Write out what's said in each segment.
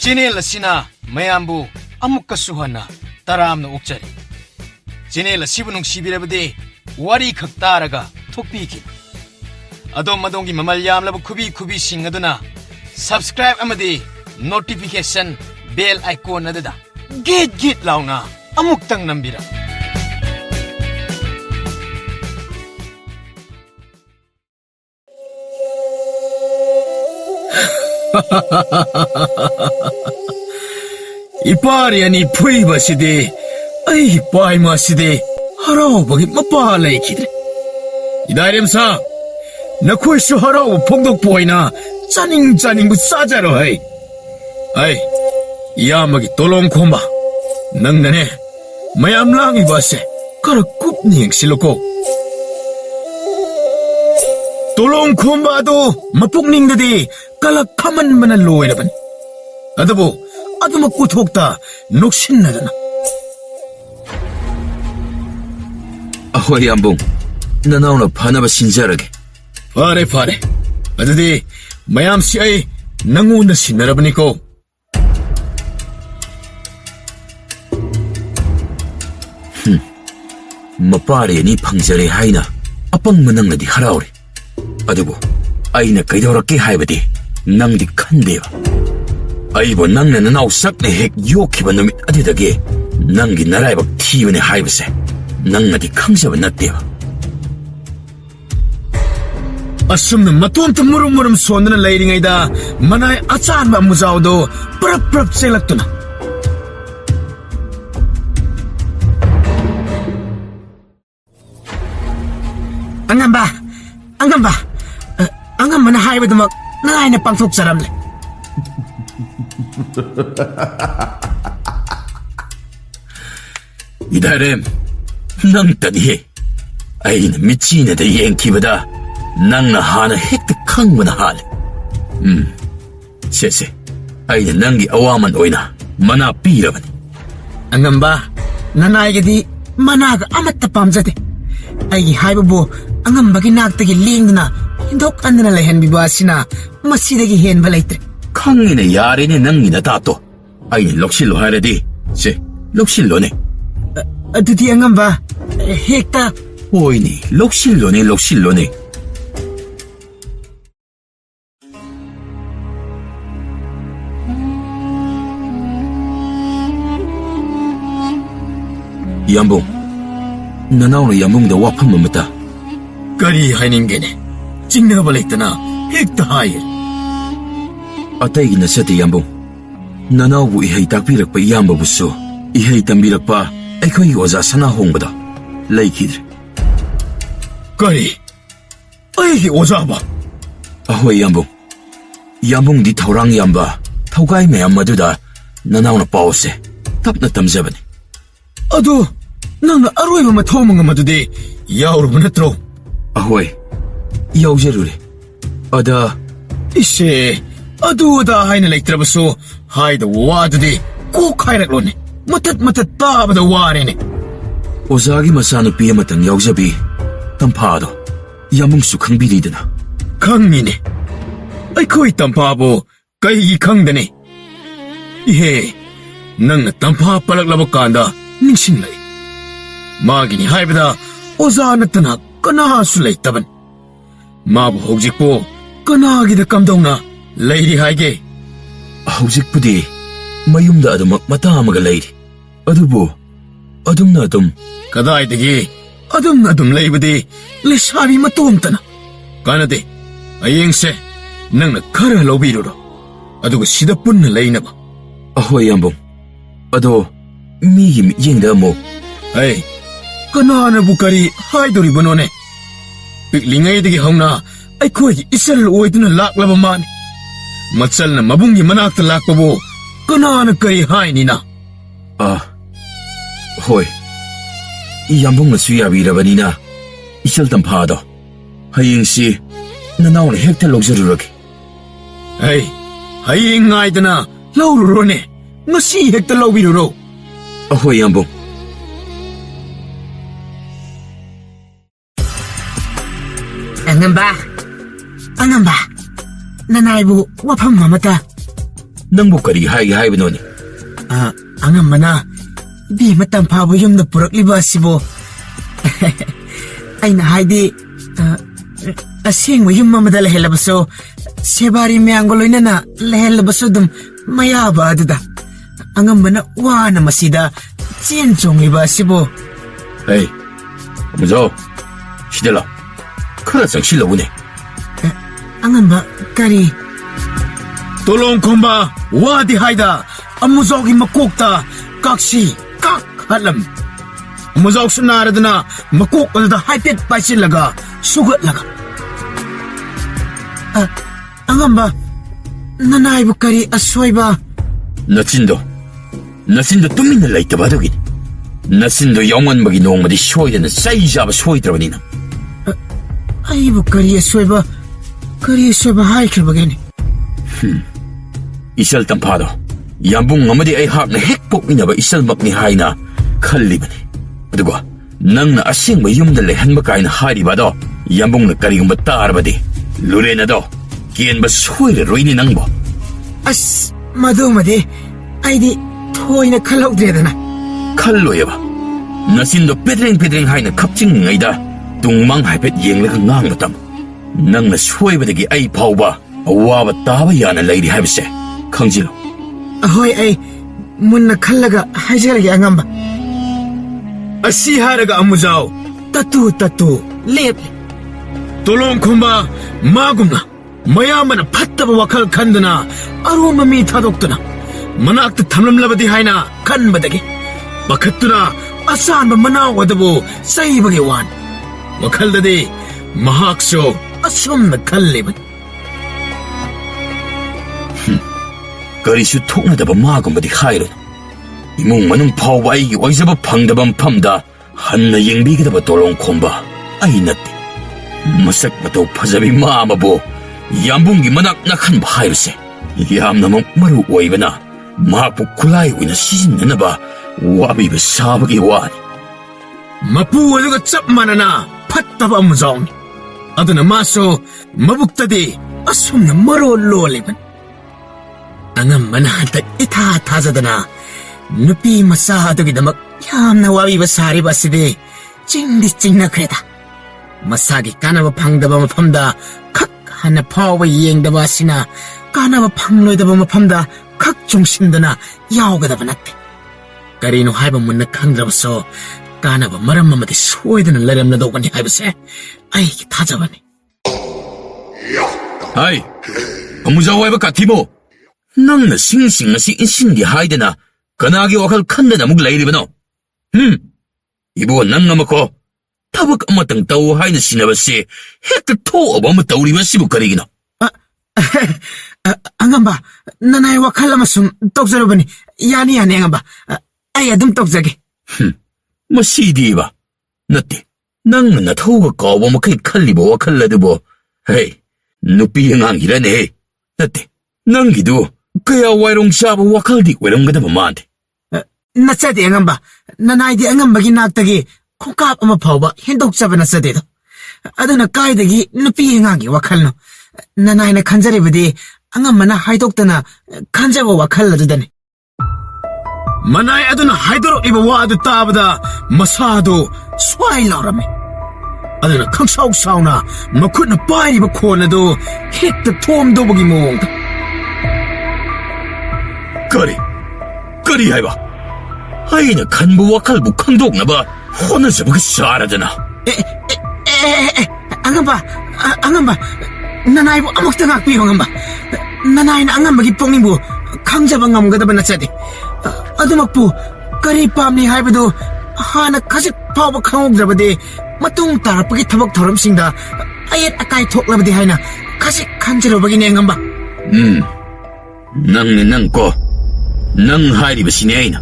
Channel asina mayambu amukkasu hana taramna okchari. Channel asibu nungsibirabadi wari khak taraga thokpiki. Adom madongi mamal yamlabu kubi sing aduna subscribe amadi notification bell icon adada git launa amuktang nambira. Ipari ani phuiba sidi ai paima sidi harau bagi mapa laikidre. Idairem sa nakhoi su harau phongdok poina chaning bu sajaro hai. Ai yamagi tolong khomba nangnane mayam langi base kara kupning siloko. Tolong khomba do mapukning dadi kalak khaman mana loiraban. Adabu aduma kuthokta noksinadana. Ahoy yambung, nanauna phanaba sinjarage. Fare. Adudi mayam si ai nangunda sinarabani ko. Mapare ni phangjare haina apang manangnadi haraure. Adubu aina kaidorake haibadi nangdi khandeba. Aibo nangna nanau sakne hek yokhiba numit adidage nangi naraibak thibane haibase nangadi khangjaba natteba. Asumna matomta murum sondana leiringaida manai achanba muzaudo prap selaktuna. Angamba na haibadamak naina pangthok charamle. Idarem nang tadihe aina michina da yenkibada nangna hana hekta khangmana hal. Se aina nangi awaman oina mana pirabani. Angamba nanaigadi managa amatta pamjate. Aigi haibabu angambagi naktagi lingduna hindok andana lehenbiba asina masidagi henba leitre. Khangine yarene nangi natato aina loksillo hairadi se loksilloने. Adudi angamba hekta Oini loksilloने. Yambung nanauna yambungda wafam amata kari hainingene jingnaba leitana hekta hair. Ataygi nasate yambung nanaubu ihai takpirakpa iyambabusu ihai tambirakpa aikhoigi oza sana hongbada laikidre. Kari aigi ozaba. Ahoy yambung di thaurang yamba thaugai mayam maduda nanauna pause tapna tamjabani. Adu nangna aroiba mathomanga madudi yauruba natro. Ahoy yaujarure ada ise aduda haina leitrabasu haida wadudi ko khairaklone matat tabada warene. ozagi masanupi amatang yaujabi tampado yambungsu khangbiridana. Khangmine aikhoi tampabo kaigi khangdane. Ihe nangna tampa palaklaba kanda ningsinglai. Magini haibada oza natana kanasu leitaban. Mabu hojikpo kanagida kamdongna leiri haige. Hojikpudi mayumda adumak mata amaga leiri. Adubu adumna adum kadaidagi adum leibadi lesabi matomtana. Kanade ayengse nangna khara lobiruro aduga sida punna leinaba. Ahoy yambung ado migi yengda mo. Hey kanana bukari haidori banone. Piklingaidagi hauna aikhoi isal oiduna laklaba mani. Matsalna mabungi manakta lakpabo kanana kari hainina. Hoy yambungna suyabirabanina isal tampado hayengsi nanauna hekta logjarurage. Hey hayeng ngaidana laururone ngasi hekta lawbiruro. Ahoy yambung Angamba nanaibu wafam mamata ꯅꯪꯕꯨ ꯀꯔꯤ ꯍꯥꯏꯒꯦ ꯍꯥꯏꯕꯅꯣꯅꯦ? ꯑꯉꯝꯕꯅ ꯅꯨꯄꯤ ꯃꯇꯝ ꯐꯥꯕ ꯌꯨꯝꯗ ꯄꯨꯔꯛꯂꯤꯕ ꯑꯁꯤꯕꯨ ꯑꯩꯅ ꯍꯥꯏꯗꯤ ꯑꯁꯦꯡꯕ ꯌꯨꯝ ꯑꯃꯗ ꯂꯩꯍꯜꯂꯕꯁꯨ ꯁꯦꯕꯥꯔꯤ ꯃꯌꯥꯝꯒ ꯂꯣꯏꯅꯅ ꯂꯩꯍꯜꯂꯕꯁꯨ ꯑꯗꯨꯝ ꯃꯌꯥꯕ ꯑꯗꯨꯗ ꯑꯉꯝꯕꯅ ꯋꯥꯅ ꯃꯁꯤꯗ ꯆꯦꯟ ꯆꯣꯡꯂꯤꯕ ꯑꯁꯤꯕꯨ. ꯍꯩ, ꯑꯃꯨꯖꯥꯎ, ꯁꯤꯗ ꯂꯥꯎ. ꯈꯔ ꯆꯪꯁꯤꯜꯂꯛꯎꯅꯦ. ꯑꯉꯝꯕ ꯀꯔꯤ? ꯇꯣꯂꯣꯡꯈꯣꯝꯕ ꯋꯥꯗꯤ ꯍꯥꯏꯗ ꯑꯃꯨꯖꯥꯎꯒꯤ ꯃꯀꯣꯛꯇ ꯀꯥꯛꯁꯤ ꯀꯥꯛ ꯍꯥꯠꯂꯝꯃꯤ. ꯑꯃꯨꯖꯥꯎꯁꯨ ꯅꯥꯔꯗꯅ ꯃꯀꯣꯛ ꯑꯗꯨꯗ ꯍꯥꯏꯐꯦꯠ ꯄꯥꯏꯁꯤꯜꯂꯒ ꯁꯨꯒꯠꯂꯒ. ꯑꯉꯝꯕ, ꯅꯅꯥꯏꯕꯨ ꯀꯔꯤ ꯑꯁꯣꯏꯕ? ꯅꯆꯤꯟꯗꯣ ꯇꯨꯃꯤꯟꯅ ꯂꯩꯇꯕ ꯑꯗꯨꯒꯤꯅꯤ. ꯅꯆꯤꯟꯗꯣ ꯌꯥꯎꯃꯟꯕꯒꯤ ꯅꯣꯡꯃꯗꯤ ꯁꯣꯏꯗꯅ ꯆꯩ ꯆꯥꯕ ꯁꯣꯏꯗ꯭ꯔꯕꯅꯤꯅ. ꯑꯩꯕꯨ ꯀꯔꯤ ꯑꯁꯣꯏꯕ ꯍꯥꯏꯈ꯭ꯔꯕꯒꯦꯅꯦ? ꯏꯆꯜ ꯇꯝꯐꯥꯗꯣ ꯌꯥꯝꯕꯨꯡ ꯑꯃꯗꯤ ꯑꯩꯍꯥꯛꯅ ꯍꯦꯛ ꯄꯣꯛꯃꯤꯟꯅꯕ ꯏꯆꯜꯃꯛꯅꯤ ꯍꯥꯏꯅ ꯈꯜꯂꯤꯕꯅꯤ. ꯑꯗꯨꯒ ꯅꯪꯅ ꯑꯁꯦꯡꯕ ꯌꯨꯝꯗ ꯂꯩꯍꯟꯕ ꯀꯥꯏꯅ ꯍꯥꯏꯔꯤꯕ ꯑꯗꯣ ꯌꯥꯝꯕꯨꯡꯅ ꯀꯔꯤꯒꯨꯝꯕ ꯇꯥꯔꯕꯗꯤ ꯂꯨꯔꯦꯟ ꯑꯗꯣ ꯀꯦꯟꯕ ꯁꯣꯏꯔꯔꯣꯏꯅꯤ ꯅꯪꯕꯣ. ꯑꯁ, ꯃꯗꯨꯃꯗꯤ ꯑꯩꯗꯤ ꯊꯣꯏꯅ ꯈꯜꯍꯧꯗ꯭ꯔꯦꯗꯅ. ꯈꯜꯂꯣꯏꯌꯦꯕ. ꯅꯆꯤꯟꯗꯣ ꯄꯦꯗ꯭ꯔꯦꯡ ꯍꯥꯏꯅ ꯈꯞꯆꯤꯡꯉꯩꯗ ꯇꯨꯡꯃꯥꯡ ꯍꯥꯏꯐꯦꯠ ꯌꯦꯡꯂꯒ ꯉꯥꯡꯕ ꯇꯝ. ꯅꯪꯅ ꯁꯣꯏꯕꯗꯒꯤ ꯑꯩ ꯐꯥꯎꯕ ꯑꯋꯥꯕ ꯇꯥꯕ ꯌꯥꯅ ꯂꯩꯔꯤ ꯍꯥꯏꯕꯁꯦ ꯈꯪꯖꯤꯜꯂꯨ. ꯍꯣꯏ, ꯑꯩ ꯃꯨꯟꯅ ꯈꯜꯂꯒ ꯍꯥꯏꯖꯔꯒꯦ ꯑꯉꯝꯕ. ꯑꯁꯤ ꯍꯥꯏꯔꯒ ꯑꯃꯨꯖꯥꯎ ꯇꯠꯇꯨ ꯂꯦꯞꯂꯦ. ꯇꯣꯂꯣꯡꯈꯣꯝꯕ ꯃꯥꯒꯨꯝꯅ ꯃꯌꯥꯝꯕꯅ ꯐꯠꯇꯕ ꯋꯥꯈꯜ ꯈꯟꯗꯨꯅ ꯑꯔꯣꯟꯕ ꯃꯤ ꯊꯥꯗꯣꯛꯇꯨꯅ ꯃꯅꯥꯛꯇ ꯊꯝꯂꯝꯂꯕꯗꯤ ꯍꯥꯏꯅ ꯈꯟꯕꯗꯒꯤ ꯄꯥꯈꯠꯇꯨꯅ ꯑꯆꯥꯟꯕ ꯃꯅꯥꯎ ꯑꯗꯨꯕꯨ ꯆꯩꯕꯒꯤ ꯋꯥꯅꯤ. ꯋꯥꯈꯜꯗꯗꯤ ꯃꯍꯥꯛꯁꯨ ꯑꯁꯨꯝꯅ ꯈꯜꯂꯤꯕꯅꯤ. ꯀꯔꯤꯁꯨ ꯊꯣꯛꯅꯗꯕ ꯃꯥꯒꯨꯝꯕꯗꯤ ꯍꯥꯏꯔꯨꯅꯨ. ꯏꯃꯨꯡ ꯃꯅꯨꯡ ꯐꯥꯎꯕ ꯑꯩꯒꯤ ꯑꯣꯏꯖꯕ ꯐꯪꯗꯕ ꯃꯐꯝꯗ ꯍꯟꯅ ꯌꯦꯡꯕꯤꯒꯗꯕ ꯇꯣꯂꯣꯡꯈꯣꯝꯕ ꯑꯩ ꯅꯠꯇꯦ. ꯃꯁꯛ ꯃꯇꯧ ꯐꯖꯕꯤ ꯃꯥ ꯑꯃꯕꯨ ꯌꯥꯝꯕꯨꯡꯒꯤ ꯃꯅꯥꯛ ꯅꯛꯍꯟꯕ ꯍꯥꯏꯕꯁꯦ ꯌꯥꯝꯅꯃꯛ ꯃꯔꯨ ꯑꯣꯏꯕꯅ ꯃꯍꯥꯛꯄꯨ ꯈꯨꯠꯂꯥꯏ ꯑꯣꯏꯅ ꯁꯤꯖꯤꯟꯅꯅꯕ ꯋꯥꯕꯤꯕ ꯁꯥꯕꯒꯤ ꯋꯥꯅꯤ. ꯃꯄꯨ ꯑꯗꯨꯒ ꯆꯞ ꯃꯥꯟꯅꯅ ꯐꯠꯇꯕ ꯑꯃꯨꯖꯥꯎꯅꯤ. ꯑꯗꯨꯅ ꯃꯥꯁꯨ ꯃꯕꯨꯛꯇꯗꯤ ꯑꯁꯨꯝꯅ ꯃꯔꯣꯜ ꯂꯣꯜꯂꯤꯕꯅꯤ. ꯑꯉꯝꯕꯅ ꯍꯟꯇꯛ ꯏꯊꯥ ꯊꯥꯖꯗꯅ ꯅꯨꯄꯤ ꯃꯆꯥ ꯑꯗꯨꯒꯤꯗꯃꯛ ꯌꯥꯝꯅ ꯋꯥꯕꯤꯕ ꯁꯥꯔꯤꯕ ꯑꯁꯤꯗꯤ ꯆꯤꯡꯗꯤ ꯆꯤꯡꯅꯈ꯭ꯔꯦꯗ. ꯃꯁꯥꯒꯤ ꯀꯥꯟꯅꯕ ꯐꯪꯗꯕ ꯃꯐꯝꯗ ꯈꯛ ꯍꯟꯅ ꯐꯥꯎꯕ ꯌꯦꯡꯗꯕ ꯑꯁꯤꯅ ꯀꯥꯟꯅꯕ ꯐꯪꯂꯣꯏꯗꯕ ꯃꯐꯝꯗ ꯈꯛ ꯆꯨꯡꯁꯤꯟꯗꯅ ꯌꯥꯎꯒꯗꯕ ꯅꯠꯇꯦ. ꯀꯔꯤꯅꯣ ꯍꯥꯏꯕ ꯃꯨꯟꯅ ꯈꯪꯗ꯭ꯔꯕꯁꯨ ꯀꯥꯟꯅꯕ ꯃꯔꯝ ꯑꯃꯗꯤ ꯁꯣꯏꯗꯅ ꯂꯩꯔꯝꯂꯗꯧꯕꯅꯤ ꯍꯥꯏꯕꯁꯦ ꯑꯩꯒꯤ ꯊꯥꯖꯕꯅꯤ. ꯍꯥꯏ, ꯑꯃꯨꯖꯥꯎ ꯍꯥꯏꯕ ꯀꯥꯊꯤꯃꯣ, ꯅꯪꯅ ꯁꯤꯡ ꯑꯁꯤ ꯏꯟꯁꯤꯟꯒꯦ ꯍꯥꯏꯗꯅ ꯀꯅꯥꯒꯤ ꯋꯥꯈꯜ ꯈꯟꯗꯅ ꯑꯃꯨꯛ ꯂꯩꯔꯤꯕꯅꯣ? ꯏꯕꯣ, ꯅꯪ ꯑꯃꯀꯣ ꯊꯕꯛ ꯑꯃꯇꯪ ꯇꯧ ꯍꯥꯏꯅ ꯁꯤꯟꯅꯕꯁꯦ ꯍꯦꯛꯇ ꯊꯣꯛꯑꯕ ꯑꯃ ꯇꯧꯔꯤꯕ ꯑꯁꯤꯕꯨ ꯀꯔꯤꯒꯤꯅꯣ? ꯑꯉꯝꯕ, ꯅꯅꯥꯏ ꯋꯥꯈꯜ ꯑꯃ ꯁꯨꯝ ꯇꯧꯖꯔꯨꯕꯅꯤ. ꯌꯥꯅꯤ ꯑꯉꯝꯕ, ꯑꯩ ꯑꯗꯨꯝ ꯇꯧꯖꯒꯦ. ꯃꯁꯤꯗꯤꯕ ꯅꯠꯇꯦ. ꯅꯪꯅ ꯅꯊꯧꯒ ꯀꯥꯎꯕ ꯃꯈꯩ ꯈꯜꯂꯤꯕ ꯋꯥꯈꯜ ꯑꯗꯨꯕꯨ ꯍꯩ, ꯅꯨꯄꯤ ꯑꯉꯥꯡꯒꯤꯔꯅꯦ? ꯅꯠꯇꯦ, ꯅꯪꯒꯤꯗꯨ ꯀꯌా ꯋꯥꯏꯔꯣꯡ ꯆꯥꯕ ꯋꯥꯈꯜꯗꯤ ꯑꯣꯏꯔꯝꯒꯗꯕ ꯃꯥꯟꯗꯦ. ꯅꯠꯆꯗꯦ ꯑꯉꯝꯕ. ꯅꯅꯥꯏꯗꯤ ꯑꯉꯝꯕꯒꯤ ナꯛꯇꯒꯤ ꯈꯣꯡꯀꯥꯞ ꯑꯃ ꯐꯥꯎꯕ ꯍꯦꯟꯗꯣꯛꯆꯕ ꯅꯠꯆꯗꯦꯗꯣ. ꯑꯗꯨꯅ ꯀꯥꯏꯗꯒꯤ ꯅꯨꯄꯤ ꯑꯉꯥꯡꯒꯤ ꯋꯥꯈꯜꯅꯣ? ꯅꯅꯥꯏꯅ ꯈꯟꯖꯔꯤꯕꯗꯤ ꯑꯉꯝꯕꯅ ꯍꯥꯏꯗꯣꯛꯇꯅ ꯈꯟꯖꯕ ꯋꯥꯈꯜ ꯑꯗꯨꯗꯅꯤ. ꯃꯅꯥꯏ ꯑꯗꯨꯅ ꯍꯥꯏꯗꯣꯔꯛꯂꯤꯕ ꯋꯥ ꯑꯗꯨ ꯇꯥꯕꯗ ꯃꯁꯥꯗꯨ ꯁ꯭ꯋꯥꯏ ꯂꯥꯎꯔꯝꯃꯤ. ꯑꯗꯨꯅ ꯈꯪꯁꯥꯎ ꯁꯥꯎꯅ ꯃꯈꯨꯠꯅ ꯄꯥꯏꯔꯤꯕ ꯈꯣꯟ ꯑꯗꯨ ꯍꯦꯛꯇ ꯊꯣꯝꯗꯧꯕꯒꯤ ꯃꯑꯣꯡꯗ. ꯀꯔꯤ ꯍꯥꯏꯕ? ꯑꯩꯅ ꯈꯟꯕ ꯋꯥꯈꯜꯕꯨ ꯈꯪꯗꯣꯛꯅꯕ ꯍꯣꯠꯅꯖꯕꯒ ꯆꯥꯔꯗꯅ. ꯑꯉꯝꯕ, ꯅꯅꯥꯏꯕꯨ ꯑꯃꯨꯛꯇ ꯉꯥꯛꯄꯤꯌꯨ ꯑꯉꯝꯕ. ꯅꯅꯥꯏꯅ ꯑꯉꯝꯕꯒꯤ ꯄꯨꯛꯅꯤꯡꯕꯨ ꯈꯪꯖꯕ ꯉꯝꯒꯗꯕ ꯅꯠꯆꯗꯦ. ꯑꯗꯨꯃꯛꯄꯨ ꯀꯔꯤ ꯄꯥꯝꯂꯤ ꯍꯥꯏꯕꯗꯨ ꯍꯥꯟꯅ ꯈꯖꯤꯛ ꯐꯥꯎꯕ ꯈꯪꯍꯧꯗ꯭ꯔꯕꯗꯤ ꯃꯇꯨꯡ ꯇꯥꯔꯛꯄꯒꯤ ꯊꯕꯛ ꯊꯧꯔꯝꯁꯤꯡꯗ ꯑꯌꯦꯠ ꯑꯀꯥꯏ ꯊꯣꯛꯂꯕꯗꯤ ꯍꯥꯏꯅ ꯈꯖꯤꯛ ꯈꯟꯖꯔꯨꯕꯒꯤꯅꯦ ꯑꯉꯝꯕ. ꯅꯪꯀꯣ, ꯅꯪ ꯍꯥꯏꯔꯤꯕꯁꯤꯅꯦ ꯑꯩꯅ.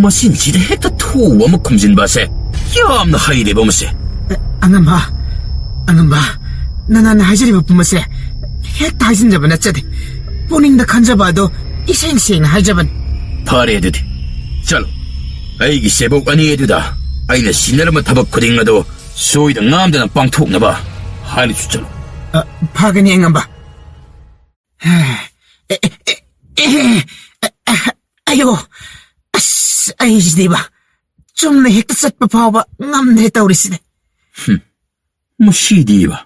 ꯃꯁꯤꯡꯁꯤꯗ ꯍꯦꯛꯇ ꯊꯨꯕ ꯑꯃ ꯈꯨꯝꯖꯤꯟꯕ ꯑꯁꯦ ꯌꯥꯝꯅ ꯍꯩꯔꯦꯕ ꯃꯁꯦ. ꯑꯉꯝꯕ, ꯅꯅꯥꯅ ꯍꯥꯏꯖꯔꯤꯕ ꯄꯨꯝꯕꯁꯦ ꯍꯦꯛꯇ ꯍꯥꯏꯖꯤꯟꯖꯕ ꯅꯠꯆꯗꯦ. ꯄꯨꯛꯅꯤꯡꯗ ꯈꯟꯖꯕ ꯑꯗꯣ 이생 ꯁꯦꯡꯅ ꯍꯥꯏꯖꯕꯅꯤ. ꯐꯔꯦ ꯑꯗꯨꯗꯤ ꯆꯠꯂꯣ. ꯑꯩꯒꯤ ꯁꯦꯕꯣꯛ ꯑꯅꯤ ꯑꯗꯨꯗ ꯑꯩꯅ ꯁꯤꯟꯅꯔꯝꯕ ꯊꯕꯛ ꯈꯨꯗꯤꯡ ꯑꯗꯣ ꯁꯣꯏꯗ ꯉꯥꯝꯗꯅ ꯄꯥꯡꯊꯣꯛꯅꯕ ꯍꯥꯏꯔꯁꯨ ꯆꯠꯂꯣ. ꯐꯒꯅꯤ ꯑꯉꯝꯕ. ꯑꯩꯁꯤꯗꯤꯕ ꯆꯨꯝꯅ ꯍꯦꯛꯇ ꯆꯠꯄ ꯐꯥꯎꯕ ꯉꯝꯗ꯭ꯔꯦ ꯇꯧꯔꯤꯁꯤꯅꯦ. ꯃꯁꯤꯗꯤꯕ.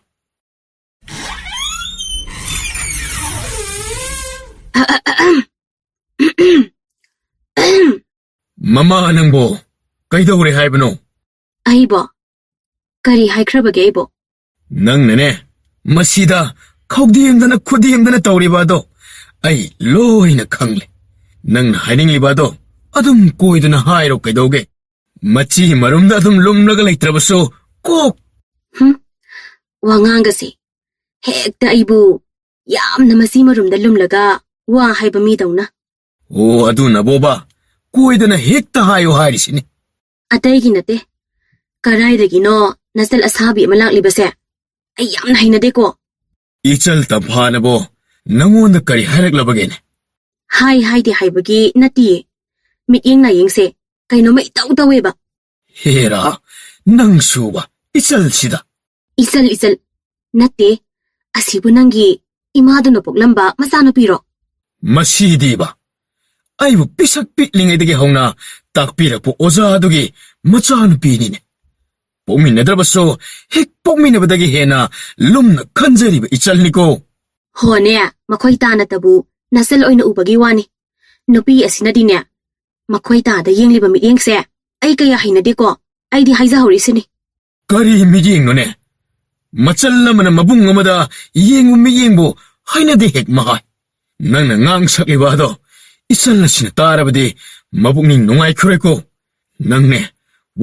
ꯃꯃꯥ ꯅꯪꯕꯣ ꯀꯩꯗꯧꯔꯦ ꯍꯥꯏꯕꯅꯣ? ꯑꯩꯕꯣ ꯀꯔꯤ ꯍꯥꯏꯈ꯭ꯔꯕꯒꯦ ꯑꯩꯕꯣ? ꯅꯪꯅꯅꯦ ꯃꯁꯤꯗ ꯈꯧꯗꯦꯝꯗꯅ ꯈꯨꯗꯦꯝꯗꯅ ꯇꯧꯔꯤꯕ ꯑꯗꯣ ꯑꯩ ꯂꯣꯏꯅ ꯈꯪꯂꯦ. ꯅꯪꯅ ꯍꯥꯏꯅꯤꯡꯂꯤꯕ ꯑꯗꯣ ꯑꯗꯨꯝ ꯀꯣꯏꯗꯅ ꯍꯥꯏꯔꯣ ꯀꯩꯗꯧꯒꯦ? ꯃꯆꯤ ꯃꯔꯨꯝꯗ ꯑꯗꯨꯝ ꯂꯨꯝꯂꯒ ꯂꯩꯇ꯭ꯔꯕꯁꯨ ꯀꯣꯛ. ꯋꯥꯉꯥꯡꯒꯁꯦ ꯍꯦꯛꯇ ꯑꯩꯕꯨ ꯌꯥꯝꯅ ꯃꯆꯤ ꯃꯔꯨꯝꯗ ꯂꯨꯝꯂꯒ ꯋꯥ ꯍꯥꯏꯕ ꯃꯤꯗꯧꯅ. ꯑꯣ ꯑꯗꯨꯅꯕꯣꯕ ꯀꯣꯏꯗꯅ ꯍꯦꯛꯇ ꯍꯥꯏꯌꯣ ꯍꯥꯏꯔꯤꯁꯤꯅꯤ. ꯑꯇꯩꯒꯤ ꯅꯠꯇꯦ. ꯀꯔꯥꯏꯗꯒꯤꯅꯣ ꯅꯆꯜ ꯑꯁꯥꯕꯤ ꯑꯃ ꯂꯥꯛꯂꯤꯕꯁꯦ? ꯑꯩ ꯌꯥꯝꯅ ꯍꯩꯅꯗꯦꯀꯣ. ꯏꯆꯜ ꯇꯝꯐꯥꯅꯕꯣ ꯅꯪꯉꯣꯟꯗ ꯀꯔꯤ ꯍꯥꯏꯔꯛꯂꯕꯒꯦꯅꯦ? ꯍꯥꯏꯗꯦ ꯍꯥꯏꯕꯒꯤ ꯅꯠꯇꯤꯌꯦ. ꯃꯤꯠꯌꯦꯡ ꯅꯥꯌꯦꯡꯁꯦ ꯀꯩꯅꯣꯃ ꯏꯇꯧ ꯇꯧꯋꯦꯕ. ꯍꯦꯔꯥ ꯅꯪꯁꯨꯕ ꯏꯆꯜꯁꯤꯗ. ꯏꯆꯜ ꯅꯠꯇꯦ. ꯑꯁꯤꯕꯨ ꯅꯪꯒꯤ ꯏꯃꯥꯗꯨꯅ ꯄꯣꯛꯂꯝꯕ ꯃꯆꯥꯅꯨꯄꯤꯔꯣ? ꯃꯁꯤꯗꯤꯕ ꯑꯩꯕꯨ ꯄꯤꯁꯛ ꯄꯤꯛꯂꯤꯉꯩꯗꯒꯤ ꯍꯧꯅ ꯇꯥꯛꯄꯤꯔꯛꯄ ꯑꯣꯖꯥꯗꯨꯒꯤ ꯃꯆꯥꯅꯨꯄꯤꯅꯤꯅꯦ. ꯄꯣꯛꯃꯤꯟꯅꯗ꯭ꯔꯕꯁꯨ ꯍꯦꯛ ꯄꯣꯛꯃꯤꯟꯅꯕꯗꯒꯤ ꯍꯦꯟꯅ ꯂꯨꯝꯅ ꯈꯟꯖꯔꯤꯕ ꯏꯆꯜꯅꯤꯀꯣ. ꯍꯣꯅꯦ ꯃꯈꯣꯏ ꯇꯥꯅꯇꯕꯨ ꯅꯆꯜ ꯑꯣꯏꯅ ꯎꯕꯒꯤ ꯋꯥꯅꯤ. ꯅꯨꯄꯤ ꯑꯁꯤꯅꯗꯤꯅꯦ ꯃꯈꯣꯏ ꯇꯥꯗ ꯌꯦꯡꯂꯤꯕ ꯃꯤꯠꯌꯦꯡꯁꯦ ꯑꯩ ꯀꯌꯥ ꯍꯩꯅꯗꯦꯀꯣ. ꯑꯩꯗꯤ ꯍꯥꯏꯖꯍꯧꯔꯤꯁꯤꯅꯤ. ꯀꯔꯤ ꯃꯤꯠꯌꯦꯡꯅꯣꯅꯦ? ꯃꯆꯜ ꯑꯃꯅ ꯃꯕꯨꯡ ꯑꯃꯗ ꯌꯦꯡꯕ ꯃꯤꯠꯌꯦꯡꯕꯨ ꯍꯩꯅꯗꯦ ꯍꯦꯛ ꯃꯍꯥꯏ. ꯅꯪꯅ ꯉꯥꯡ ꯁꯛꯂꯤꯕ ꯑꯗꯣ ꯏꯆꯜ ꯑꯁꯤꯅ ꯇꯥꯔꯕꯗꯤ ꯃꯕꯨꯛꯅꯤꯡ ꯅꯨꯡꯉꯥꯏꯈ꯭ꯔꯣꯏꯀꯣ. ꯅꯪꯅꯦ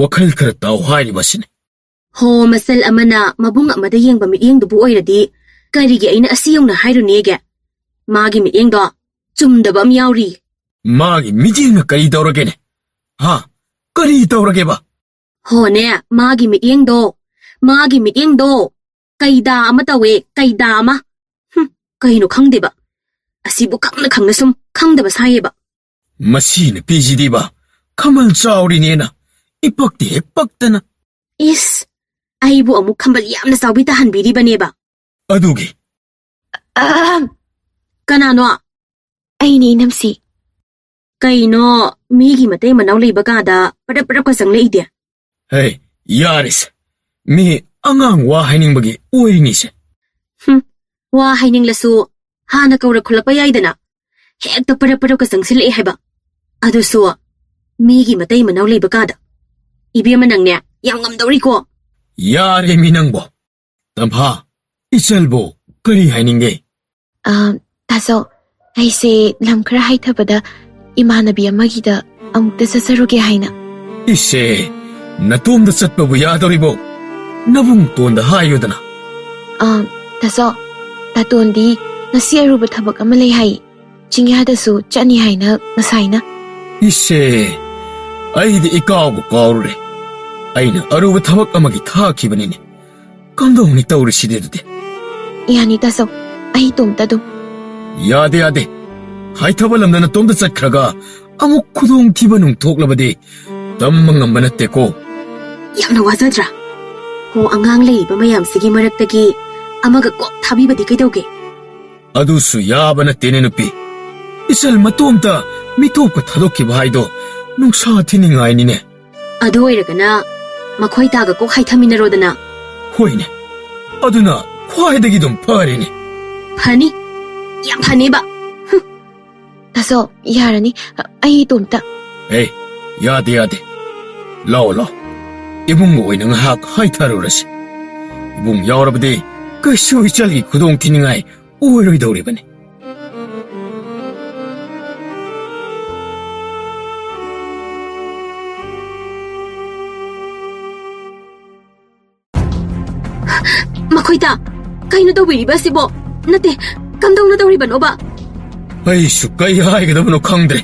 ꯋꯥꯈꯜ ꯈꯔ ꯇꯥꯎ ꯍꯥꯏꯔꯤꯕꯁꯤꯅꯤ. ꯍꯣ ꯃꯆꯜ ꯑꯃꯅ ꯃꯕꯨꯡ ꯑꯃꯗ ꯌꯦꯡꯕ ꯃꯤꯠꯌꯦꯡꯗꯨꯕꯨ ꯑꯣꯏꯔꯗꯤ ꯀꯔꯤꯒꯤ ꯑꯩꯅ ꯑꯁꯤ ꯌꯧꯅ ꯍꯥꯏꯔꯨꯅꯦꯒꯦ? ꯃꯥꯒꯤ ꯃꯤꯠꯌꯦꯡꯗꯣ ꯆꯨꯝꯗꯕ ꯑꯃ ꯌꯥꯎꯔꯤ. ꯃꯥꯒꯤ ꯃꯤꯠꯌꯦꯡꯅ ꯀꯔꯤ ꯇꯧꯔꯒꯦꯅꯦ? ꯀꯔꯤ ꯇꯧꯔꯒꯦꯕ? ꯍꯣꯅꯦ ꯃꯥꯒꯤ ꯃꯤꯠꯌꯦꯡꯗꯣ ꯀꯩꯗꯥ ꯑꯃ ꯇꯧꯋꯦ. ꯀꯩꯗꯥ ꯑꯃ. ꯀꯩꯅꯣ ꯈꯪꯗꯦꯕ. ꯑꯁꯤꯕꯨ ꯈꯪꯅ ꯁꯨꯝ ꯈꯪꯗꯕ ꯁꯥꯏꯌꯦꯕ. ꯃꯁꯤ ꯅꯨꯄꯤꯁꯤꯗꯤꯕ ꯈꯃꯜ ꯆꯥꯎꯔꯤꯅꯦꯅ ꯏꯄꯛꯇꯤ ꯍꯦꯛ ꯄꯛꯇꯅ. ꯏꯁ ꯑꯩꯕꯨ ꯑꯃꯨꯛ ꯈꯝꯕꯜ ꯌꯥꯝꯅ ꯆꯥꯎꯕꯤ ꯇꯥꯍꯟꯕꯤꯔꯤꯕꯅꯦꯕ. ꯑꯗꯨꯒꯤ ꯀꯅꯥꯅꯣ? ꯑꯩꯅꯤ ꯏꯅꯝꯁꯤ. ꯀꯩꯅꯣ ꯃꯤꯒꯤ ꯃꯇꯩ ꯃꯅꯥꯎ ꯂꯩꯕ ꯀꯥꯗ ꯄꯔꯞꯀ ꯆꯪꯂꯛꯏꯗꯦ? ꯍꯦ ꯌꯥꯔꯤꯁꯦ. ꯃꯤ ꯑꯉꯥꯡ ꯋꯥ ꯍꯥꯏꯅꯤꯡꯕꯒꯤ ꯑꯣꯏꯔꯤꯅꯤꯁꯦ. ꯋꯥ ꯍꯥꯏꯅꯤꯡꯂꯁꯨ ꯍꯥꯟꯅ ꯀꯧꯔꯛ ꯈꯨꯜꯂꯛꯄ ꯌꯥꯏꯗꯅ. ꯍꯦꯛꯇ ꯄꯔꯞꯀ ꯆꯪꯁꯤꯜꯂꯛꯑꯦ ꯍꯥꯏꯕ. ꯑꯗꯨꯁꯨ ꯃꯤꯒꯤ ꯃꯇꯩ ꯃꯅꯥꯎ ꯂꯩꯕ ꯀꯥꯗ. ꯏꯕꯦꯝꯃ ꯅꯪꯅꯦ ꯌꯥꯝ ꯉꯝꯗꯧꯔꯤꯀꯣ. ꯌꯥꯔꯦ ꯃꯤ ꯅꯪꯕꯣ. ꯇꯝꯐꯥ ꯏꯆꯜꯕꯨ ꯀꯔꯤ ꯍꯥꯏꯅꯤꯡꯒꯦ? ꯇꯥꯆꯧ ꯑꯩꯁꯦ ꯂꯝ ꯈꯔ ꯍꯥꯏꯊꯕꯗ ꯏꯃꯥꯟꯅꯕꯤ ꯑꯃꯒꯤꯗ ꯑꯃꯨꯛꯇ ꯆꯠꯆꯔꯨꯒꯦ ꯍꯥꯏꯅ. ꯏꯁꯦ ꯅꯇꯣꯝꯗ ꯆꯠꯄꯕꯨ ꯌꯥꯗꯧꯔꯤꯕꯣ? ꯅꯕꯨꯡ ꯇꯣꯟꯗ ꯍꯥꯏꯌꯨꯗꯅ. ꯇꯥꯆꯧ ꯇꯥꯇꯣꯟꯗꯤ ꯉꯁꯤ ꯑꯔꯨꯕ ꯊꯕꯛ ꯑꯃ ꯂꯩ ꯍꯥꯏ. ꯆꯤꯡꯌꯥꯗꯁꯨ ꯆꯠꯅꯤ ꯍꯥꯏꯅ ꯉꯁꯥꯏꯅ. ꯏꯁꯦ ꯑꯩꯗꯤ ꯏꯀꯥꯎꯕꯨ ꯀꯥꯎꯔꯨꯔꯦ. ꯑꯩꯅ ꯑꯔꯨꯕ ꯊꯕꯛ ꯑꯃꯒꯤ ꯊꯥꯈꯤꯕꯅꯤꯅꯦ. ꯀꯝꯗꯧꯅꯤ ꯇꯧꯔꯤꯁꯤꯗꯤ ꯑꯗꯨꯗꯤ? ꯌꯥꯅꯤ ꯇꯥꯆꯧ ꯑꯩ ꯇꯣꯝꯇ ꯑꯗꯨꯝ. ꯌꯥꯗꯦ. ꯍꯥꯏꯊꯕ ꯂꯝꯗ ꯅꯇꯣꯝꯗ ꯆꯠꯈ꯭ꯔꯒ ꯑꯃꯨꯛ ꯈꯨꯗꯣꯡꯊꯤꯕ ꯊꯣꯛꯂꯕꯗꯤ ꯇꯝꯕ ꯉꯝꯕ ꯅꯠꯇꯦꯀꯣ. ꯌꯥꯝꯅ ꯋꯥꯖꯗ꯭ꯔꯥ? ꯍꯣ ꯑꯉꯥꯡ ꯂꯩꯔꯤꯕ ꯃꯌꯥꯝꯁꯤꯒꯤ ꯃꯔꯛꯇꯒꯤ ꯑꯃꯒ ꯀꯣꯛ ꯊꯥꯕꯤꯕꯗꯤ ꯀꯩꯗꯧꯒꯦ? ꯑꯗꯨꯁꯨ ꯌꯥꯕ ꯅꯠꯇꯦꯅꯦ ꯅꯨꯄꯤ. ꯏꯆꯜ ꯃꯇꯣꯝꯇ ꯃꯤꯇꯣꯞꯀ ꯊꯥꯗꯣꯛꯈꯤꯕ ꯍꯥꯏꯗꯣ ꯅꯨꯡꯁꯥ ꯊꯤꯅꯤꯡꯉꯥꯏꯅꯤꯅꯦ. ꯑꯗꯨ ꯑꯣꯏꯔꯒꯅ ꯃꯈꯣꯏ ꯇꯥꯒ ꯀꯣꯛ ꯍꯥꯏꯊꯃꯤꯟꯅꯔꯣꯗꯅ. ꯍꯣꯏꯅꯦ ꯑꯗꯨꯅ ꯈ꯭ꯋꯥꯏꯗꯒꯤ ꯑꯗꯨꯝ ꯐꯔꯦꯅꯦ. ꯐꯅꯤ. ꯌꯥꯝ ꯐꯅꯤꯕ. ꯇꯥꯆꯧ ꯌꯥꯔꯅꯤ ꯑꯩ ꯇꯣꯝꯇ. ꯌꯥꯗꯦ. ꯂꯥꯛꯑꯣ ꯏꯕꯨꯡꯒ ꯑꯣꯏꯅ ꯉꯥꯏꯍꯥꯛ ꯍꯥꯏꯊꯔꯨꯔꯁꯤ. ꯏꯕꯨꯡ ꯌꯥꯎꯔꯕꯗꯤ ꯀꯩꯁꯨ ꯏꯆꯜꯒꯤ ꯈꯨꯗꯣꯡ ꯊꯤꯅꯤꯡꯉꯥꯏ ꯑꯣꯏꯔꯣꯏꯗꯧꯔꯤꯕꯅꯤ. ꯃꯈꯣꯏꯇ ꯀꯩꯅꯣ ꯇꯧꯕꯤꯔꯤꯕ ꯑꯁꯤꯕꯣ? ꯅꯠꯇꯦ ꯀꯝꯗꯧꯅ ꯇꯧꯔꯤꯕꯅꯣꯕ? ꯑꯩꯁꯨ ꯀꯩ ꯍꯥꯏꯒꯗꯕꯅꯣ ꯈꯪꯗ꯭ꯔꯦ.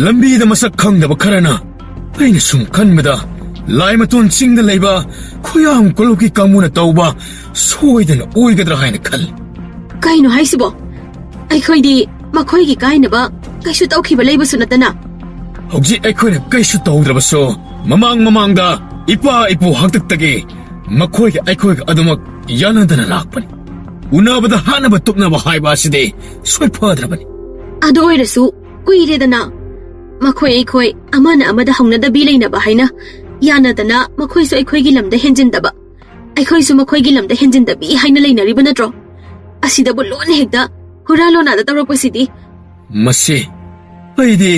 ꯂꯝꯕꯤꯗ ꯃꯁꯛ ꯈꯪꯗꯕ ꯈꯔꯅ ꯑꯩꯅ ꯁꯨꯝ ꯈꯟꯕꯗ ꯂꯥꯏꯃꯇꯣꯟ ꯆꯤꯡꯗ ꯂꯩꯕ ꯈꯨꯌꯥꯝ ꯀꯣꯂꯨꯞꯀꯤ ꯀꯥꯡꯕꯨꯅ ꯇꯧꯕ ꯁꯣꯏꯗꯅ ꯑꯣꯏꯒꯗ꯭ꯔꯥ ꯍꯥꯏꯅ ꯈꯜꯂꯤ. ꯀꯩꯅꯣ ꯍꯥꯏꯁꯤꯕꯣ? ꯑꯩꯈꯣꯏꯗꯤ ꯃꯈꯣꯏꯒꯤ ꯀꯥꯏꯅꯕ ꯀꯩꯁꯨ ꯇꯧꯈꯤꯕ ꯂꯩꯕꯁꯨ ꯅꯠꯇꯅ. ꯍꯧꯖꯤꯛ ꯑꯩꯈꯣꯏꯅ ꯀꯩꯁꯨ ꯇꯧꯗ꯭ꯔꯕꯁꯨ ꯃꯃꯥꯡꯗ ꯏꯄꯥ-ꯏꯄꯨ ꯍꯥꯛꯇꯛꯇꯒꯤ ꯃꯈꯣꯏꯒ ꯑꯩꯈꯣꯏꯒ ꯑꯗꯨꯃꯛ ꯌꯥꯅꯗꯅ ꯂꯥꯛꯄꯅꯤ. ꯎꯅꯕꯗ ꯍꯥꯠꯅꯕ ꯇꯨꯞꯅꯕ ꯍꯥꯏꯕ ꯑꯁꯤꯗꯤ ꯁꯣꯏꯐꯗ꯭ꯔꯕꯅꯤ. ꯑꯗꯨ ꯑꯣꯏꯔꯁꯨ ꯀꯨꯏꯔꯦꯗꯅ. ꯃꯈꯣꯏ ꯑꯩꯈꯣꯏ ꯑꯃꯅ ꯑꯃꯗ ꯍꯧꯅꯗꯕꯤ ꯂꯩꯅꯕ ꯍꯥꯏꯅ ꯌꯥꯅꯗꯅ ꯃꯈꯣꯏꯁꯨ ꯑꯩꯈꯣꯏꯒꯤ ꯂꯝꯗ ꯍꯦꯟꯖꯤꯟꯗꯕ ꯑꯩꯈꯣꯏꯁꯨ ꯃꯈꯣꯏꯒꯤ ꯂꯝꯗ ꯍꯦꯟꯖꯤꯟꯗꯕꯤ ꯍꯥꯏꯅ ꯂꯩꯅꯔꯤꯕ ꯅꯠꯇ꯭ꯔꯣ ꯑꯁꯤꯗꯕꯨ ꯂꯣꯟꯅ ꯍꯦꯛꯇ ꯍꯨꯔꯥ ꯂꯣꯟꯅꯥꯗ ꯇꯧꯔꯛꯄꯁꯤꯗꯤ ꯃꯁꯤ ꯑꯩꯗꯤ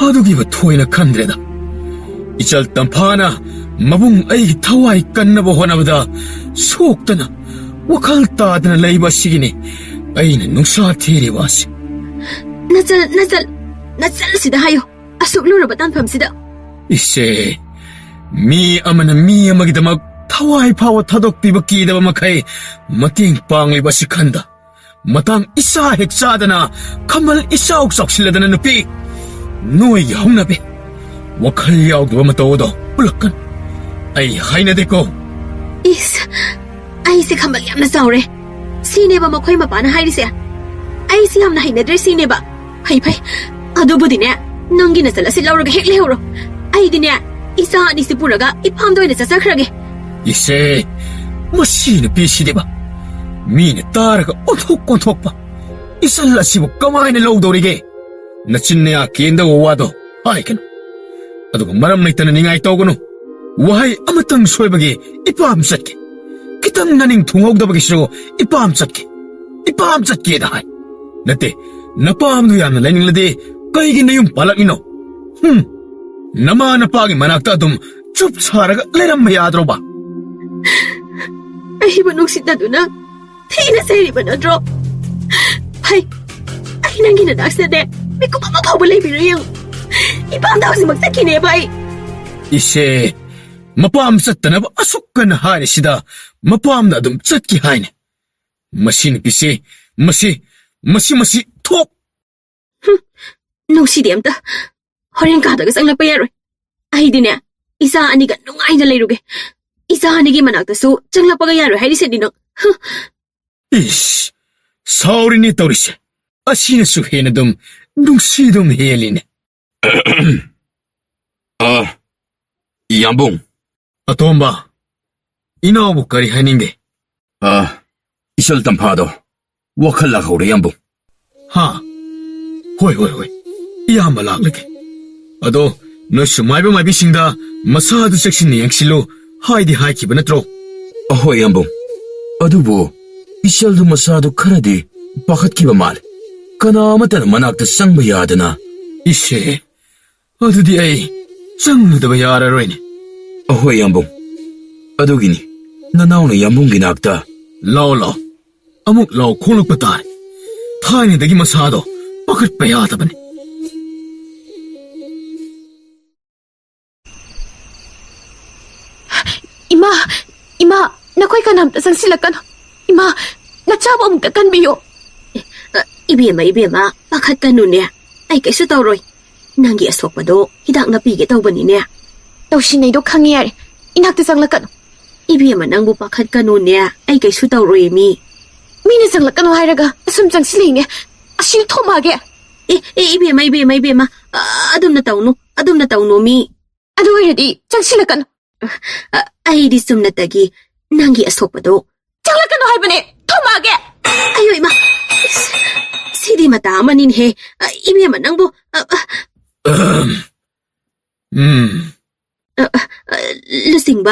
ꯑꯗꯨꯒꯤꯕ ꯊꯣꯏꯅ ꯈꯟꯗ꯭ꯔꯦꯗ 이철 ꯇꯝꯐꯥꯅ ꯃꯕꯨꯡ ꯑꯩꯒꯤ ꯊꯋꯥꯏ ꯀꯟꯅꯕ ꯍꯣꯠꯅꯕꯗ ꯁꯣꯛꯇꯅ ꯋꯥꯈꯜ ꯇꯥꯗꯅ ꯂꯩꯕ ꯑꯁꯤꯒꯤꯅꯤ ꯑꯩꯅ ꯅꯨꯡꯁꯥ ꯊꯤꯔꯤꯕ ꯑꯁꯤ ꯅꯆꯜꯁꯤꯗ ꯍꯥꯏꯌꯣ ꯑꯁꯨꯛ ꯂꯨꯔꯕ ꯇꯥꯟꯐꯝꯁꯤꯗ 이세 ꯃꯤ ꯑꯃꯅ ꯃꯤ ꯑꯃꯒꯤꯗꯃꯛ ꯊꯋꯥꯏ ꯐꯥꯎꯕ ꯊꯥꯗꯣꯛꯄꯤꯕ ꯀꯤꯗꯕ ꯃꯈꯩ ꯃꯇꯦꯡ ꯄꯥꯡꯂꯤꯕ ꯑꯁꯤ ꯈꯟꯗ ꯃꯇꯥꯡ ꯏꯁꯥ ꯍꯦꯛ ꯆꯥꯗꯅ ꯈꯃꯜ ꯏꯆꯥꯎ ꯆꯥꯎꯁꯤꯜꯂꯗꯅ ꯅꯨꯄꯤ ꯅꯣꯏꯒꯤ ꯍꯧꯅꯕꯤ ꯋꯥꯈꯜ ꯌꯥꯎꯗꯕ ꯃꯇꯧ ꯑꯗꯣ ꯎꯠꯂꯛꯀꯅꯨ ꯑꯩ ꯍꯥꯏꯅꯗꯦꯀꯣ ꯏꯁ ꯑꯩꯁꯦ ꯈꯝꯕꯜ ꯌꯥꯝꯅ ꯆꯥꯎꯔꯦ ꯁꯤꯅꯦꯕ ꯃꯈꯣꯏ ꯃꯄꯥꯅ ꯍꯥꯏꯔꯤꯁꯦ ꯑꯩꯁꯦ ꯌꯥꯝꯅ ꯍꯩꯅꯗ꯭ꯔꯦ ꯁꯤꯅꯦꯕ ꯐꯩ ꯑꯗꯨꯕꯨꯗꯤꯅꯦ ꯅꯪꯒꯤ ꯅꯆꯜ ꯑꯁꯤ ꯂꯧꯔꯒ ꯍꯦꯛ ꯂꯩꯍꯧꯔꯣ ꯑꯩꯗꯤꯅꯦ ꯏꯆꯥ ꯑꯅꯤꯁꯤ ꯄꯨꯔꯒ ꯏꯐꯥꯝꯗ ꯑꯣꯏꯅ ꯆꯠꯆꯈ꯭ꯔꯒꯦ 이세 ꯃꯁꯤ ꯅꯨꯄꯤꯁꯤꯗꯤꯕ ꯃꯤꯅ ꯇꯥꯔꯒ ꯑꯣꯟꯊꯣꯛ ꯀꯣꯟꯊꯣꯛꯄ 이ꯆꯜ ꯑꯁꯤꯕꯨ ꯀꯃꯥꯏꯅ ꯂꯧꯗꯧꯔꯤꯒꯦ ꯅꯆꯤꯟꯅꯌꯥ ꯀꯦꯟꯗꯕ ꯋꯥꯗꯣ ꯍꯥꯏꯒꯅꯨ ꯑꯗꯨꯒ ꯃꯔꯝ ꯂꯩꯇꯅ ꯅꯤꯡꯉꯥꯏ ꯇꯧꯒꯅꯨ ꯋꯥꯍꯩ ꯑꯃꯇꯪ ꯁꯣꯏꯕꯒꯤ ꯏꯄꯥꯝ ꯆꯠꯀꯦ ꯈꯤꯇꯪ ꯅꯅꯤꯡ ꯊꯨꯡꯍꯧꯗꯕꯒꯤꯁꯨ ꯏꯄꯥꯝ ꯆꯠꯀꯦꯗ ꯍꯥꯏ ꯅꯠꯇꯦ ꯅꯄꯥꯝꯗꯨ ꯌꯥꯝꯅ ꯂꯩꯅꯤꯡꯂꯗꯤ ꯀꯩꯒꯤ ꯅꯌꯨꯝ ꯄꯥꯜꯂꯛꯏꯅꯣ ꯅꯃꯥ ꯅꯄꯥꯒꯤ ꯃꯅꯥꯛꯇ ꯑꯗꯨꯝ ꯆꯨꯞ ꯁꯥꯔꯒ ꯂꯩꯔꯝꯕ ꯌꯥꯗ꯭ꯔꯣꯕ ꯑꯩꯕꯨ ꯅꯨꯡꯁꯤꯅꯗꯨꯅ ꯊꯤꯅ ꯆꯩꯔꯤꯕ ꯅꯠꯇ꯭ꯔꯣ ꯐꯩ ꯑꯩ ꯅꯪꯒꯤ ꯅꯅꯥꯛꯁꯤꯗꯅꯦ ꯃꯤꯀꯨꯞ ꯑꯃ ꯐꯥꯎꯕ ꯂꯩꯕꯤꯔꯣ ꯌꯦꯡꯉꯨ ꯏꯄꯥꯝꯗ ꯍꯧꯖꯤꯛꯃꯛ ꯆꯠꯈꯤꯅꯦꯕ ꯑꯩ 이세 ꯃꯄꯥꯝ ꯆꯠꯇꯅꯕ ꯑꯁꯨꯛ ꯀꯟꯅ ꯍꯥꯏꯔꯤꯁꯤꯗ ꯃꯄꯥꯝꯗ ꯑꯗꯨꯝ ꯆꯠꯈꯤ ꯍꯥꯏꯅꯦ ꯃꯁꯤ ꯅꯨꯄꯤꯁꯦ ꯃꯁꯤ ꯊꯣꯛ ꯅꯨꯡꯁꯤꯗꯦ ꯑꯝꯇ ꯍꯣꯔꯦꯟ ꯀꯥꯗꯒ ꯆꯪꯂꯛꯄ ꯌꯥꯔꯣꯏ ꯑꯩꯗꯤꯅꯦ ꯏꯆꯥ ꯑꯅꯤꯒ ꯅꯨꯡꯉꯥꯏꯅ ꯂꯩꯔꯨꯒꯦ ꯏꯆꯥ ꯑꯅꯤꯒꯤ ꯃꯅꯥꯛꯇꯁꯨ ꯆꯪꯂꯛꯄꯒ ꯌꯥꯔꯣꯏ ꯍꯥꯏꯔꯤꯁꯤꯗꯤ ꯅꯪ 이씨 사오리니 떠리세 아시네 수헤네 dum 둥시dum 헤리네 ꯌꯥꯝꯕꯨꯡ ꯑꯇꯣꯝꯕ ꯏꯅꯥꯎꯕꯨ ꯀꯔꯤ ꯍꯥꯏꯅꯤꯡꯒꯦ ꯏꯆꯜ ꯇꯝꯐꯥꯗꯣ ꯋꯥꯈꯜ ꯂꯥꯛꯍꯧꯔꯦ ꯌꯥꯝꯕꯨꯡ ꯍꯥ ꯍꯣꯏ ꯏꯌꯥꯝꯕ ꯂꯥꯛꯂꯒꯦ ꯑꯗꯣ ꯅꯣꯏꯁꯨ ꯃꯥꯏꯕ ꯃꯥꯏꯕꯤꯁꯤꯡꯗ ꯃꯁꯥꯗꯨ ꯆꯦꯛꯁꯤꯟꯅ ꯌꯦꯡꯁꯤꯜꯂꯨ ꯍꯥꯏꯗꯤ ꯍꯥꯏꯈꯤꯕ ꯅꯠꯇ꯭ꯔꯣ ꯑꯍꯣꯏ ꯌꯥꯝꯕꯨꯡ ꯑꯗꯨꯕꯨ ꯏꯆꯜꯗꯨ ꯃꯁꯥꯗꯨ ꯈꯔꯗꯤ ꯄꯥꯈꯠꯈꯤꯕ ꯃꯥꯜꯂꯦ ꯀꯅꯥ ꯑꯃꯠꯇꯅ ꯃꯅꯥꯛꯇ ꯆꯪꯕ ꯌꯥꯗꯅ 이세 ꯑꯗꯨꯗꯤ ꯑꯩ ꯆꯪꯂꯨꯗꯕ ꯌꯥꯔꯔꯣꯏꯅꯦ ꯑꯍꯣꯏ ꯌꯥꯝꯕꯨꯡ ꯑꯗꯨꯒꯤꯅꯤ ꯅꯅꯥꯎꯅ ꯌꯥꯝꯕꯨꯡꯒꯤ ꯅꯥꯛꯇ ꯂꯥꯎ ꯑꯃꯨꯛ ꯂꯥꯎ ꯈꯣꯡꯂꯛꯄ ꯇꯥꯔꯦ ꯊꯥꯏꯅꯗꯒꯤ ꯃꯁꯥꯗꯣ ꯄꯥꯈꯠꯄ ꯌꯥꯗꯕꯅꯤ ꯏꯃꯥ ꯅꯈꯣꯏ ꯀꯅꯥꯝꯇ ꯆꯪꯁꯤꯜꯂꯛꯀꯅꯨ ꯏꯃꯥ ꯅꯆꯥꯕꯨ ꯑꯃꯨꯛꯇ ꯀꯟꯕꯤꯌꯨ 이비엠마 파카까누네 아이 그래서 떠로이 난기 속바도 히닥나 비게 떠보니네 ꯇꯧꯁꯤꯟꯅꯩꯗꯣ ꯈꯪꯉꯦ ꯌꯥꯔꯦ ꯏꯅꯥꯛꯇ ꯆꯪꯂꯛꯀꯅꯨ 이비엠마 낭부 파카까누네 아이 그래서 떠로이미 ꯃꯤꯅ ꯆꯪꯂꯛꯀꯅꯨ ꯍꯥꯏꯔꯒ ꯑꯁꯨꯝ ꯆꯪꯁꯤꯜꯂꯛꯏꯅꯦ ꯑꯁꯤꯅ ꯊꯣꯝꯃꯛꯑꯒꯦ 이비엠마 ꯑꯗꯨꯝꯅ ꯇꯧꯅꯣꯃꯤ ꯑꯗꯨ ꯑꯣꯏꯔꯗꯤ ꯆꯪꯁꯤꯜꯂꯛꯀꯅꯨ 아이디 썸났다기 난기 속바도 ꯆꯪꯂꯛꯀꯅꯨ ꯍꯥꯏꯕꯅꯦ ꯊꯣꯝꯃꯛꯑꯒꯦ 아유 이마 시디 마다 아마닌 해 이비엠마 낭부 루싱바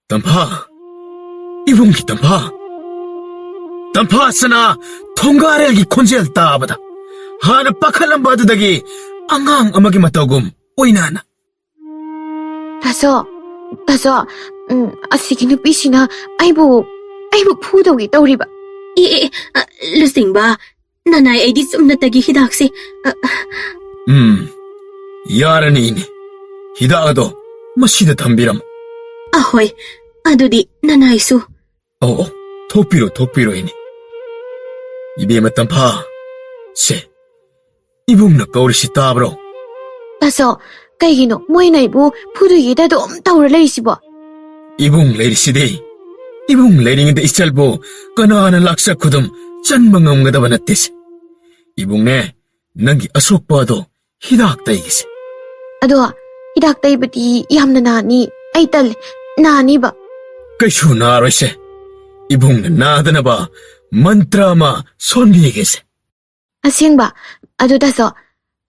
ꯇꯝꯐꯥ 이봉기 ꯇꯝꯐꯥꯁꯅ ꯊꯣꯡꯒꯥꯔꯦꯜꯒꯤ ꯈꯣꯟꯖꯦꯜ ꯇꯥꯕꯗ ꯍꯥꯟꯅ ꯄꯥꯈꯠꯂꯝꯕ ꯑꯗꯨꯗꯒꯤ ꯑꯉꯥꯡ ꯑꯃꯒꯤ ꯃꯇꯧꯒꯨꯝ ꯑꯣꯏꯅꯥꯅ ꯇꯥꯖꯣ ꯑꯁꯤꯒꯤ ꯅꯨꯄꯤꯁꯤꯅ ꯑꯩꯕꯨ ꯐꯨꯗꯧꯒꯤ ꯇꯧꯔꯤꯕ 루싱바 나나의 아이디 썸났다기 히닥시 ꯌꯥꯔꯅꯤ ꯏꯅꯦ ꯍꯤꯗꯥꯛ ꯑꯗꯣ ꯃꯁꯤꯗ ꯊꯝꯕꯤꯔꯝꯃꯨ 아호이 아두디 나나이수 ꯊꯣꯛꯄꯤꯔꯣ ꯏꯅꯦ 이베마 ꯇꯝꯐꯥ ꯁꯦ 이봉ꯅ ꯀꯧꯔꯤꯁꯤ ꯇꯥꯕ꯭ꯔꯣ ꯇꯥꯖꯣ ꯀꯩꯒꯤꯅꯣ ꯃꯣꯏꯅ ꯑꯩꯕꯨ ꯐꯨꯗꯣꯏꯒꯤꯗ ꯑꯗꯨꯝ ꯇꯧꯔ ꯂꯩꯔꯤꯁꯤꯕꯣ 이봉 ꯂꯩꯔꯤꯁꯤꯗꯤ 이봉 ꯂꯩꯔꯤꯉꯩꯗ 이철ꯕꯨ ꯀꯅꯥꯅ ꯂꯥꯛꯆ ꯈꯨꯗꯨꯝ ꯆꯟꯕ ꯉꯝꯒꯗꯕ ꯅꯠꯇꯦꯁꯦ 이봉ꯅꯦ ꯅꯪꯒꯤ ꯑꯁꯣꯛꯄ ꯑꯗꯣ ꯍꯤꯗꯥꯛ ꯇꯩꯒꯤꯁꯦ ꯑꯗꯣ ꯍꯤꯗꯥꯛ ꯇꯩꯕꯗꯤ ꯌꯥꯝꯅ ꯅꯥꯅꯤ ꯑꯩ ꯇꯜꯂꯦ ꯅꯥꯅꯤꯕ ꯀꯩꯁꯨ ꯅꯥꯔꯣꯏꯁꯦ 이봉ꯅ ꯅꯥꯗꯅꯕ ꯃꯟꯇ꯭ꯔ ꯑꯃ ꯁꯣꯟꯕꯤꯒꯦꯁꯦ ꯑꯁꯦꯡꯕ ꯑꯗꯨ ꯇꯥꯖꯣ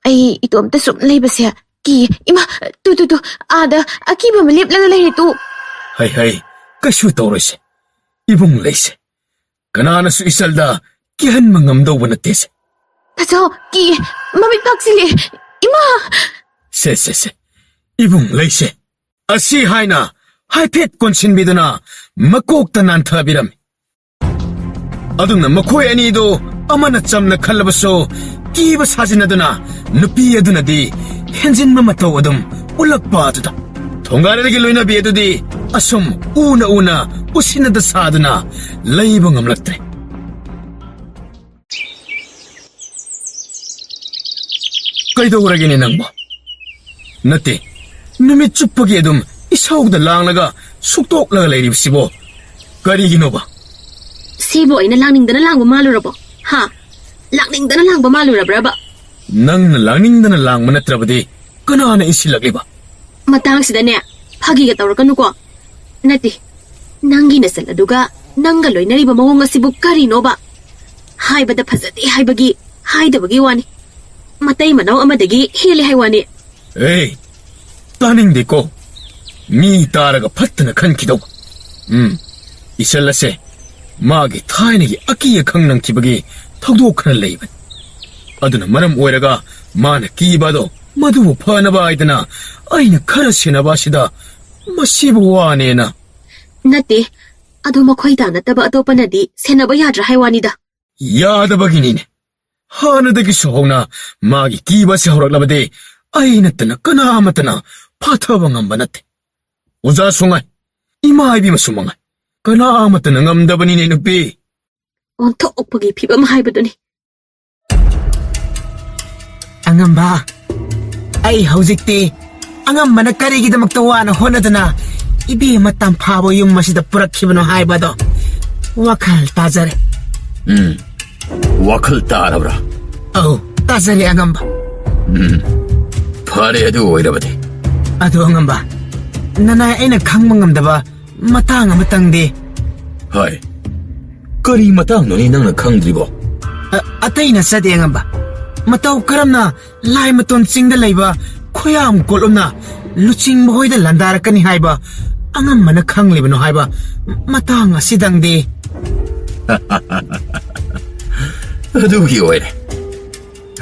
ꯑꯩ ꯏꯇꯣꯝꯇ ꯁꯨꯝ ꯂꯩꯕꯁꯦ ꯀꯤꯌꯦ ꯏꯃꯥ ꯇꯨ ꯑꯥꯗ ꯑꯀꯤꯕ ꯑꯃ ꯂꯦꯞꯂꯒ ꯂꯩꯔꯦ ꯇꯨ ꯍꯩ ꯀꯩꯁꯨ ꯇꯧꯔꯣꯏꯁꯦ ꯏꯕꯨꯡ ꯂꯩꯁꯦ ꯀꯅꯥꯅꯁꯨ ꯏꯆꯜꯗ ꯀꯤꯍꯟꯕ ꯉꯝꯗꯧꯕ ꯅꯠꯇꯦꯁꯦ ꯇꯥꯆꯧ ꯀꯤꯌꯦ ꯃꯃꯤꯠ ꯄꯥꯛꯁꯤꯜꯂꯦ ꯏꯃꯥ ꯁꯦ 이붕 레이세 아시 하이나 하이팻 꼰신비드나 막곡다 난타비람 아둥나 막코에 애니도 아마나 짬나 칼라바소 끼바 사진나드나 누피에드나디 현진마마 타워듬 올락바드다 동가르기 로이나 비에드디 아솜 우나 우시나다 사드나 레이봉 암락드레 ꯀꯩꯗꯧꯔꯒꯦꯅꯦ ꯅꯪꯕꯣ ꯅꯠꯇꯦ ꯅꯨꯃꯤꯠ ꯆꯨꯞꯄꯒꯤ ꯑꯗꯨꯝ ꯏꯁꯧꯗ ꯂꯥꯡꯂꯒ ꯁꯨꯛꯇꯣꯛꯂꯒ ꯂꯩꯔꯤꯕꯁꯤꯕꯣ ꯀꯔꯤꯒꯤꯅꯣꯕ ꯁꯤꯕꯨ ꯑꯩꯅ ꯂꯥꯡꯅꯤꯡꯗꯅ ꯂꯥꯡꯕ ꯃꯥꯜꯂꯨꯔꯕꯣ ꯍꯥ ꯂꯥꯡꯅꯤꯡꯗꯅ ꯂꯥꯡꯕ ꯃꯥꯜꯂꯨꯔꯕ꯭ꯔꯕ ꯅꯪꯅ ꯂꯥꯡꯅꯤꯡꯗꯅ ꯂꯥꯡꯕ ꯅꯠꯇ꯭ꯔꯕꯗꯤ ꯀꯅꯥꯅ ꯏꯟꯁꯤꯜꯂꯛꯂꯤꯕ ꯃꯇꯥꯡꯁꯤꯗꯅꯦ ꯐꯥꯒꯤꯒ ꯇꯧꯔꯛꯀꯅꯨꯀꯣ ꯅꯠꯇꯦ ꯅꯪꯒꯤ ꯅꯆꯜ ꯑꯗꯨꯒ ꯅꯪꯒ ꯂꯣꯏꯅꯔꯤꯕ ꯃꯑꯣꯡ ꯑꯁꯤꯕꯨ ꯀꯔꯤꯅꯣꯕ ꯍꯥꯏꯕꯗ ꯐꯖꯗꯦ ꯍꯥꯏꯕꯒꯤ ꯍꯥꯏꯗꯕꯒꯤ ꯋꯥꯅꯤ ꯃꯇꯩ ꯃꯅꯥꯎ ꯑꯃꯗꯒꯤ ꯍꯦꯜꯂꯦ ꯍꯥꯏ ꯋꯥꯅꯤ 에이 따닝데꼬 미 따라가 파트나 칸키도 이셀라세 마기 타이네기 아끼에 강낭 기박이 턱도크나 레이번 아드나 마람 오에라가 마나 끼바도 마두부 파나바 아이드나 아이나 카라시나 바시다 마시부 와네나 ꯅꯠꯇꯦ ꯑꯗꯨ ꯃꯈꯣꯏꯗ ꯅꯠꯇꯕ ꯑꯇꯣꯞꯄꯅꯗꯤ ꯁꯦꯟꯅꯕ ꯌꯥꯗ꯭ꯔꯥ ꯍꯥꯏ ꯋꯥꯅꯤꯗ 야다바기니네 하나다기서 호나 마기 끼바시 호락라바데 아이나뜨나 까나마뜨나 파타방암바나테 우자송아이 이마이비마수망아이 까나마뜨나 감다바니네 눕비 ꯑꯣꯟꯊꯣꯛꯄꯒꯤ ꯐꯤꯕꯝ ꯍꯥꯏꯕꯗꯨꯅꯤ ꯑꯉꯝꯕ ꯑꯩ ꯍꯧꯖꯤꯛꯇꯤ ꯑꯉꯝꯕꯅ ꯀꯔꯤꯒꯤꯗꯃꯛꯇ ꯋꯥꯅ ꯍꯣꯠꯅꯗꯅ 이비마 땀파보 용마시다 뿌락히브노 하이바도 와칼 따자레 와칼 따라브라 어우 따자레 아감바 파레도 오이라바디 아도 아감바 나나 애나 강망감다바 마땅 마땅디 하이 거리 마땅 너니 낭나 강드리보 아타이나 사디 아감바 마따우 카람나 라이 마톤 칭다 라이바 코야암 콜옴나 루칭 모호이다 란다라카니 하이바 ꯑꯉꯝꯕꯅ ꯈꯪꯂꯤꯕꯅꯣ ꯍꯥꯏꯕ ꯃꯇꯥꯡ ꯑꯁꯤꯗꯪꯗꯤ ꯑꯗꯨꯒꯤ ꯑꯣꯏꯔꯦ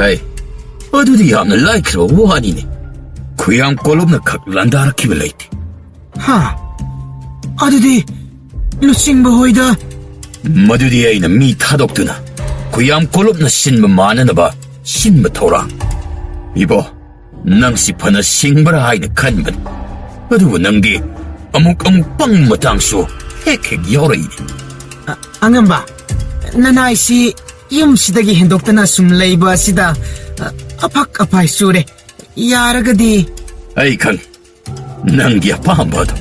ꯍꯩ ꯑꯗꯨꯗꯤ ꯌꯥꯝꯅ ꯂꯥꯏꯈ꯭ꯔꯕ ꯋꯥꯅꯤꯅꯦ ꯈꯨꯌꯥꯝ ꯀꯣꯂꯣꯝꯅ ꯈꯛ ꯂꯥꯟꯗꯥꯔꯛꯈꯤꯕ ꯂꯩꯇꯦ ꯍꯥ ꯑꯗꯨꯗꯤ ꯂꯨꯆꯤꯡꯕ ꯍꯣꯏꯗ ꯃꯗꯨꯗꯤ ꯑꯩꯅ ꯃꯤ ꯊꯥꯗꯣꯛꯇꯨꯅ ꯈꯨꯌꯥꯝ ꯀꯣꯂꯣꯝꯅ ꯁꯤꯟꯕ ꯃꯥꯟꯅꯅꯕ ꯁꯤꯟꯕ ꯊꯧꯔꯥꯡ 이보 ꯅꯪꯁꯤ ꯐꯅ ꯁꯤꯡꯕ꯭ꯔꯥ ꯍꯥꯏꯅ ꯈꯟꯕꯅꯤ ꯑꯗꯨꯕꯨ ꯅꯪꯗꯤ ꯑꯃꯨꯛ ꯄꯪ ꯃꯇꯥꯡꯁꯨ ꯍꯦꯛ ꯌꯥꯎꯔꯛꯏꯅꯤ ꯑꯉꯝꯕ ꯅꯅꯥꯏꯁꯤ ꯌꯨꯝꯁꯤꯗꯒꯤ ꯍꯦꯟꯗꯣꯛꯇꯅ ꯁꯨꯝ ꯂꯩꯕ ꯑꯁꯤꯗ ꯑꯐꯛ ꯑꯐꯥꯏ ꯆꯨꯔꯦ ꯌꯥꯔꯒꯗꯤ ꯑꯩ ꯈꯪꯉꯤ ꯅꯪꯒꯤ ꯑꯄꯥꯝꯕ ꯑꯗꯣ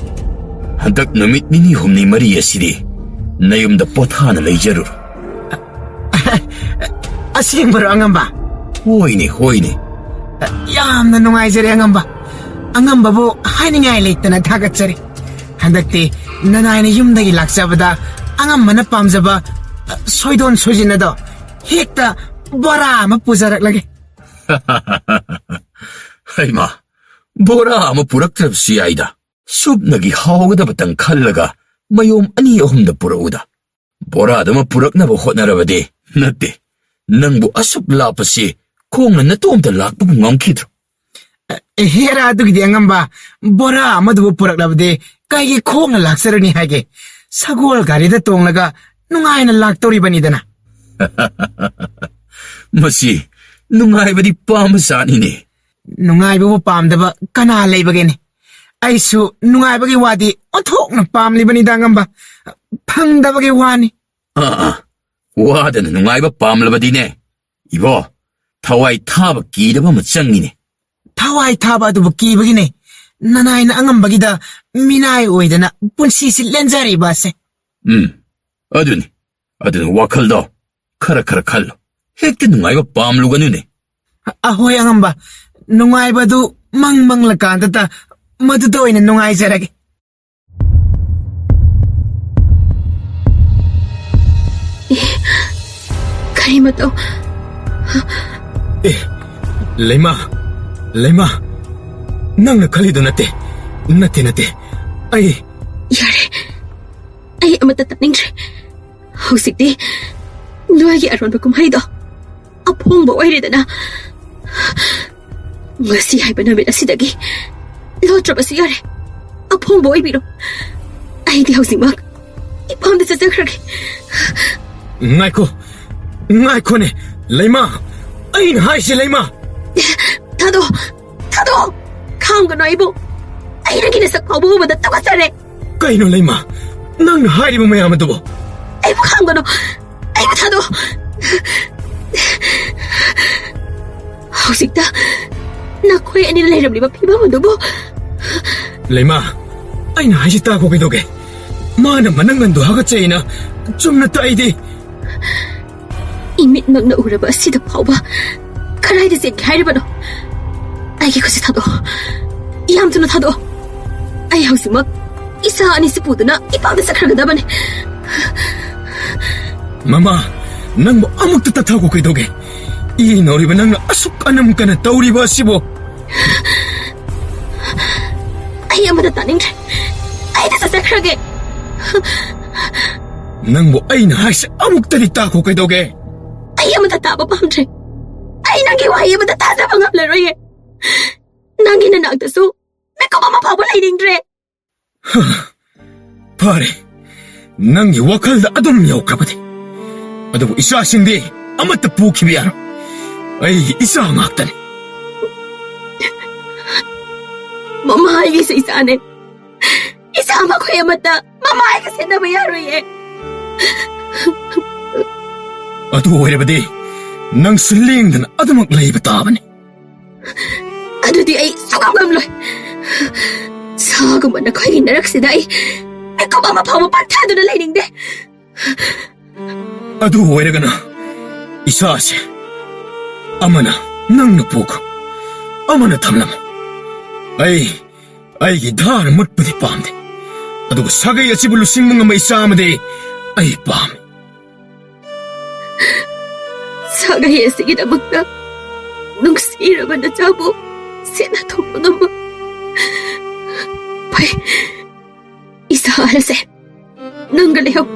ꯍꯟꯗꯛ ꯅꯨꯃꯤꯠ ꯅꯤꯅꯤ ꯍꯨꯝꯅꯤ ꯃꯔꯤ ꯑꯁꯤꯗꯤ ꯅꯌꯨꯝꯗ ꯄꯣꯊꯥꯅ ꯂꯩꯖꯔꯨꯔꯣ ꯑꯁꯦꯡꯕꯔꯣ ꯑꯉꯝꯕ ꯍꯣꯏꯅꯦ ꯌꯥꯝꯅ ꯅꯨꯡꯉꯥꯏꯖꯔꯦ ꯑꯉꯝꯕ ꯑꯉꯝꯕꯕꯨ ꯍꯥꯏꯅꯤꯡꯉꯥꯏ ꯂꯩꯇꯅ ꯊꯥꯒꯠꯆꯔꯤ ꯍꯟꯗꯛꯇꯤ ꯅꯅꯥꯏꯅ ꯌꯨꯝꯗꯒꯤ ꯂꯥꯛꯆꯕꯗ ꯑꯉꯝꯕꯅ ꯄꯥꯝꯖꯕ ꯁꯣꯏꯗꯣꯟ ꯁꯣꯏꯖꯤꯟ ꯑꯗꯣ ꯍꯦꯛꯇ ꯕꯣꯔꯥ ꯑꯃ ꯄꯨꯖꯔꯛꯂꯒꯦ ꯍꯩꯃꯥ ꯕꯣꯔꯥ ꯑꯃ ꯄꯨꯔꯛꯇ꯭ꯔꯕꯁꯨ ꯌꯥꯏꯗ ꯁꯨꯞꯅꯒꯤ ꯍꯥꯎꯒꯗꯕꯇꯪ ꯈꯜꯂꯒ ꯃꯌꯣꯝ ꯑꯅꯤ ꯑꯍꯨꯝꯗ ꯄꯨꯔꯛꯎꯗ ꯕꯣꯔꯥꯗꯨꯃ ꯄꯨꯔꯛꯅꯕ ꯍꯣꯠꯅꯔꯕꯗꯤ ꯅꯠꯇꯦ ꯅꯪꯕꯨ ꯑꯁꯨꯛ ꯂꯥꯞꯄꯁꯤ ꯈꯣꯡꯅ ꯅꯇꯣꯝꯇ ꯂꯥꯛꯄꯕꯨ ꯉꯝꯈꯤꯗ꯭ꯔꯣ ꯍꯦꯔꯥ ꯑꯗꯨꯒꯤꯗꯤ ꯑꯉꯝꯕ ꯕꯣꯔꯥ ꯑꯃꯗꯨꯕꯨ ꯄꯨꯔꯛꯂꯕꯗꯤ ꯀꯩꯒꯤ ꯈꯣꯡꯅ ꯂꯥꯛꯆꯔꯅꯤ ꯍꯥꯏꯒꯦ ꯁꯒꯣꯜ ꯒꯥꯔꯤꯗ ꯇꯣꯡꯂꯒ ꯅꯨꯡꯉꯥꯏꯅ ꯂꯥꯛꯇꯧꯔꯤꯕꯅꯤꯗꯅ ꯃꯁꯤ ꯅꯨꯡꯉꯥꯏꯕꯗꯤ ꯄꯥꯝꯕꯖꯥꯠꯅꯤꯅꯦ ꯅꯨꯡꯉꯥꯏꯕꯕꯨ ꯄꯥꯝꯗꯕ ꯀꯅꯥ ꯂꯩꯕꯒꯦꯅꯦ ꯑꯩꯁꯨ ꯅꯨꯡꯉꯥꯏꯕꯒꯤ ꯋꯥꯗꯤ ꯑꯣꯟꯊꯣꯛꯅ ꯄꯥꯝꯂꯤꯕꯅꯤꯗ ꯑꯉꯝꯕ ꯐꯪꯗꯕꯒꯤ ꯋꯥꯅꯤ ꯋꯥꯗꯅ ꯅꯨꯡꯉꯥꯏꯕ ꯄꯥꯝꯂꯕꯗꯤꯅꯦ ꯏꯕꯣ ꯊꯋꯥꯏ ꯊꯥꯕ ꯀꯤꯗꯕ ꯑꯃ ꯆꯪꯉꯤꯅꯦ ꯊꯋꯥꯏ ꯊꯥꯕ ꯑꯗꯨꯕꯨ ꯀꯤꯕꯒꯤꯅꯦ ꯅꯅꯥꯏꯅ ꯑꯉꯝꯕꯒꯤꯗ ꯃꯤꯅꯥꯏ ꯑꯣꯏꯗꯅ ꯄꯨꯟꯁꯤꯁꯤ ꯂꯦꯟꯖꯔꯤꯕ ꯑꯁꯦ ꯑꯗꯨꯅ ꯋꯥꯈꯜꯗꯣ ꯈꯔ ꯈꯜꯂꯣ ꯍꯦꯛꯇ ꯅꯨꯡꯉꯥꯏꯕ ꯄꯥꯝꯂꯨꯒꯅꯨꯅꯦ ꯑꯍꯣꯏ ꯑꯉꯝꯕ ꯅꯨꯡꯉꯥꯏꯕꯗꯨ ꯃꯪꯂꯀꯥꯟꯗꯇ ꯃꯗꯨꯗ ꯑꯣꯏꯅ ꯅꯨꯡꯉꯥꯏꯖꯔꯒꯦ ꯀꯔꯤ ꯃꯇꯧ Leima, Leima, nangna khalido nate, ai, Yare, ay amata taningre. Hausikti, nuagi aron ba kumhaydo. Apong ba oiredana. Ngasi hay ba namin asidagi. Lotra ba si Yare? Apong ba oibiro? Ay di hausimag. Ipam da sa sakragi. ngai ko ne, Leima, ai na hai si Leima. Tado, kaam ka noibo. Ay na ginasak pa buho ba da takasare. Kaino Leima, nangna hairiba mayam adubo. Ay mo kaam ka no. Ay mo tado. Hausikta, nakoy ani na lahiram liba piba mo dubo. Leima, ai na hai si tako kidoge. Mana manangan do hagatsaina, chumna taidi. Imit mag na uraba asida pauba. Karay da sin kairiba no. Ay ki kasi tado. Iyam tu na tado. Ay hausimag, isa ani si pudo na ipang da sa karagadaban. Mama, nang mo amok tatatago kidoge. Inoriba nang asuk anam ka na tauriba sibo. Ay amata taning. Ay da sa sakrage. Nang mo ay na hai si amok tatitako kidoge. Ay amata taba pamtre. Ay nangiway amata tasa pangapleroye. Nangi na nagdaso. May kumamapawalay ningre. Pare, nanggi wakal da adum yaw kapati. Adabu isa sindi, amata puki biyaro. Ay isa ngaktan. Mamahay ka sa isa ne. Isama ko yung mata. Mamahay ka sa nabayaroye. Adu wala ba di? Nang siling dan adamak lay bataban. Ano di ay sugamgamloy. Sagaman ako ay narak si Day. May kumamapawapatado na lining de. Adu wala ka na. Isa siya. Ama na, nang napuko. Ama na tamlam. Ay gidhar matpati pamde. Adu sagay at sibulusing mga may isama de. Ay pam. Sagay sige na magna. Nung sira man na jabo. Sinato mo naman. Pay. Isa alas nang galihaw.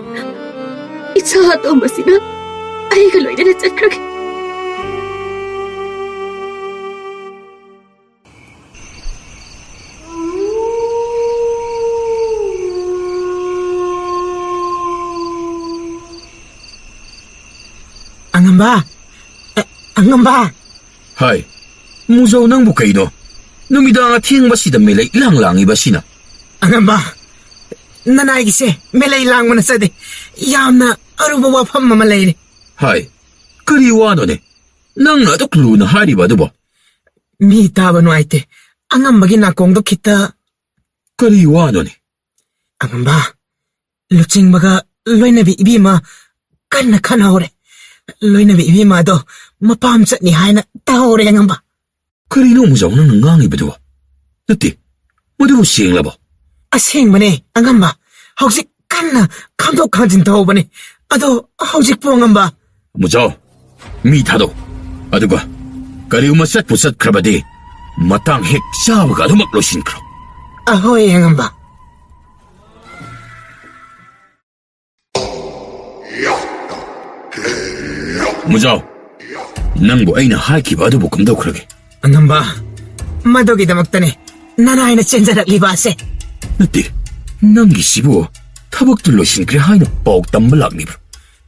Isa ato masina. Ay galoy na natsakrag. Angamba. Hai, muzaw nang bukay no. Numida nga tiyang basida melay ilang-langi ba sina? Angamba. Nanay gise, melay lang mo na sa de. Yam na aruba wapam mamalay ni. Hai, kariwano ne. Nang natuklo na hari ba diba? Mi taba no aite. Angamba ginakong do kita. Kariwano ne. Angamba. Luching baga loy na bi ibima. Kan na kanahore. Loy na bi ibima do. Mapamsat ni hay na tahore angamba. Karino muzaw nang nangangi ba diba? Dati, madibo siyang labo. Asing ba ni, angamba? Hausik kan na kamdo kanjin taho ba ni? Ado, hausik po angamba. Muzaw, mitado. Aduga, kari umasat pusat krabadi. Matang hek sawa ka lumaklosin kro. Ahoy angamba. Muzaw, nangbo ay na haiki ba adubo kamdaw krage? Angamba, madogi damakta ni. Nanay na chenjarak libase. Nati, nanggi sibo. Tabak tullosin kre hay na pauk tambalak ni bro.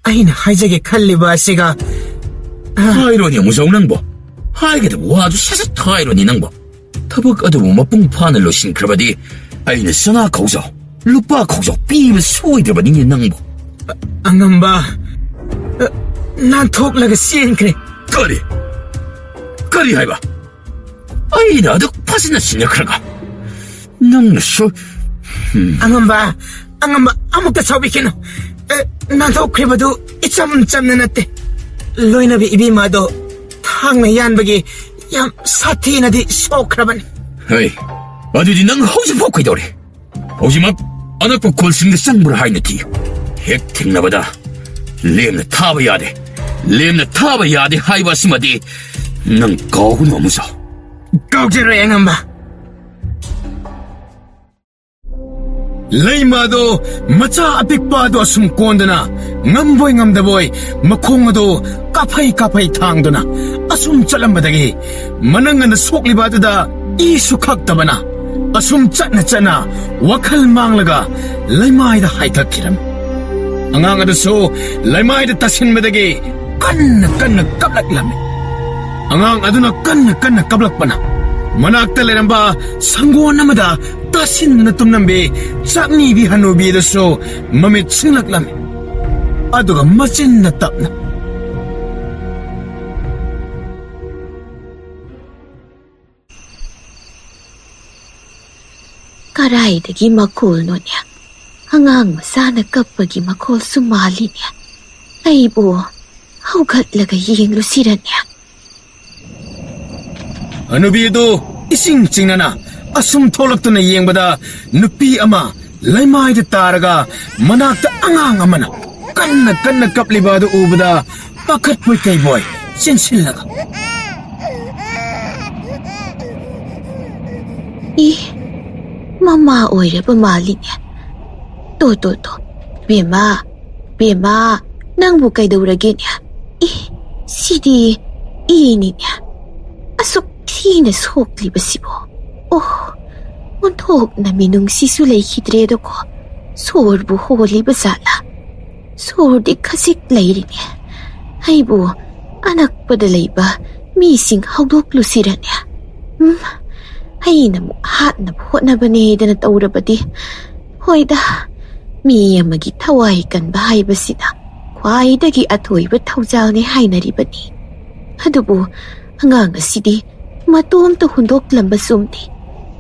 Ay na hayjage kalibase ga. 하이로니 무서운낭보 하이게도 와도 사사 하이로니 낭보 타박 아도 마뿡파늘 로신 그라바디 아이는 서나 거기서 루빠 거기서 삐면 소이 들어버리니 낭보 Angamba, nan tok laga siyen kre. 거리 하이바 아이 나도 파스나 신약하가 낭나 쇼 Angamba, amukta sabi kino. Nan tok kre badu icham na natte. Loy na bi ibima do thang na yan bagi yam sati na di sokraban. 하이 어디디 낭 허우지 포크이 도리 허우지마 아나포 콜싱드 쌍부라 하이너티 핵택나바다 렘나 타바야데 하이바스마디 ꯅꯪ ꯀꯥꯎꯒꯅꯨ ꯑꯃꯨꯆꯥꯎ. ꯀꯥꯎꯖꯔꯣꯏ ꯑꯉꯝꯕ. ꯂꯩꯃꯥꯗꯣ ꯃꯆꯥ ꯑꯄꯤꯛꯄ ꯑꯗꯣ ꯑꯁꯨꯝ ꯀꯣꯟꯗꯨꯅ ꯉꯝꯕꯣꯏ ꯉꯝꯗꯕꯣꯏ ꯃꯈꯣꯡ ꯑꯗꯣ ꯀꯥꯐꯩ ꯊꯥꯡꯗꯨꯅ ꯑꯁꯨꯝ ꯆꯠꯂꯝꯕꯗꯒꯤ ꯃꯅꯪꯒꯟꯗ ꯁꯣꯛꯂꯤꯕ ꯑꯗꯨꯗ 이수 ꯈꯛꯇꯕꯅ ꯑꯁꯨꯝ ꯆꯠꯅ ꯋꯥꯈꯜ ꯃꯥꯡꯂꯒ ꯂꯩꯃꯥꯏꯗ ꯍꯥꯏꯊꯈꯤꯔꯝ. ꯑꯉꯥꯡ ꯑꯗꯨꯁꯨ ꯂꯩꯃꯥꯏꯗ ꯇꯥꯁꯤꯟꯕꯗꯒꯤ ꯀꯟꯅ ꯀꯞꯂꯛꯂꯝꯃꯤ. ꯑꯉꯥꯡ ꯑꯗꯨꯅ ꯀꯟꯅ ꯀꯞꯂꯛꯄꯅ ꯃꯅꯥꯛꯇ ꯂꯩꯔꯝꯕ ꯁꯪꯒꯣꯟ ꯑꯃꯗ ꯇꯥꯁꯤꯟꯗꯨꯅ ꯇꯨꯝꯂꯝꯕꯤ ꯆꯥꯛꯅꯤꯕꯤ ꯍꯅꯨꯕꯤ ꯑꯗꯨꯁꯨ ꯃꯃꯤꯠ ꯁꯤꯡꯂꯛꯂꯝꯃꯤ. ꯑꯗꯨꯒ ꯃꯆꯤꯟꯅ ꯇꯞꯅ ꯀꯔꯥꯏꯗꯒꯤ ꯃꯈꯣꯜꯅꯣꯅꯦ? ꯑꯉꯥꯡ ꯃꯆꯥꯅ ꯀꯞꯄꯒꯤ ꯃꯈꯣꯜꯁꯨ ꯃꯥꯜꯂꯤꯅꯦ. ꯑꯩꯕꯨ ꯍꯧꯒꯠꯂꯒ ꯌꯦꯡꯂꯨꯁꯤꯔꯅꯦ? ꯍꯅꯨꯕꯤ ꯑꯗꯨ ꯏꯁꯤꯡ ꯆꯤꯡꯅꯅ ꯑꯁꯨꯝ ꯊꯣꯛꯂꯛꯇꯨꯅ ꯌꯦꯡꯕꯗ ꯅꯨꯄꯤ ꯑꯃ ꯂꯩꯃꯥꯏꯗ ꯇꯥꯔꯒ ꯃꯅꯥꯛꯇ ꯑꯉꯥꯡ ꯑꯃꯅ ꯀꯟꯅ ꯀꯞꯂꯤꯕ ꯑꯗꯨ ꯎꯕꯗ ꯄꯥꯈꯠꯄꯣꯏ ꯀꯩꯕꯣꯏ ꯆꯦꯟꯁꯤꯜꯂꯒ ꯃꯃꯥ ꯑꯣꯏꯔꯕ ꯃꯥꯜꯂꯤꯅꯦ. ꯇꯣ ꯕꯦꯝꯃ ꯅꯪꯕꯨ ꯀꯩꯗꯧꯔꯒꯦꯅꯦ? ꯁꯤꯗꯤ 이니냐? ꯑꯁꯨꯛ ꯊꯤꯅ ꯁꯣꯛꯂꯤꯕꯁꯤꯕꯣ. ꯑꯣꯟꯊꯣꯛꯅ ꯃꯤꯅꯨꯡꯁꯤꯁꯨ ꯂꯩꯈꯤꯗ꯭ꯔꯦꯗꯀꯣ. ꯁꯣꯔꯕꯨ ꯍꯣꯜꯂꯤꯕ ꯖꯥꯠꯂꯥ? ꯁꯣꯔꯗꯤ ꯈꯖꯤꯛ ꯂꯩꯔꯤꯅꯦ. ꯑꯩꯕꯨ ꯑꯅꯛꯄꯗ ꯂꯩꯕ ꯃꯤꯁꯤꯡ ꯍꯧꯗꯣꯛꯂꯨꯁꯤꯔꯅꯦ? ꯑꯩꯅ ꯑꯃꯨꯛ ꯍꯥꯠꯅꯕ ꯍꯣꯠꯅꯕꯅꯦꯗꯅ ꯇꯧꯔꯕꯗꯤ, ꯍꯣꯏꯗ, ꯃꯤ ꯑꯃꯒꯤ ꯊꯋꯥꯏ ꯀꯟꯕ ꯍꯥꯏꯕꯁꯤꯗ ꯈ꯭ꯋꯥꯏꯗꯒꯤ ꯑꯊꯣꯏꯕ ꯊꯧꯖꯥꯜꯅꯤ ꯍꯥꯏꯅꯔꯤꯕꯅꯤ. ꯑꯗꯨꯕꯨ ꯑꯉꯥꯡ ꯑꯁꯤꯗꯤ ꯃꯇꯣꯝꯇ ꯍꯨꯟꯗꯣꯛꯂꯝꯕ ꯆꯨꯝꯅꯤ.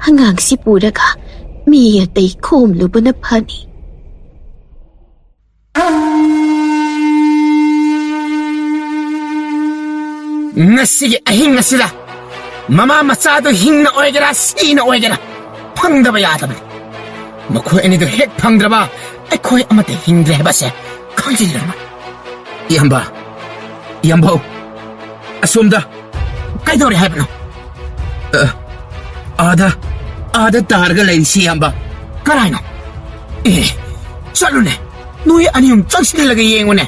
ꯑꯉꯥꯡꯁꯤ ꯄꯨꯔꯒ ꯃꯤ ꯑꯇꯩ ꯈꯣꯝꯂꯨꯕꯅ ꯐꯅꯤ. ꯉꯁꯤꯒꯤ ꯑꯍꯤꯡ ꯑꯁꯤꯗ ꯃꯃꯥ ꯃꯆꯥꯗꯣ ꯍꯤꯡꯅ ꯑꯣꯏꯒꯦꯔꯥ ꯁꯤꯅ ꯑꯣꯏꯒꯦꯔꯥ ꯐꯪꯗꯕ ꯌꯥꯗꯕꯅꯤ. ꯃꯈꯣꯏ ꯑꯅꯤꯗꯣ ꯍꯦꯛ ꯐꯪꯗ꯭ꯔꯕ ꯑꯩꯈꯣꯏ ꯑꯃꯠꯇ ꯍꯤꯡꯗ꯭ꯔꯦ ꯍꯥꯏꯕꯁꯦ ꯈꯪꯖꯤꯜꯂꯝꯃ. ꯏꯌꯥꯝꯕ, ꯑꯁꯣꯝꯗ ꯀꯩꯗꯧꯔꯦ ꯍꯥꯏꯕꯅꯣ? ꯑꯥꯗ ꯇꯥꯔꯒ ꯂꯩꯔꯤꯁꯤ ꯏꯌꯥꯝꯕ. ꯀꯔꯥꯏꯅꯣ? ꯆꯠꯂꯨꯅꯦ. ꯅꯣꯏ ꯑꯅꯤꯌꯨꯝ ꯆꯪꯁꯤꯜꯂꯒ ꯌꯦꯡꯉꯨꯅꯦ.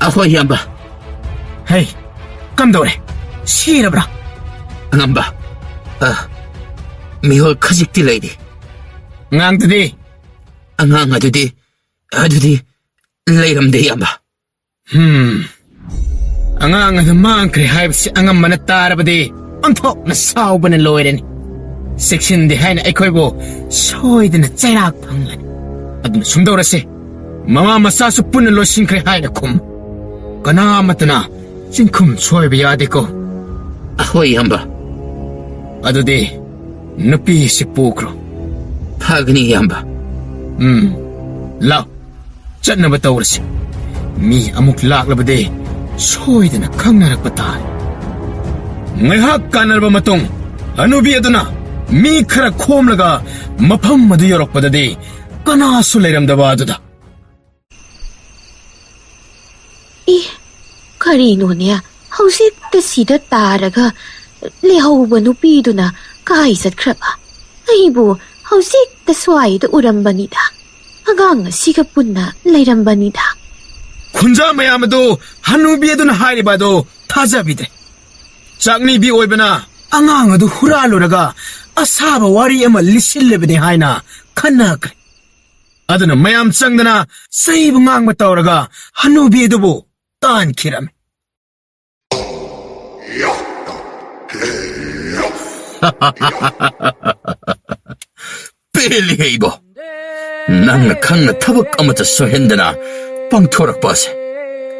ꯑꯍꯣꯏ ꯏꯌꯥꯝꯕ. ꯍꯩ, ꯀꯝꯗꯧꯔꯦ? ꯁꯤꯔꯕ꯭ꯔꯥ? ꯑꯉꯝꯕ, ꯃꯤꯍꯣꯜ ꯈꯖꯤꯛꯇꯤ ꯂꯩꯔꯤ. ꯑꯉꯥꯡꯗꯨꯗꯤ? ꯑꯉꯥꯡ ꯑꯗꯨꯗꯤ ꯂꯩꯔꯝꯗꯦ ꯏꯌꯥꯝꯕ. ꯑꯉꯥꯡ ꯑꯗꯨ ꯃꯥꯡꯈ꯭ꯔꯦ ꯍꯥꯏꯕꯁꯤ ꯑꯉꯝꯕꯅ ꯇꯥꯔꯕꯗꯤ ꯑꯣꯟꯊꯣꯛꯅ ꯁꯥꯎꯕꯅ ꯂꯣꯏꯔꯅꯤ. ꯆꯦꯛꯁꯤꯟꯗꯦ ꯍꯥꯏꯅ ꯑꯩꯈꯣꯏꯕꯨ ꯁꯣꯏꯗꯅ ꯆꯩꯔꯥꯛ ꯐꯪꯂꯅꯤ. ꯑꯗꯨꯅ ꯁꯨꯝꯗꯧꯔꯁꯤ, ꯃꯃꯥ ꯃꯆꯥꯁꯨ ꯄꯨꯟꯅ ꯂꯣꯏꯁꯤꯟꯈ꯭ꯔꯦ ꯍꯥꯏꯅ ꯈꯨꯝ. ꯀꯅꯥꯃꯠꯇꯅ ꯆꯤꯟꯈꯨꯝ ꯁꯣꯏꯕ ꯌꯥꯗꯦꯀꯣ. ꯑꯍꯣꯏ ꯏꯌꯥꯝꯕ. ꯑꯗꯨꯗꯤ ꯅꯨꯄꯤꯁꯤ ꯄꯨꯈ꯭ꯔꯣ. ꯐꯒꯅꯤ ꯏꯌꯥꯝꯕ. ꯂꯥꯎ, ꯆꯠꯅꯕ ꯇꯧꯔꯁꯤ. ꯃꯤ ꯑꯃꯨꯛ ꯂꯥꯛꯂꯕꯗꯤ ꯁꯣꯏꯗꯅ ꯈꯪꯅꯔꯛꯄ ꯇꯥꯏ. ꯉꯥꯏꯍꯥꯛ ꯀꯥꯟꯅꯔꯕ ꯃꯇꯨꯡ ꯍꯅꯨꯕꯤ ꯑꯗꯨꯅ ꯃꯤ ꯈꯔ ꯈꯣꯝꯂꯒ ꯃꯐꯝ ꯑꯗꯨ ꯌꯧꯔꯛꯄꯗꯗꯤ ꯀꯅꯥꯁꯨ ꯂꯩꯔꯝꯗꯕ ꯑꯗꯨꯗ. ꯀꯔꯤꯅꯣꯅꯦ? ꯍꯧꯖꯤꯛꯇ ꯁꯤꯗ ꯇꯥꯔꯒ ꯂꯩꯍꯧꯕ ꯅꯨꯄꯤꯗꯨꯅ ꯀꯥꯏ ꯆꯠꯈ꯭ꯔꯕ? ꯑꯩꯕꯨ ꯍꯧꯖꯤꯛꯇ ꯁ꯭ꯋꯥꯏꯗ ꯎꯔꯝꯕꯅꯤꯗ. ꯑꯉꯥꯡ ꯑꯁꯤꯒ ꯄꯨꯟꯅ ꯂꯩꯔꯝꯕꯅꯤꯗ. ꯈꯨꯟꯖꯥ ꯃꯌꯥꯝ ꯑꯗꯨ ꯍꯅꯨꯕꯤ ꯑꯗꯨꯅ ꯍꯥꯏꯔꯤꯕ ꯑꯗꯨ ꯊꯥꯖꯕꯤꯗ꯭ꯔꯦ. ꯆꯥꯛꯅꯤꯕꯤ ꯑꯣꯏꯕꯅ ꯑꯉꯥꯡ ꯑꯗꯨ ꯍꯨꯔꯥꯜꯂꯨꯔꯒ ꯑꯁꯥꯕ ꯋꯥꯔꯤ ꯑꯃ ꯂꯤꯁꯤꯜꯂꯤꯕꯅꯤ ꯍꯥꯏꯅ ꯈꯟꯅꯈ꯭ꯔꯦ. ꯑꯗꯨꯅ ꯃꯌꯥꯝ ꯆꯪꯗꯅ ꯆꯩꯕ ꯉꯥꯡꯕ ꯇꯧꯔꯒ ꯍꯅꯨꯕꯤ ꯑꯗꯨꯕꯨ ꯇꯥꯟꯈꯤꯔꯝꯃꯤ. ꯄꯦꯜꯂꯤꯍꯦ ꯏꯕꯣ. ꯅꯪꯅ ꯈꯪꯅ ꯊꯕꯛ ꯑꯃꯠꯇ ꯁꯣꯏꯍꯟꯗꯅ ꯄꯥꯡꯊꯣꯔꯛꯄ ꯑꯁꯦ.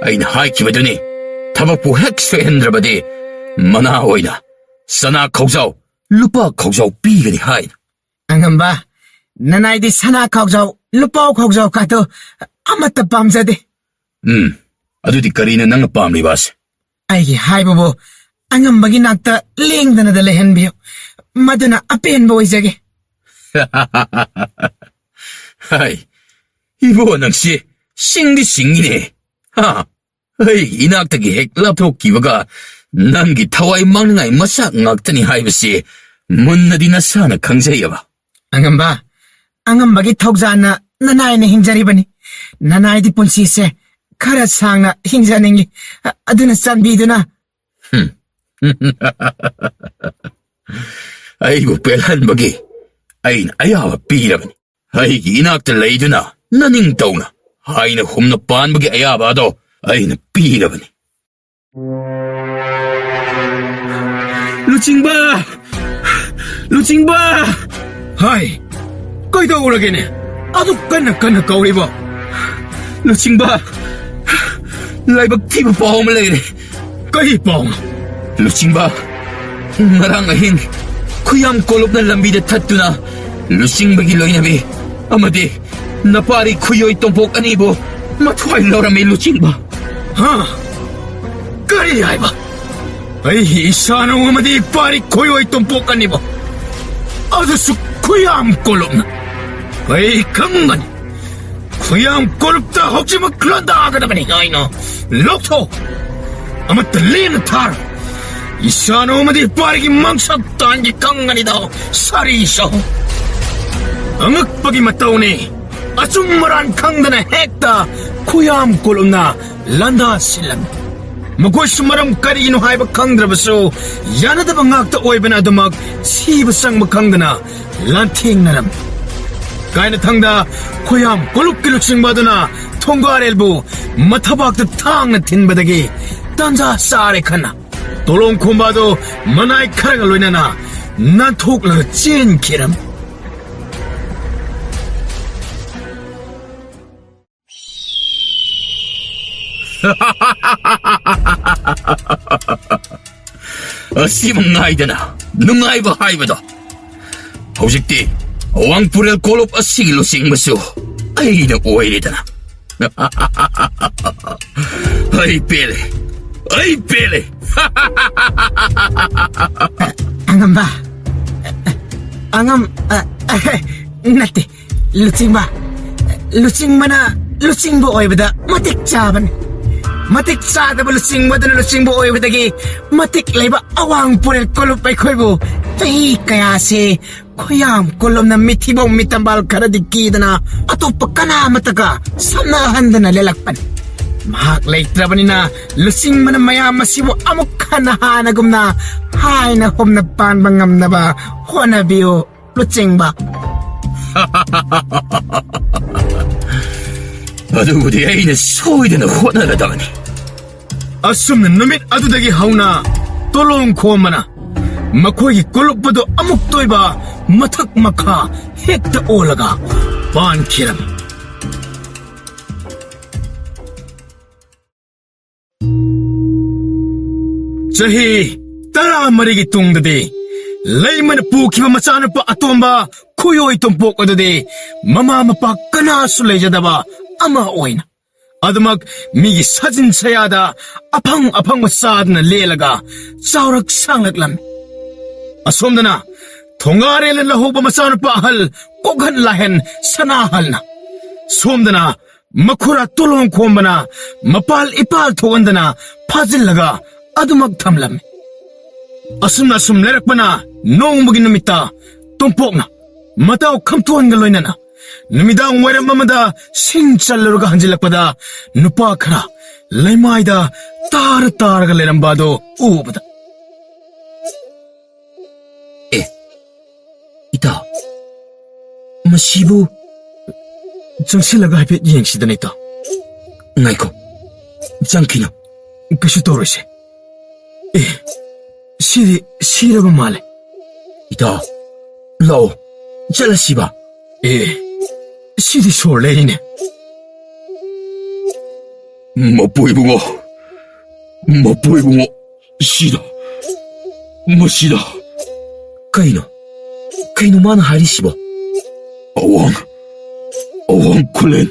ꯑꯩꯅ ꯍꯥꯏꯈꯤꯕꯗꯨꯅꯤ, ꯊꯕꯛꯄꯨ ꯍꯦꯛ ꯁꯣꯏꯍꯟꯗ꯭ꯔꯕꯗꯤ ꯃꯅꯥ ꯑꯣꯏꯅ ꯁꯅꯥ ꯈꯧꯖꯥꯎ, ꯂꯨꯄꯥ ꯈꯧꯖꯥꯎ ꯄꯤꯒꯅꯤ ꯍꯥꯏꯅ. ꯑꯉꯝꯕ, ꯅꯅꯥꯏꯗꯤ ꯁꯅꯥ ꯈꯧꯖꯥꯎ, ꯂꯨꯄꯥ ꯈꯧꯖꯥꯎ ꯀꯥꯗꯣ ꯑꯃꯠꯇ ꯄꯥꯝꯖꯗꯦ. ꯑꯗꯨꯗꯤ ꯀꯔꯤꯅ ꯅꯪꯅ ꯄꯥꯝꯂꯤꯕ ꯑꯁꯦ? ꯑꯩꯒꯤ ꯍꯥꯏꯕꯕꯨ ꯑꯉꯝꯕꯒꯤ ꯅꯥꯛꯇ ꯂꯦꯡꯗꯅꯗ ꯂꯩꯍꯟꯕꯤꯌꯨ. ꯃꯗꯨꯅ ꯑꯄꯦꯟꯕ ꯑꯣꯏꯖꯒꯦ. ꯍꯥꯏ, ꯏꯕꯣ ꯅꯪꯁꯤ ꯁꯤꯡꯗꯤ ꯁꯤꯡꯉꯤꯅꯦ. ꯑꯩꯒꯤ ꯏꯅꯥꯛꯇꯒꯤ ꯍꯦꯛ ꯂꯥꯞꯊꯣꯛꯈꯤꯕꯒ ꯅꯪꯒꯤ ꯊꯋꯥꯏ ꯃꯥꯡꯅꯤꯡꯉꯥꯏ ꯃꯆꯥꯛ ꯉꯥꯛꯇꯅꯤ ꯍꯥꯏꯕꯁꯤ ꯃꯨꯟꯅꯗꯤ ꯅꯁꯥꯅ ꯈꯪꯖꯩꯑꯕ. ꯑꯉꯝꯕ, ꯑꯉꯝꯕꯒꯤ ꯊꯧꯖꯥꯟꯅ ꯅꯅꯥꯏꯅ ꯍꯤꯡꯖꯔꯤꯕꯅꯤ. ꯅꯅꯥꯏꯗꯤ ꯄꯨꯟꯁꯤꯁꯦ ꯈꯔ ꯁꯥꯡꯅ ꯍꯤꯡꯖꯅꯤꯡꯉꯤ. ꯑꯗꯨꯅ ꯆꯥꯟꯕꯤꯗꯨꯅ. ꯑꯩꯕꯨ ꯄꯦꯜꯍꯟꯕꯒꯤ ꯑꯩꯅ ꯑꯌꯥꯕ ꯄꯤꯔꯕꯅꯤ. ꯑꯩꯒꯤ ꯏꯅꯥꯛꯇ ꯂꯩꯗꯨꯅ ꯅꯅꯤꯡ ꯇꯧꯅ ꯍꯥꯏꯅ ꯍꯨꯝꯅ ꯄꯥꯟꯕꯒꯤ ꯑꯌꯥꯕ ꯑꯗꯣ ꯑꯩꯅ ꯄꯤꯔꯕꯅꯤ. ꯂꯨꯆꯤꯡꯕ! ꯂꯨꯆꯤꯡꯕ! ꯍꯥꯏ, ꯀꯩꯗꯧꯔꯒꯦꯅꯦ? ꯑꯗꯨꯛ ꯀꯟꯅ ꯀꯟꯅ ꯀꯧꯔꯤꯕꯣ? ꯂꯨꯆꯤꯡꯕ, ꯂꯥꯏꯕꯛ ꯊꯤꯕ ꯄꯥꯎ ꯑꯃ ꯂꯩꯔꯦ. ꯀꯔꯤ ꯄꯥꯎꯅꯣ? ꯂꯨꯆꯤꯡꯕ, ꯉꯔꯥꯡ ꯑꯍꯤꯡ ꯈꯨꯌꯥꯝ ꯀꯣꯂꯨꯞꯅ ꯂꯝꯕꯤꯗ ꯊꯠꯇꯨꯅ ꯂꯨꯆꯤꯡꯕꯒꯤ ꯂꯣꯏꯅꯕꯤ ꯑꯃꯗꯤ ꯅꯄꯥꯔꯤ ꯈꯨꯌꯣꯏ ꯇꯣꯝꯄꯣꯛ ꯑꯅꯤꯕꯨ ꯃꯊ꯭ꯋꯥꯏ ꯂꯧꯔꯝꯃꯤ ꯂꯨꯆꯤꯡꯕ. ꯍꯥ? ꯀꯔꯤ ꯍꯥꯏꯕ? ꯑꯩꯒꯤ ꯏꯁꯥꯅꯧ ꯑꯃꯗꯤ ꯄꯥꯔꯤ ꯈꯣꯏꯌꯣꯏ ꯇꯣꯝꯄꯣꯛ ꯑꯅꯤꯕꯣ? ꯑꯗꯨꯁꯨ ꯈꯨꯌꯥꯝ ꯀꯣꯂꯨꯞꯅ? ꯑꯩ ꯈꯪꯒꯅꯤ. ꯈꯨꯌꯥꯝ ꯀꯣꯂꯨꯞꯇ ꯍꯧꯖꯤꯛꯃꯛ ꯂꯥꯟꯗꯥꯒꯗꯕꯅꯤ. ꯍꯥꯏꯅ ꯂꯧꯊꯣꯛ. ꯑꯃꯠꯇ ꯂꯦꯝꯅ ꯊꯥꯔꯣ. 이샤노 어머니 빠르게 망쳤다니 강간이다 살이셔 엉ực 맞다오니 아줌마란 강단의 핵다 고얌 꼴음나 란다 실람 먹고시 마람 까리기노 하이바 강드라버소 야나다바 악다 오이베나도 막 시브쌍 강드나 란팅나람 가이나 탕다 고얌 꼴룩기로 칭받으나 통과알엘부 마타박도 탕나 틴바닥이 딴자 쌀에 칸나 도롱 콤바도 마나이 카라가 로이나나 난 톡라 찐 기람 ꯑꯁꯤꯕ ꯉꯥꯏꯗꯅ ꯅꯨꯡꯉꯥꯏꯕ ꯍꯥꯏꯕꯗꯣ ꯍꯧꯖꯤꯛꯇꯤ ꯑꯋꯥꯡꯄꯨꯔꯦꯜ ꯀꯣꯂꯨꯞ ꯑꯁꯤꯒꯤ ꯂꯨꯆꯤꯡꯕꯁꯨ ꯑꯩꯅ ꯑꯣꯏꯔꯦꯗꯅ ꯑꯩ ꯄꯦꯜꯂꯦ ꯑꯩ ꯄꯦꯜꯂꯦ angamba angam natti luchingmana luchingbo oibada matik chaban matik chadaba luchingbadana luchingbo oibadagi matik leiba awang purel kolup pai khoibu tahi kaya se khoyam kolomna mithibo mitambal kharadi kidana atopa kana mataka samna handana lelakpan mahak leitrabanina luchingmana mayam masibu amuk khana hanagumna haina homna panba ngamnaba honabiyo luchingba ꯑꯗꯨꯕꯨꯗꯤ ꯑꯩꯅ ꯁꯣꯏꯗꯅ ꯍꯣꯠꯅꯔꯗꯕꯅꯤ ꯑꯁꯨꯝꯅ ꯅꯨꯃꯤꯠ ꯑꯗꯨꯗꯒꯤ ꯍꯧꯅ ꯇꯣꯂꯣꯡ ꯈꯣꯝꯕꯅ ꯃꯈꯣꯏꯒꯤ ꯀꯣꯂꯨꯞꯄꯗꯨ ꯑꯃꯨꯛ ꯇꯣꯏꯕ ꯃꯊꯛ ꯃꯈꯥ ꯍꯦꯛꯇ ꯑꯣꯜꯂꯒ ꯄꯥꯟꯈꯤꯔꯝꯃꯤ ꯆꯍꯤ 14ꯒꯤ ꯇꯨꯡꯗꯗꯤ ꯂꯩꯃꯅ ꯄꯨꯈꯤꯕ ꯃꯆꯥꯅꯨꯄꯥ ꯑꯇꯣꯝꯕ ꯈꯨꯌꯣꯏ ꯇꯣꯝꯄꯣꯛ ꯑꯗꯨꯗꯤ ꯃꯃꯥ ꯃꯄꯥ ꯀꯅꯥꯁꯨ ꯂꯩꯖꯗꯕ ꯑꯃ ꯑꯣꯏꯅ ꯑꯗꯨꯃꯛ ꯃꯤꯒꯤ ꯁꯥꯖꯤꯟ ꯁꯌꯥꯗ ꯑꯐꯪ ꯑꯐꯪꯕ ꯆꯥꯗꯨꯅ ꯂꯦꯜꯂꯒ ꯆꯥꯎꯔꯛ ꯁꯥꯡꯂꯛꯂꯝꯃꯤ ꯑꯁꯣꯝꯗꯅ ꯊꯣꯡꯒꯥꯔꯦꯜꯅ ꯂꯧꯍꯧꯕ ꯃꯆꯥꯅꯨꯄꯥ ꯑꯍꯜ ꯀꯣꯛꯍꯟ ꯂꯥꯏꯍꯟ ꯁꯅꯥꯍꯜꯅ ꯁꯣꯝꯗꯅ ꯃꯈꯨꯔꯥ ꯇꯣꯂꯣꯡ ꯈꯣꯝꯕꯅ ꯃꯄꯥꯜ ꯏꯄꯥꯜ ꯊꯣꯛꯍꯟꯗꯅ ꯐꯥꯖꯤꯜꯂꯒ ꯑꯗꯨꯃꯛ ꯊꯝꯂꯝꯃꯤ ꯑꯁꯨꯝꯅ ꯑꯁꯨꯝ ꯂꯩꯔꯛꯄꯅ ꯅꯣꯡꯃꯒꯤ ꯅꯨꯃꯤꯠꯇ ꯇꯣꯝꯄꯣꯛꯅ ꯃꯇꯥꯎ ꯈꯝꯊꯣꯟꯒ ꯂꯣꯏꯅꯅ ꯅꯨꯃꯤꯗꯥꯡ ꯋꯥꯏꯔꯝ ꯑꯃꯗ ꯁꯤꯡ ꯆꯜꯂꯨꯔꯒ ꯍꯟꯖꯤꯜꯂꯛꯄꯗ ꯅꯨꯄꯥ ꯈꯔ ꯂꯩꯃꯥꯏꯗ ꯇꯥꯔꯒ ꯂꯩꯔꯝꯕ ꯑꯗꯣ ꯎꯕꯗ ꯏꯇꯥꯎ ꯃꯁꯤꯕꯨ ꯆꯪꯁꯤꯜꯂꯒ ꯍꯥꯏꯐꯦꯠ ꯌꯦꯡꯁꯤꯗꯅ ꯏꯇꯥꯎ ꯉꯥꯏꯈꯣ ꯆꯪꯈꯤꯅꯨ ꯀꯩꯁꯨ ꯇꯧꯔꯣꯏꯁꯦ ꯁꯤꯗꯤ ꯁꯤꯔꯕ ꯃꯥꯜꯂꯦ ꯏꯇꯥꯎ ꯂꯥꯛꯑꯣ ꯆꯠꯂꯁꯤꯕ ꯁꯤꯗꯤ ꯁꯣꯔ ꯂꯩꯔꯤꯅꯦ ꯃꯄꯨ ꯏꯕꯨꯡꯉꯣ ꯁꯤꯗ ꯃꯁꯤꯗ ꯀꯩꯅꯣ ꯃꯥꯅ ꯍꯥꯏꯔꯤꯁꯤꯕꯣ ꯑꯋꯥꯡ ꯈꯨꯂꯦꯟ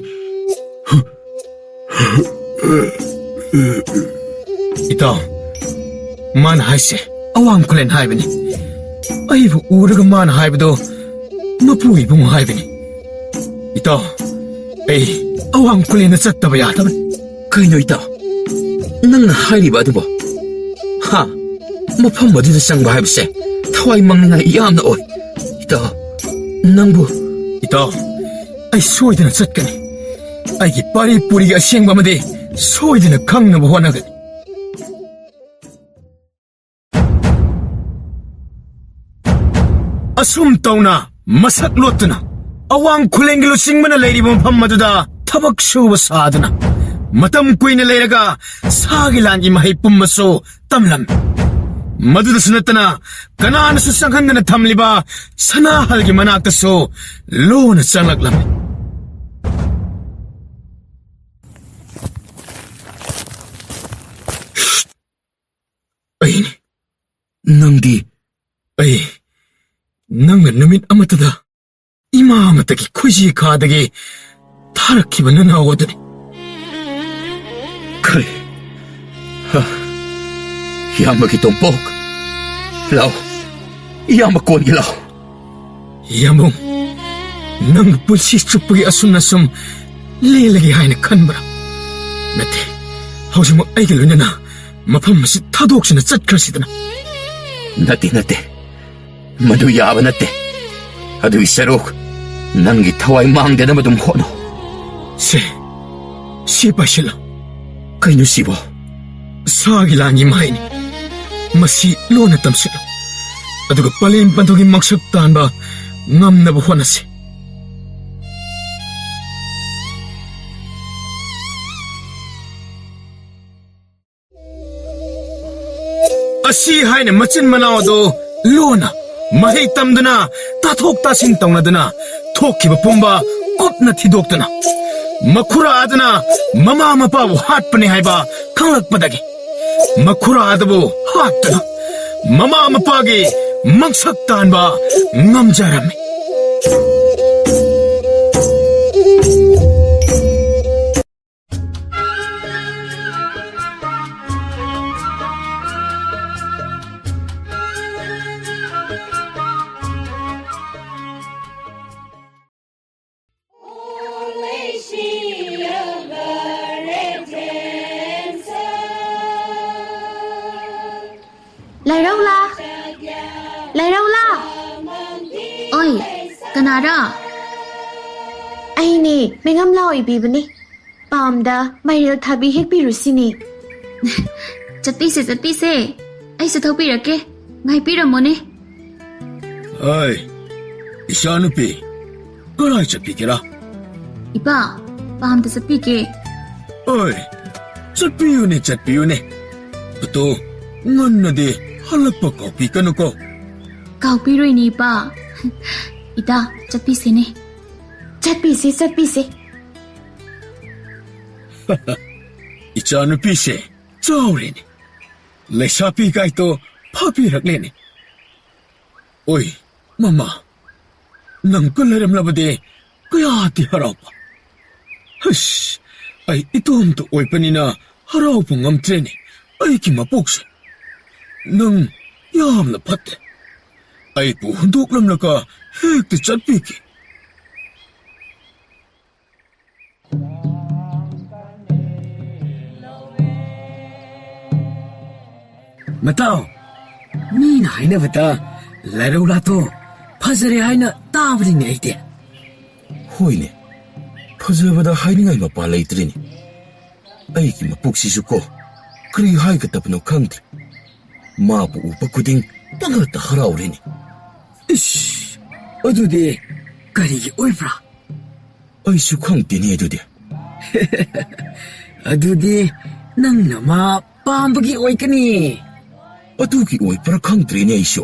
ꯏꯇꯥꯎ ꯃꯥꯅ ꯍꯥꯏꯁꯦ ꯑꯋꯥꯡ ꯈꯨꯂꯦꯟ ꯍꯥꯏꯕꯅꯤ ꯑꯩꯕꯨ ꯎꯔꯒ ꯃꯥꯅ ꯍꯥꯏꯕꯗꯣ ꯃꯄꯨ ꯏꯕꯨꯡꯉꯣ ꯍꯥꯏꯕꯅꯤ ꯏꯇꯥꯎ ꯑꯩ ꯑꯋꯥꯡ ꯈꯨꯂꯦꯟꯗ ꯆꯠꯇꯕ ꯌꯥꯗꯕꯅꯤ ꯀꯩꯅꯣ ꯏꯇꯥꯎ ꯅꯪꯅ ꯍꯥꯏꯔꯤꯕ ꯑꯗꯨꯕꯣ ꯍꯥ ꯃꯐꯝ ꯑꯗꯨꯗ ꯆꯪꯕ ꯍꯥꯏꯕꯁꯦ ꯊꯋꯥꯏ ꯃꯥꯡꯅꯤꯡꯉꯥꯏ ꯌꯥꯝꯅ ꯑꯣꯏ ꯏꯇꯥꯎ ꯅꯪꯕꯨ ꯏꯇꯥꯎ ꯑꯩ ꯁꯣꯏꯗꯅ ꯆꯠꯀꯅꯤ ꯑꯩꯒꯤ ꯄꯥꯔꯤ ꯄꯨꯔꯤꯒꯤ ꯑꯁꯦꯡꯕ ꯑꯃꯗꯤ ꯁꯣꯏꯗꯅ ꯈꯪꯅꯕ ꯍꯣꯠꯅꯒꯅꯤ ꯑꯁꯨꯝ ꯇꯧꯅ ꯃꯁꯛ ꯂꯣꯠꯇꯨꯅ ꯑꯋꯥꯡ ꯈꯨꯂꯦꯟꯒꯤ ꯂꯨꯆꯤꯡꯕꯅ ꯂꯩꯔꯤꯕ ꯃꯐꯝ ꯑꯗꯨꯗ ꯊꯕꯛ ꯁꯨꯕ ꯁꯥꯗꯨꯅ ꯃꯇꯝ ꯀꯨꯏꯅ ꯂꯩꯔꯒ ꯁꯥꯒꯤ ꯂꯥꯟꯒꯤ ꯃꯍꯩ ꯄꯨꯝꯕꯁꯨ ꯇꯝꯂꯝꯃꯤ ꯃꯗꯨꯗꯁꯨ ꯅꯠꯇꯅ ꯀꯅꯥꯅꯁꯨ ꯆꯪꯍꯟꯗꯅ ꯊꯝꯂꯤꯕ ꯁꯅꯥꯍꯜꯒꯤ ꯃꯅꯥꯛꯇꯁꯨ ꯂꯣꯟꯅ ꯆꯪꯂꯛꯂꯝꯃꯤ ꯑꯩꯅꯤ ꯅꯪꯗꯤ ꯑꯩ ꯅꯪꯅ ꯅꯨꯃꯤꯠ ꯑꯃꯠꯇꯗ ꯏꯃꯥ ꯑꯃꯠꯇꯒꯤ ꯈꯣꯏꯖꯤ ꯈꯥꯗꯒꯤ ꯊꯥꯔꯛꯈꯤꯕ ꯅꯅꯥꯎ ꯑꯗꯨꯅꯤ ꯀꯔꯤ ꯏꯌꯥꯝꯕꯒꯤ ꯇꯣꯝꯄꯣꯛ ꯂꯥꯎ ꯏꯌꯥꯝꯕ ꯀꯣꯟꯒꯤ ꯂꯥꯎ ꯌꯥꯝꯕꯨꯡ ꯅꯪ ꯄꯨꯟꯁꯤ ꯆꯨꯞꯄꯒꯤ ꯑꯁꯨꯝꯅ ꯁꯨꯝ ꯂꯦꯜꯂꯒꯦ ꯍꯥꯏꯅ ꯈꯟꯕ꯭ꯔꯥ ꯅꯠꯇꯦ ꯍꯧꯖꯤꯛꯃꯛ ꯑꯩꯒ ꯂꯣꯏꯅꯅ ꯃꯐꯝ ꯑꯁꯤ ꯊꯥꯗꯣꯛꯁꯤꯅ ꯆꯠꯈ꯭ꯔꯁꯤꯗꯅ ꯅꯠꯇꯦ ꯃꯗꯨ ꯌꯥꯕ ꯅꯠꯇꯦ ꯑꯗꯨꯒꯤ ꯁꯔꯨꯛ ꯅꯪꯒꯤ ꯊꯋꯥꯏ ꯃꯥꯡꯗꯅꯕ ꯑꯗꯨꯝ ꯍꯣꯠꯅꯧ ꯁꯤ ꯄꯥꯏꯁꯤꯜꯂꯣ ꯀꯩꯅꯣ ꯁꯤꯕꯣ ꯁꯥꯒꯤ ꯂꯥꯟꯒꯤ ꯃꯍꯩꯅꯤ ꯃꯁꯤ ꯂꯣꯟꯅ ꯇꯝꯁꯤꯜꯂꯨ ꯑꯗꯨꯒ ꯄꯂꯦꯝ ꯄꯟꯊꯨꯒꯤ ꯃꯛꯁꯛ ꯇꯥꯟꯕ ꯉꯝꯅꯕ ꯍꯣꯠꯅꯁꯤ ꯑꯁꯤ ꯍꯥꯏꯅ ꯃꯆꯤꯟ ꯃꯅꯥꯎ ꯑꯗꯨ ꯂꯣꯟꯅ ꯃꯍꯩ ꯇꯝꯗꯨꯅ ꯇꯥꯊꯣꯛ ꯇꯥꯁꯤꯟ ꯇꯧꯅꯗꯨꯅ ꯊꯣꯛꯈꯤꯕ ꯄꯨꯝꯕ ꯀꯨꯞꯅ ꯊꯤꯗꯣꯛꯇꯨꯅ ꯃꯈꯨꯔꯥ ꯑꯗꯨꯅ ꯃꯃꯥ ꯃꯄꯥꯕꯨ ꯍꯥꯠꯄꯅꯤ ꯍꯥꯏꯕ ꯈꯪꯂꯛꯄꯗꯒꯤ ꯃꯈꯨꯔꯥ ꯑꯗꯨꯕꯨ ꯍꯥꯠꯇꯨꯅ ꯃꯃꯥ ꯃꯄꯥꯒꯤ ꯃꯪꯁꯛ ꯇꯥꯟꯕ ꯉꯝꯖꯔꯝꯃꯤ ꯂꯩꯔꯧꯂꯥ ꯑꯣꯏ ꯀꯅꯥꯔꯥ ꯑꯩꯅꯦ ꯃꯦꯉꯝꯂꯥꯎ ꯏꯕꯤꯕꯅꯦ ꯄꯥꯝꯗ ꯃꯩꯔꯦꯜ ꯊꯥꯕꯤ ꯍꯦꯛꯄꯤꯔꯨꯁꯤꯅꯦ ꯆꯠꯄꯤꯁꯦ ꯑꯩꯁꯨ ꯊꯧꯕꯤꯔꯛꯀꯦ ꯉꯥꯏꯄꯤꯔꯝꯃꯣꯅꯦ ꯑꯩ ꯏꯆꯥꯅꯨꯄꯤ ꯀꯔꯥꯏ ꯆꯠꯄꯤꯒꯦꯔꯥ ꯏꯄꯥ ꯄꯥꯝꯗ ꯆꯠꯄꯤꯒꯦ ꯑꯣꯏ ꯆꯠꯄꯤꯌꯨꯅꯦ ꯑꯗꯣ ꯉꯟꯅꯗꯤ ꯍꯜꯂꯛꯄ ꯀꯥꯎꯕꯤꯒꯅꯨꯀꯣ ꯀꯥꯎꯄꯤꯔꯣꯏꯅꯦ ꯏꯄꯥ ꯏꯇꯥ ꯆꯠꯄꯤꯁꯤꯅꯦ ꯆꯠꯄꯤꯁꯦ ꯏꯆꯥꯅꯨꯄꯤꯁꯦ ꯆꯥꯎꯔꯦꯅꯦ ꯂꯩꯁꯥꯕꯤ ꯒꯥꯏꯗꯣ ꯐꯥꯕꯤꯔꯛꯂꯦꯅꯦ ꯑꯣꯏ ꯃꯃꯥ ꯅꯪꯒ ꯂꯩꯔꯝꯂꯕꯗꯤ ꯀꯌꯥꯗꯤ ꯍꯔꯥꯎꯕ ꯍꯁ ꯑꯩ ꯏꯇꯣꯝꯇ ꯑꯣꯏꯕꯅꯤꯅ ꯍꯔꯥꯎꯕ ꯉꯝꯗ꯭ꯔꯦꯅꯦ ꯑꯩꯒꯤ ꯃꯄꯣꯛꯁꯦ ꯅꯪ ꯌꯥꯝꯅ ꯐꯠꯇꯦ ꯑꯩꯕꯨ ꯍꯨꯟꯗꯣꯛꯂꯝꯂꯒ ꯍꯦꯛꯇ ꯆꯠꯄꯤꯒꯦ ꯃꯇꯥꯎ ꯃꯤꯅ ꯍꯥꯏꯅꯕꯗ ꯂꯥꯏꯔꯧꯂꯥꯇꯣ ꯐꯖꯔꯦ ꯍꯥꯏꯅ ꯇꯥꯕꯅꯤꯅꯦ ꯑꯩꯗꯤ ꯍꯣꯏꯅꯦ ꯐꯖꯕꯗ ꯍꯥꯏꯅꯤꯡꯉꯥꯏ ꯃꯄꯥ ꯂꯩꯇ꯭ꯔꯤꯅꯦ ꯑꯩꯒꯤ ꯃꯄꯨꯛꯁꯤꯁꯨ ꯀꯣ ꯀꯔꯤ ꯍꯥꯏꯒꯗꯕꯅꯣ ꯈꯪꯗ꯭ꯔꯦ ꯃꯥꯕꯨ ꯎꯕ ꯈꯨꯗꯤꯡ ꯄꯪꯍꯠꯇ ꯍꯔꯥꯎꯔꯤꯅꯤ ꯏꯁ ꯑꯗꯨꯗꯤ ꯀꯔꯤꯒꯤ ꯑꯣꯏꯕ꯭ꯔꯥ ꯑꯩꯁꯨ ꯈꯪꯗꯦꯅꯦ ꯑꯗꯨꯗꯤ ꯑꯗꯨꯗꯤ ꯅꯪꯅ ꯃꯥ ꯄꯥꯝꯕꯒꯤ ꯑꯣꯏꯒꯅꯤ ꯑꯗꯨꯒꯤ ꯑꯣꯏꯕ꯭ꯔꯥ ꯈꯪꯗ꯭ꯔꯦꯅꯦ ꯑꯩꯁꯨ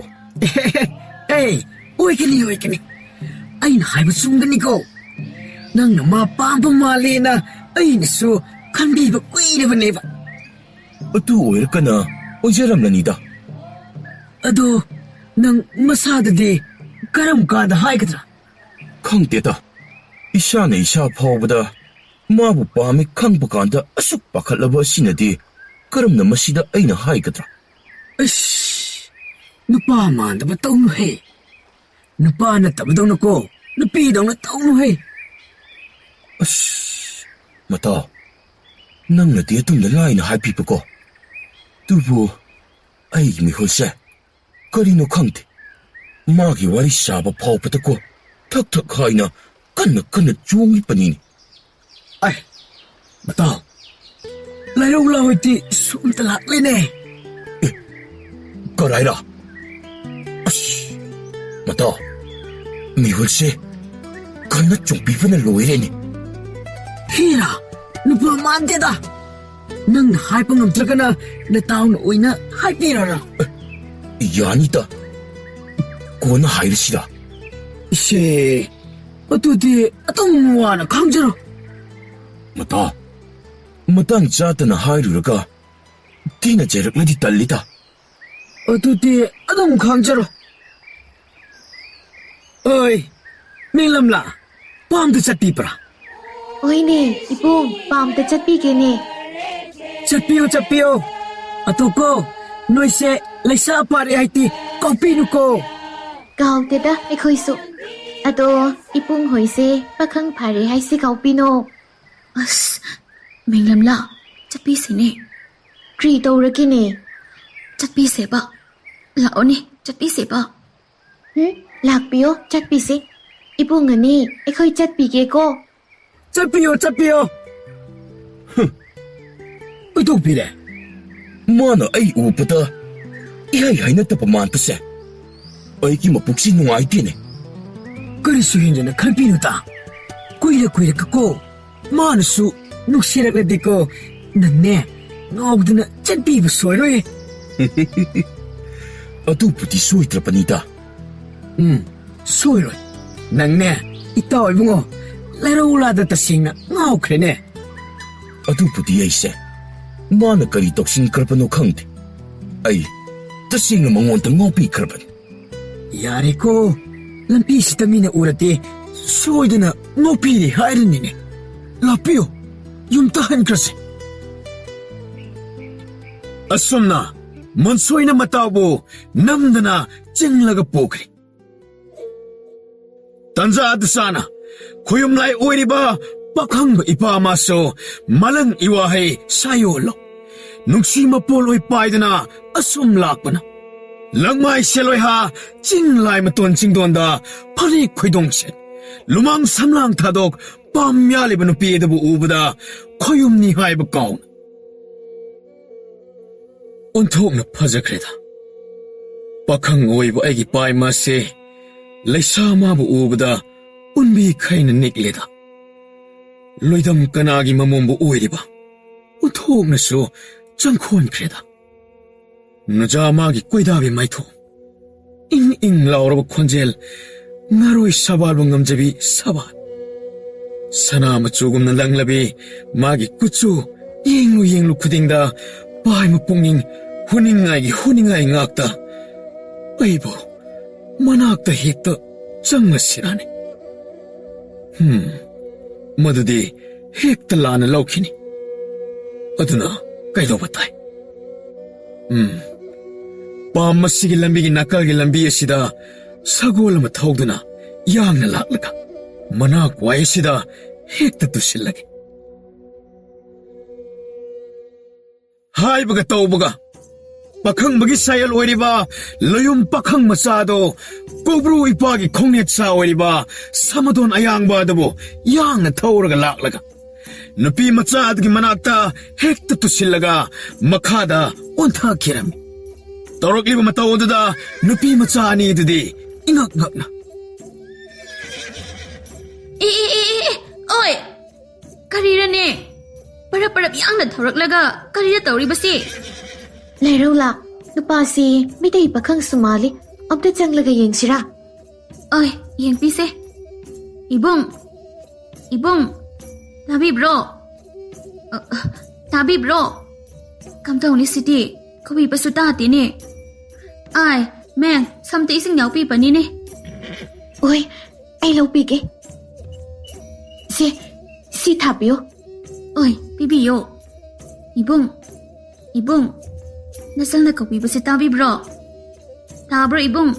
ꯑꯦ ꯑꯣꯏꯒꯅꯤ ꯑꯩꯅ ꯍꯥꯏꯕ ꯆꯨꯝꯒꯅꯤꯀꯣ ꯅꯪꯅ ꯃꯥ ꯄꯥꯝꯕ ꯃꯥꯜꯂꯦꯅ ꯑꯩꯅꯁꯨ ꯈꯟꯕꯤꯕ ꯀꯨꯏꯔꯕꯅꯦꯕ ꯑꯗꯨ ꯑꯣꯏꯔꯀꯅ ꯑꯣꯏꯖꯔꯝꯂꯅꯤꯗ ꯑꯗꯣ ꯅꯪ ꯃꯁꯥꯗꯗꯤ ꯀꯔꯝ ꯀꯥꯟꯗ ꯍꯥꯏꯒꯗ꯭ꯔꯥ ꯈꯪꯗꯦꯗ ꯏꯁꯥꯅ ꯏꯁꯥ ꯐꯥꯎꯕꯗ ꯃꯥꯕꯨ ꯄꯥꯝꯃꯤ ꯈꯪꯕ ꯀꯥꯟꯗ ꯑꯁꯨꯛ ꯄꯥꯈꯠꯂꯕ ꯑꯁꯤꯅꯗꯤ ꯀꯔꯝꯅ ꯃꯁꯤꯗ ꯑꯩꯅ ꯍꯥꯏꯒꯗ꯭ꯔꯥ ꯑꯁ ꯅꯨꯄꯥ ꯃꯥꯟꯗꯕ ꯇꯧꯅꯨꯍꯦ ꯅꯨꯄꯥ ꯅꯠꯇꯕꯗꯧꯅꯀꯣ ꯅꯨꯄꯤꯗꯧꯅ ꯇꯧꯅꯨꯍꯦ ꯑꯁ ꯃꯇꯥꯎ ꯅꯪꯅꯗꯤ ꯑꯗꯨꯝꯅ ꯂꯥꯏꯅ ꯍꯥꯏꯕꯤꯕꯀꯣ ꯑꯗꯨꯕꯨ ꯑꯩꯒꯤ ꯃꯤꯍꯨꯜꯁꯦ ꯀꯔꯤꯅꯣ ꯈꯪꯗꯦ ꯃꯥꯒꯤ ꯋꯥꯔꯤ ꯁꯥꯕ ꯐꯥꯎꯕꯗꯀꯣ ꯊꯛ ꯊꯛ ꯍꯥꯏꯅ ꯀꯟꯅ ꯀꯟꯅ ꯆꯣꯡꯂꯤꯕꯅꯤꯅꯦ ꯑꯩ ꯃꯇꯥꯎ ꯂꯩꯔꯧ ꯂꯥꯍꯣꯏꯗꯤ ꯁꯣꯝꯗ ꯂꯥꯛꯂꯦꯅꯦ ꯀꯔꯥꯏꯔ ꯑꯁ ꯃꯇꯥꯎ ꯃꯤꯍꯨꯜꯁꯦ ꯀꯟꯅ ꯆꯣꯡꯕꯤꯕꯅ ꯂꯣꯏꯔꯦꯅꯦ ꯍꯤꯔꯥ ꯅꯨꯄꯥ ꯃꯥꯟꯗꯦꯗ ꯅꯪꯅ ꯍꯥꯏꯕ ꯉꯝꯗ꯭ꯔꯒꯅ ꯅꯇꯥꯎꯅ ꯑꯣꯏꯅ ꯍꯥꯏꯕꯤꯔꯣꯔ ꯌꯥꯅꯤꯗ ꯀꯣꯟꯅ ꯍꯥꯏꯔꯁꯤꯔ ꯏꯁꯦ ꯑꯗꯨꯗꯤ ꯑꯗꯨꯝ ꯋꯥꯅ ꯈꯪꯖꯔꯣ ꯃꯇꯥꯎ ꯃꯇꯥꯡ ꯆꯥꯗꯅ ꯍꯥꯏꯔꯨꯔꯒ ꯊꯤꯅ ꯆꯩꯔꯛꯂꯗꯤ ꯇꯜꯂꯤꯗ ꯑꯗꯨꯗꯤ ꯑꯗꯨꯝ ꯈꯪꯖꯔꯣ ꯑꯣꯏ ꯅꯤꯡꯂꯝꯂꯥ ꯄꯥꯝꯗ ꯆꯠꯄꯤꯕ꯭ꯔꯥ ꯍꯣꯏꯅꯦ ꯏꯕꯨꯡ ꯄꯥꯝꯇ ꯆꯠꯄꯤꯒꯦꯅꯦ ꯆꯠꯄꯤꯌꯣ ꯆꯠꯄꯤꯌꯣ ꯑꯇꯣꯞꯄ ꯅꯣꯏꯁꯦ ꯂꯩꯁꯥ ꯐꯥꯔꯦ ꯍꯥꯏꯗꯤ ꯀꯥꯎꯄꯤꯅꯨꯀꯣ ꯀꯥꯎꯗꯦꯗ ꯑꯩꯈꯣꯏꯁꯨ ꯑꯗꯣ ꯏꯄꯨꯡ ꯍꯣꯏꯁꯦ ꯄꯥꯈꯪ ꯐꯥꯔꯦ ꯍꯥꯏꯁꯤ ꯀꯥꯎꯄꯤꯅꯣ ꯑꯁ ꯃꯦꯡꯂꯝꯂꯥ ꯆꯠꯄꯤꯁꯤꯅꯦ ꯀ꯭ꯔꯤ ꯇꯧꯔꯒꯦꯅꯦ ꯆꯠꯄꯤꯁꯦꯕ ꯂꯥꯛꯑꯣꯅꯦ ꯆꯠꯄꯤꯁꯦꯕ ꯂꯥꯛꯄꯤꯌꯣ ꯆꯠꯄꯤꯁꯦ ꯏꯕꯨꯡ ꯑꯅꯤ ꯑꯩꯈꯣꯏ ꯆꯠꯄꯤꯒꯦꯀꯣ ꯆꯠꯄꯤꯌꯣ ꯆꯠꯄꯤꯌꯣ ꯑꯣꯏꯊꯣꯛꯄꯤꯔꯦ ꯃꯥꯅ ꯑꯩ ꯎꯕꯗ ꯏꯍꯩ ꯍꯩꯅꯗꯕ ꯃꯥꯟꯕꯁꯦ ꯑꯩꯒꯤ ꯃꯄꯨꯛꯁꯤ ꯅꯨꯡꯉꯥꯏꯇꯦꯅꯦ ꯀꯔꯤꯁꯨ ꯍꯦꯟꯖꯅ ꯈꯟꯕꯤꯅꯨꯇ ꯀꯨꯏꯔꯀꯣ ꯃꯥꯅꯁꯨ ꯅꯨꯡꯁꯤꯔꯛꯂꯗꯤꯀꯣ ꯅꯪꯅꯦ ꯉꯥꯎꯗꯅ ꯆꯠꯄꯤꯕ ꯁꯣꯏꯔꯣꯏ ꯑꯗꯨꯕꯨꯗꯤ ꯁꯣꯏꯗ꯭ꯔꯕꯅꯤꯗ ꯁꯣꯏꯔꯣꯏ ꯅꯪꯅꯦ ꯏꯇꯥꯎ ꯏꯕꯨꯡꯉꯣ ꯂꯩꯔꯧꯂꯥꯗ ꯇꯁꯦꯡꯅ ꯉꯥꯎꯈ꯭ꯔꯦꯅꯦ ꯑꯗꯨꯕꯨꯗꯤ ꯑꯩꯁꯦ ꯃꯥꯅ ꯀꯔꯤ ꯇꯧꯁꯤꯟꯈ꯭ꯔꯕꯅꯣ ꯈꯪꯗꯦ ꯑꯩ ꯇꯁꯦꯡꯅ ꯃꯉꯣꯟꯗ ꯉꯥꯎꯕꯤꯈ꯭ꯔꯕꯅꯤ ꯌꯥꯔꯦꯀꯣ ꯂꯝꯕꯤꯁꯤꯗ ꯃꯤꯅ ꯎꯔꯗꯤ ꯁꯣꯏꯗꯅ ꯉꯥꯎꯄꯤꯔꯦ ꯍꯥꯏꯔꯅꯤꯅꯦ ꯂꯥꯛꯄꯤꯌꯨ ꯌꯨꯝꯇ ꯍꯟꯈ꯭ꯔꯁꯤ ꯑꯁꯨꯝꯅ ꯃꯟꯁꯣꯏꯅ ꯃꯇꯥꯎꯕꯨ ꯅꯝꯗꯅ ꯆꯤꯡꯂꯒ ꯄꯨꯈ꯭ꯔꯤ ꯇꯟꯖꯥ ꯑꯗꯨ ꯆꯥꯅ ꯈꯨꯌꯨꯝꯂꯥꯏ ꯑꯣꯏꯔꯤꯕ ꯄꯥꯈꯪꯕ ꯏꯄꯥ ꯑꯃꯁꯨ ꯃꯂꯪ ꯏꯋꯥꯍꯩ ꯁꯥꯌꯣꯜꯂꯣ ꯅꯨꯡꯁꯤ ꯃꯄꯣꯜ ꯄꯥꯏꯗꯅ ꯑꯁꯨꯝ ꯂꯥꯛꯄꯅ ꯂꯪꯃꯥꯏ ꯁꯦꯂꯣꯏꯍꯥ ꯆꯤꯡ ꯂꯥꯏ ꯃꯇꯣꯟ ꯆꯤꯡꯗꯣꯟꯗ ꯐꯅꯦꯛ ꯈꯣꯏꯗꯣꯡꯁꯦꯠ ꯂꯨꯃꯥꯡ ꯁꯝꯂꯥꯡ ꯊꯥꯗꯣꯛ ꯄꯥꯝ ꯌꯥꯜꯂꯤꯕ ꯅꯨꯄꯤ ꯑꯗꯨꯕꯨ ꯎꯕꯗ ꯈꯣꯌꯨꯝꯅꯤ ꯍꯥꯏꯕ ꯀꯥꯎꯅ ꯑꯣꯟꯊꯣꯛꯅ ꯐꯖꯈ꯭ꯔꯦꯗ ꯄꯥꯈꯪ ꯑꯣꯏꯕ ꯑꯩꯒꯤ ꯄꯥꯏꯃꯁꯦ ꯂꯩꯁꯥ ꯃꯥꯕꯨ ꯎꯕꯗ ꯎꯟꯕꯤꯈꯩꯅ ꯅꯤꯛꯂꯦꯗ ꯂꯣꯏꯗꯝ ꯀꯅꯥꯒꯤ ꯃꯃꯣꯝꯕꯨ ꯑꯣꯏꯔꯤꯕ ꯎꯟꯊꯣꯛꯅꯁꯨ ꯆꯪꯈꯣꯟꯈ꯭ꯔꯦꯗ ꯅꯖꯥ ꯃꯥꯒꯤ ꯀꯣꯏꯗꯥꯕꯤ ꯃꯥꯏꯊꯣꯡ ꯏꯪ ꯏꯪ ꯂꯥꯎꯔꯕ ꯈꯣꯟꯖꯦꯜ ꯉꯥꯔꯣꯏ ꯁꯕꯥꯜꯕꯨ ꯉꯝꯖꯕꯤ ꯁꯕꯥꯜ ꯁꯅꯥ ꯃꯆꯨꯒꯨꯝꯅ ꯂꯪꯂꯕꯤ ꯃꯥꯒꯤ ꯀꯨꯆꯨ ꯌꯦꯡꯂꯨ ꯈꯨꯗꯤꯡꯗ ꯄꯥꯏꯃ ꯄꯨꯛꯅꯤꯡ ꯍꯨꯅꯤꯡꯉꯥꯏ ꯉꯥꯛꯇ ꯑꯩꯕꯨ ꯃꯅꯥꯛꯇ ꯍꯦꯛꯇ ꯆꯪꯂꯁꯤꯔꯥꯅꯤ ꯃꯗꯨꯗꯤ ꯍꯦꯛꯇ ꯂꯥꯟꯅ ꯂꯧꯈꯤꯅꯤ ꯑꯗꯨꯅ ꯀꯩꯗꯧꯕ ꯇꯥꯏ ꯄꯥꯝ ꯑꯁꯤꯒꯤ ꯂꯝꯕꯤꯒꯤ ꯅꯥꯀꯜꯒꯤ ꯂꯝꯕꯤ ꯑꯁꯤꯗ ꯁꯒꯣꯜ ꯑꯃ ꯊꯧꯗꯨꯅ ꯌꯥꯡꯅ ꯂꯥꯛꯂꯒ ꯃꯅꯥꯛ ꯋꯥꯏ ꯑꯁꯤꯗ ꯍꯦꯛꯇ ꯇꯨꯁꯤꯜꯂꯒꯦ ꯍꯥꯏꯕꯒ ꯇꯧꯕꯒ ꯄꯥꯈꯪꯕꯒꯤ ꯁꯥꯌꯜ ꯑꯣꯏꯔꯤꯕ ꯂꯌꯨꯝ ꯄꯥꯈꯪ ꯃꯆꯥꯗꯣ ꯀꯧꯕ꯭ꯔꯨ ꯏꯄꯥꯒꯤ ꯈꯣꯡꯅꯦꯠꯁꯥ ꯑꯣꯏꯔꯤꯕ ꯁꯃꯗꯣꯟ ꯑꯌꯥꯡꯕ ꯑꯗꯨꯕꯨ ꯌꯥꯡꯅ ꯊꯧꯔꯒ ꯂꯥꯛꯂꯒ ꯅꯨꯄꯤ ꯃꯆꯥ ꯑꯗꯨꯒꯤ ꯃꯅꯥꯛꯇ ꯍꯦꯛꯇ ꯇꯨꯁꯤꯜꯂꯒ ꯃꯈꯥꯗ ꯑꯣꯟꯊꯈꯤꯔꯝꯃꯤ ꯇꯧꯔꯛꯂꯤꯕ ꯃꯇꯧ ꯑꯗꯨꯗ ꯅꯨꯄꯤ ꯃꯆꯥ ꯑꯅꯤ ꯑꯗꯨꯗꯤ ꯏꯉꯛ ꯉꯛꯅ ꯑꯣꯏ ꯀꯔꯤꯔꯅꯦ ꯄꯔꯞ ꯌꯥꯡꯅ ꯊꯧꯔꯛꯂꯒ ꯀꯔꯤꯗ ꯇꯧꯔꯤꯕꯁꯤ ꯂꯩꯔꯧꯂꯥ ꯅꯨꯄꯥꯁꯤ ꯃꯤꯇꯩ ꯄꯥꯈꯪꯁꯨ ꯃꯥꯜꯂꯤ ꯑꯝꯇ ꯆꯪꯂꯒ ꯌꯦꯡꯁꯤꯔꯥ ꯑꯣꯏ ꯌꯦꯡꯄꯤꯁꯦ ꯏꯕꯨꯡ ꯇꯥꯕꯤꯕ꯭ꯔꯣ ꯇꯥꯕꯤꯕ꯭ꯔꯣ ꯀꯝꯗꯧꯅꯤ ꯁꯤꯗꯤ ꯀꯧꯕꯤꯕꯁꯨ ꯇꯥꯗꯦꯅꯦ ꯑꯥꯏ ꯃꯦꯡ ꯁꯝꯇ ꯏꯁꯤꯡ ꯌꯥꯎꯕꯤꯕꯅꯤꯅꯦ ꯑꯣꯏ ꯑꯩ ꯂꯧꯕꯤꯒꯦ ꯁꯤ ꯊꯥꯕꯤꯌꯣ ꯑꯣꯏ ꯄꯤꯕꯤꯌꯣ ꯏꯕꯨꯡ ꯅꯆꯪꯅ ꯀꯧꯕꯤꯕꯁꯤ ꯇꯥꯕꯤꯕ꯭ꯔꯣ ꯇꯥꯕ꯭ꯔꯣ ꯏꯕꯨꯡ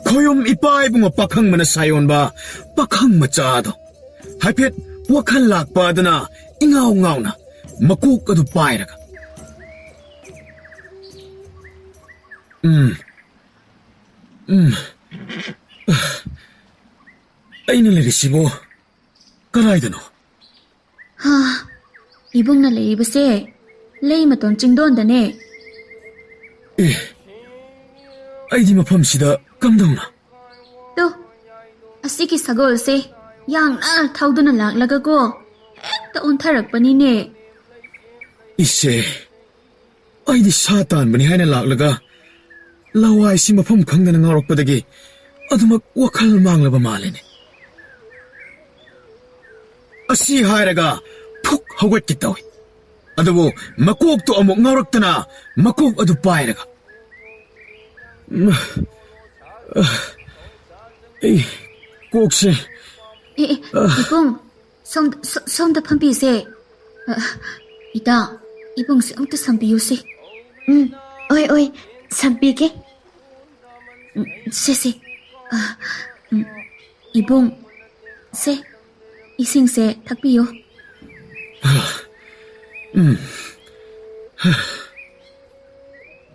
ꯈꯣꯌꯨꯝ ꯏꯄꯥ ꯏꯕꯨꯡꯉꯣ ꯄꯥꯈꯪꯕꯅ ꯁꯥꯌꯣꯟꯕ ꯄꯥꯈꯪ ꯃꯆꯥꯗꯣ ꯍꯥꯏꯐꯦꯠ ꯋꯥꯈꯜ ꯂꯥꯛꯄ ꯑꯗꯨꯅ ꯏꯉꯥꯎ ꯉꯥꯎꯅ ꯃꯀꯣꯛ ꯑꯗꯨ ꯄꯥꯏꯔꯒ ꯑꯩꯅ ꯂꯩꯔꯤꯁꯤꯕꯨ ꯀꯗꯥꯏꯗꯅꯣ? ꯍꯥ, ꯏꯕꯨꯡꯅ ꯂꯩꯔꯤꯕꯁꯦ ꯂꯩ ꯃꯇꯣꯟ ꯆꯤꯡꯗꯣꯟꯗꯅꯦ. ꯑꯩꯗꯤ ꯃꯐꯝꯁꯤꯗ ꯀꯝꯗꯧꯅ? ꯇꯣ, ꯑꯁꯤꯒꯤ ꯁꯒꯣꯜꯁꯦ ꯌꯥꯡꯅ ꯊꯧꯗꯨꯅ ꯂꯥꯛꯂꯒꯀꯣ ꯍꯦꯛꯇ ꯑꯣꯟꯊꯔꯛꯄꯅꯤꯅꯦ. ꯏꯁꯦ, ꯑꯩꯗꯤ ꯁꯥ ꯇꯥꯟꯕꯅꯤ ꯍꯥꯏꯅ ꯂꯥꯛꯂꯒ ꯂꯋꯥꯏꯁꯤ ꯃꯐꯝ ꯈꯪꯗꯅ ꯉꯥꯎꯔꯛꯄꯗꯒꯤ ꯑꯗꯨꯃꯛ ꯋꯥꯈꯜ ꯃꯥꯡꯂꯕ ꯃꯥꯜꯂꯦꯅꯦ. ꯑꯁꯤ ꯍꯥꯏꯔꯒ ꯐꯨꯛ ꯍꯧꯒꯠꯀꯦ ꯇꯧꯏ. ꯑꯗꯨꯕꯨ ꯃꯀꯣꯛꯇꯣ ꯑꯃꯨꯛ ꯉꯥꯎꯔꯛꯇꯅ ꯃꯀꯣꯛ ꯑꯗꯨ ꯄꯥꯏꯔꯒ ꯑꯩ ꯀꯣꯛꯁꯦ. ꯏꯕꯨꯡ, ꯁꯣꯝꯗ ꯐꯝꯕꯤꯁꯦ. ꯏꯇꯥ, ꯏꯕꯨꯡꯁꯦ ꯑꯝꯇ ꯁꯝꯕꯤꯌꯨꯁꯦ. ꯑꯣꯏ ꯁꯝꯕꯤꯒꯦ. ꯁꯦ. 이봉, 세, 이승세 탁비요.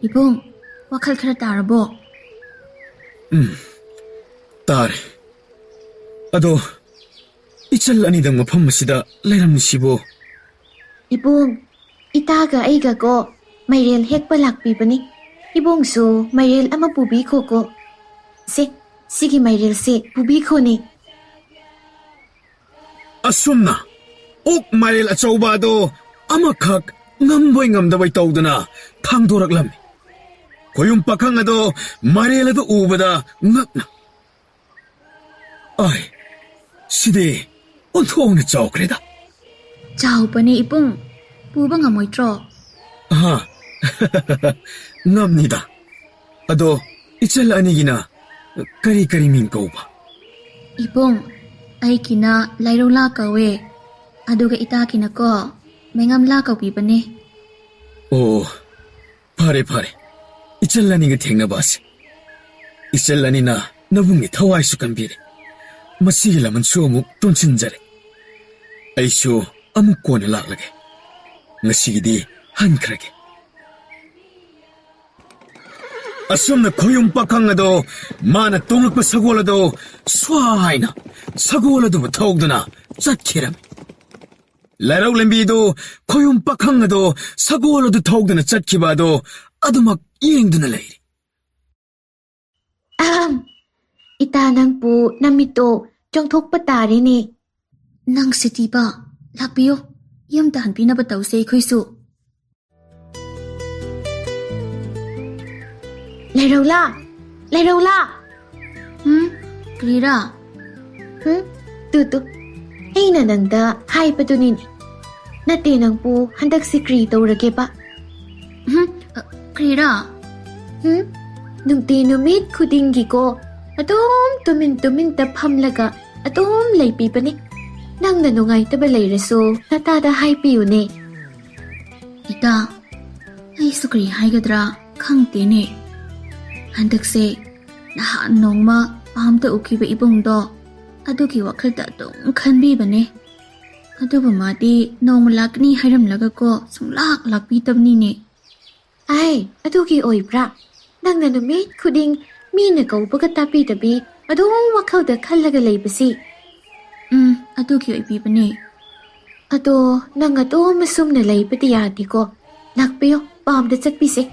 이봉, 와칼 카라 따라보. ꯇꯥꯔꯦ. ꯑꯗꯣ 이철 ꯑꯅꯤꯗꯪ ꯃꯐꯝ ꯑꯁꯤꯗ ꯂꯩꯔꯝꯃꯤꯁꯤꯕꯨ? 이봉, 이따가 ꯑꯩꯒꯀꯣ ꯃꯩꯔꯦꯜ ꯍꯦꯛꯄ ꯂꯥꯛꯄꯤꯕꯅꯤ. 이봉ꯁꯨ ꯃꯩꯔꯦꯜ ꯑꯃ ꯄꯨꯕꯤꯈꯣꯀꯣ. ꯁꯦ, 시기 ꯃꯩꯔꯦꯜꯁꯦ ꯄꯨꯕꯤꯈꯣꯅꯦ. ꯑꯁꯨꯝꯅ ꯑꯣꯛ ꯃꯥꯏꯔꯦꯜ ꯑꯆꯧꯕ ꯑꯗꯣ ꯑꯃꯈꯛ ꯉꯝꯕꯣꯏ ꯉꯝꯗꯕꯣꯏ ꯇꯧꯗꯨꯅ ꯊꯥꯡꯗꯣꯔꯛꯂꯝꯃꯤ. ꯈꯣꯌꯨꯝ ꯄꯥꯈꯪ ꯑꯗꯣ ꯃꯥꯏꯔꯦꯜ ꯑꯗꯨ ꯎꯕꯗ ꯉꯛꯅ, ꯑꯥꯏ, ꯁꯤꯗꯤ ꯑꯣꯟꯊꯣꯛꯅ ꯆꯥꯎꯈ꯭ꯔꯦꯗ. ꯆꯥꯎꯕꯅꯦ 이봉, ꯄꯨꯕ ꯉꯝꯃꯣꯏꯗ꯭ꯔꯣ? ꯉꯝꯅꯤꯗ. ꯑꯗꯣ 이철 ꯑꯅꯤꯒꯤꯅ ꯀꯔꯤ ꯃꯤꯡ ꯀꯧꯕ? 이봉, ꯑꯩꯒꯤꯅ ꯂꯩꯔꯧꯂꯥ ꯀꯧꯋꯦ. ꯑꯗꯨꯒ ꯏꯇꯥꯒꯤꯅꯀꯣ ꯃꯦꯉꯝꯂꯥ ꯀꯧꯕꯤꯕꯅꯦ. ꯑꯣ, ꯐꯔꯦ. 이철 ꯑꯅꯤꯒ ꯊꯦꯡꯅꯕ ꯑꯁꯤ. 이철 ꯑꯅꯤꯅ ꯅꯕꯨꯡꯒꯤ ꯊꯋꯥꯏꯁꯨ ꯀꯟꯕꯤꯔꯦ. ꯃꯁꯤꯒꯤ ꯂꯃꯟꯁꯨ ꯑꯃꯨꯛ ꯇꯣꯟꯁꯤꯟꯖꯔꯦ. ꯑꯩꯁꯨ ꯑꯃꯨꯛ ꯀꯣꯟꯅ ꯂꯥꯛꯂꯒꯦ. ꯉꯁꯤꯒꯤꯗꯤ ꯍꯟꯈ꯭ꯔꯒꯦ. ꯑꯁꯨꯝꯅ ꯈꯣꯌꯨꯝ ꯄꯥꯈꯪ ꯑꯗꯣ ꯃꯥꯅ ꯇꯣꯡꯂꯛꯄ ꯁꯒꯣꯜ ꯑꯗꯣ ꯁ꯭ꯋꯥ ꯍꯥꯏꯅ ꯁꯒꯣꯜ ꯑꯗꯨꯕꯨ ꯊꯧꯗꯨꯅ ꯆꯠꯈꯤꯔꯝꯃꯤ. ꯂꯩꯔꯧ ꯂꯝꯕꯤꯗꯨ ꯈꯣꯌꯨꯝ ꯄꯥꯈꯪ ꯑꯗꯣ ꯁꯒꯣꯜ ꯑꯗꯨ ꯊꯧꯗꯨꯅ ꯆꯠꯈꯤꯕ ꯑꯗꯣ ꯑꯗꯨꯃꯛ ꯌꯦꯡꯗꯨꯅ ꯂꯩꯔꯤ. 이따 ꯅꯪꯕꯨ ꯅꯃꯤꯠꯇꯣ ꯆꯣꯡꯊꯣꯛꯄ ꯇꯥꯔꯦꯅꯦ. ꯅꯪ ꯁꯤꯇꯤꯕ, ꯂꯥꯛꯄꯤꯌꯣ. ꯌꯨꯝꯗ ꯍꯟꯕꯤꯅꯕ ꯇꯧꯁꯦ ꯑꯩꯈꯣꯏꯁꯨ. ꯂꯩꯔꯧꯂꯥ. ꯀꯔꯤꯔꯥ? ꯇꯨ, ꯑꯩꯅ ꯅꯪꯗ ꯍꯥꯏꯕꯗꯨꯅꯤꯅꯦ. ꯅꯠꯇꯦ, ꯅꯪꯕꯨ ꯍꯟꯗꯛꯁꯤ ꯀꯔꯤ ꯇꯧꯔꯒꯦꯕ? ꯀꯔꯤꯔꯥ? ꯅꯨꯡꯇꯤ ꯅꯨꯃꯤꯠ ꯈꯨꯗꯤꯡꯒꯤꯀꯣ ꯑꯗꯨꯝ ꯇꯨꯃꯤꯟꯇ ꯐꯝꯂꯒ ꯑꯗꯨꯝ ꯂꯩꯕꯤꯕꯅꯤ. ꯅꯪꯅ ꯅꯨꯡꯉꯥꯏꯇꯕ ꯂꯩꯔꯁꯨ ꯅꯇꯥꯗ ꯍꯥꯏꯕꯤꯌꯨꯅꯦ. 이따, ꯑꯩꯁꯨ ꯀꯔꯤ ꯍꯥꯏꯒꯗ꯭ꯔꯥ ꯈꯪꯗꯦꯅꯦ. ꯍꯟꯗꯛꯁꯦ ꯅꯍꯥꯟ ꯅꯣꯡꯃ ꯄꯥꯝꯗ ꯎꯈꯤꯕ ꯏꯕꯨꯡꯗꯣ ꯑꯗꯨꯒꯤ ꯋꯥꯈꯜꯗ ꯑꯗꯨꯝ ꯈꯟꯕꯤꯕꯅꯦ. ꯑꯗꯨꯕꯨ ꯃꯥꯗꯤ ꯅꯣꯡꯃ ꯂꯥꯛꯀꯅꯤ ꯍꯥꯏꯔꯝꯂꯒꯀꯣ ꯁꯨꯡꯂꯥꯛ ꯂꯥꯛꯄꯤꯗꯕꯅꯤꯅꯦ. ꯑꯩ, ꯑꯗꯨꯒꯤ ꯑꯣꯏꯕ꯭ꯔꯥ? ꯅꯪꯅ ꯅꯨꯃꯤꯠ ꯈꯨꯗꯤꯡ ꯃꯤꯅ ꯀꯧꯕꯒ ꯇꯥꯕꯤꯗꯕꯤ ꯑꯗꯨꯝ ꯋꯥꯈꯜꯗ ꯈꯜꯂꯒ ꯂꯩꯕꯁꯤ? ꯑꯗꯨꯒꯤ ꯑꯣꯏꯕꯤꯕꯅꯦ. ꯑꯗꯣ ꯅꯪ ꯑꯗꯨꯝ ꯑꯁꯨꯝꯅ ꯂꯩꯕꯗꯤ ꯌꯥꯗꯦꯀꯣ. ꯂꯥꯛꯄꯤꯌꯣ, ꯄꯥꯝꯗ ꯆꯠꯄꯤꯁꯦ.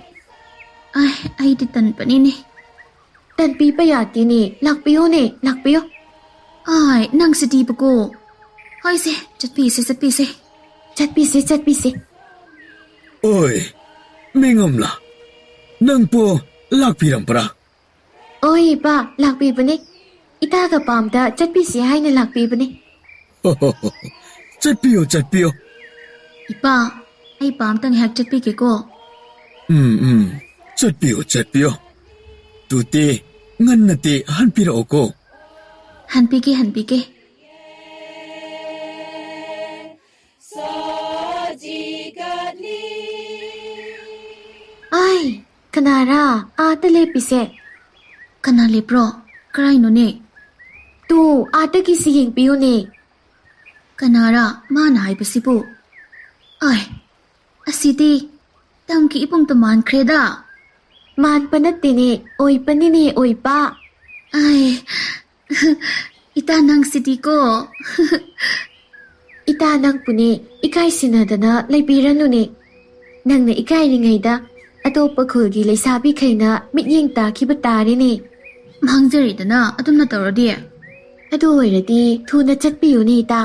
ꯑꯩꯗꯤ ꯇꯟꯕꯅꯤꯅꯦ. ꯇꯟꯕꯤꯕ ꯌꯥꯗꯦꯅꯦ. ꯂꯥꯛꯄꯤꯌꯣ. ꯅꯪ ꯁꯤꯇꯤꯕꯀꯣ. ꯍꯣꯏꯁꯦ, ꯆꯠꯄꯤꯁꯦ. ꯆꯠꯄꯤꯁꯦ. ꯑꯣꯏ, ꯃꯦꯉꯝꯂꯥ, ꯅꯪꯄꯨ ꯂꯥꯛꯄꯤꯔꯝꯕ꯭ꯔꯥ? ꯑꯣꯏ ꯏꯄꯥ, ꯂꯥꯛꯄꯤꯕꯅꯦ. ꯏꯇꯥꯒ ꯄꯥꯝꯗ ꯆꯠꯄꯤꯁꯦ ꯍꯥꯏꯅ ꯂꯥꯛꯄꯤꯕꯅꯦ. ꯆꯠꯄꯤꯌꯣ. 이빠, ꯑꯩ ꯄꯥꯝꯇ ꯉꯥꯏꯍꯥꯛ ꯆꯠꯄꯤꯒꯦꯀꯣ. ꯆꯠꯄꯤꯌꯣ. ꯇꯨꯇꯦ, ꯉꯟꯅꯇꯦ ꯍꯟꯄꯤꯔꯛꯑꯣꯀꯣ. ꯍꯟꯄꯤꯒꯦ. ꯑꯥꯏ, ꯀꯅꯥꯔꯥ ꯑꯥꯗ ꯂꯦꯞꯄꯤꯁꯦ? ꯀꯅꯥ ꯂꯦꯞꯄ꯭ꯔꯣ? ꯀꯔꯥꯏꯅꯣꯅꯦ? ꯇꯨ, ꯑꯥꯗꯒꯤꯁꯤ ꯌꯦꯡꯕꯤꯌꯨꯅꯦ. ꯀꯅꯥꯔꯥ ꯃꯥꯅ ꯍꯥꯏꯕꯁꯤꯕꯨ? ꯑꯁꯤꯗꯤ ꯇꯝꯒꯤ ꯏꯕꯨꯡꯇ ꯃꯥꯟꯈ꯭ꯔꯦꯗ. ꯃꯥꯟꯕ ꯅꯠꯇꯦꯅꯦ ꯑꯣꯏꯕꯅꯤꯅꯦ ꯑꯣꯏꯕ ꯑꯩ ꯏꯇꯥ ꯅꯪꯁꯤꯗꯤꯀꯣ ꯏꯇꯥ ꯅꯪꯄꯨꯅꯦ ꯏꯀꯥꯏꯁꯤꯟꯅꯗꯅ ꯂꯩꯕꯤꯔꯅꯨꯅꯦ ꯅꯪꯅ ꯏꯀꯥꯏꯔꯤꯉꯩꯗ ꯑꯇꯣꯞꯄ ꯈꯨꯜꯒꯤ ꯂꯩꯁꯥꯕꯤꯈꯩꯅ ꯃꯤꯠꯌꯦꯡ ꯇꯥꯈꯤꯕ ꯇꯥꯔꯦꯅꯦ ꯃꯥꯡꯖꯔꯤꯗꯅ ꯑꯗꯨꯝꯅ ꯇꯧꯔꯗꯤ ꯑꯗꯨ ꯑꯣꯏꯔꯗꯤ ꯊꯨꯅ ꯆꯠꯄꯤꯌꯨꯅꯦ ꯏꯇꯥ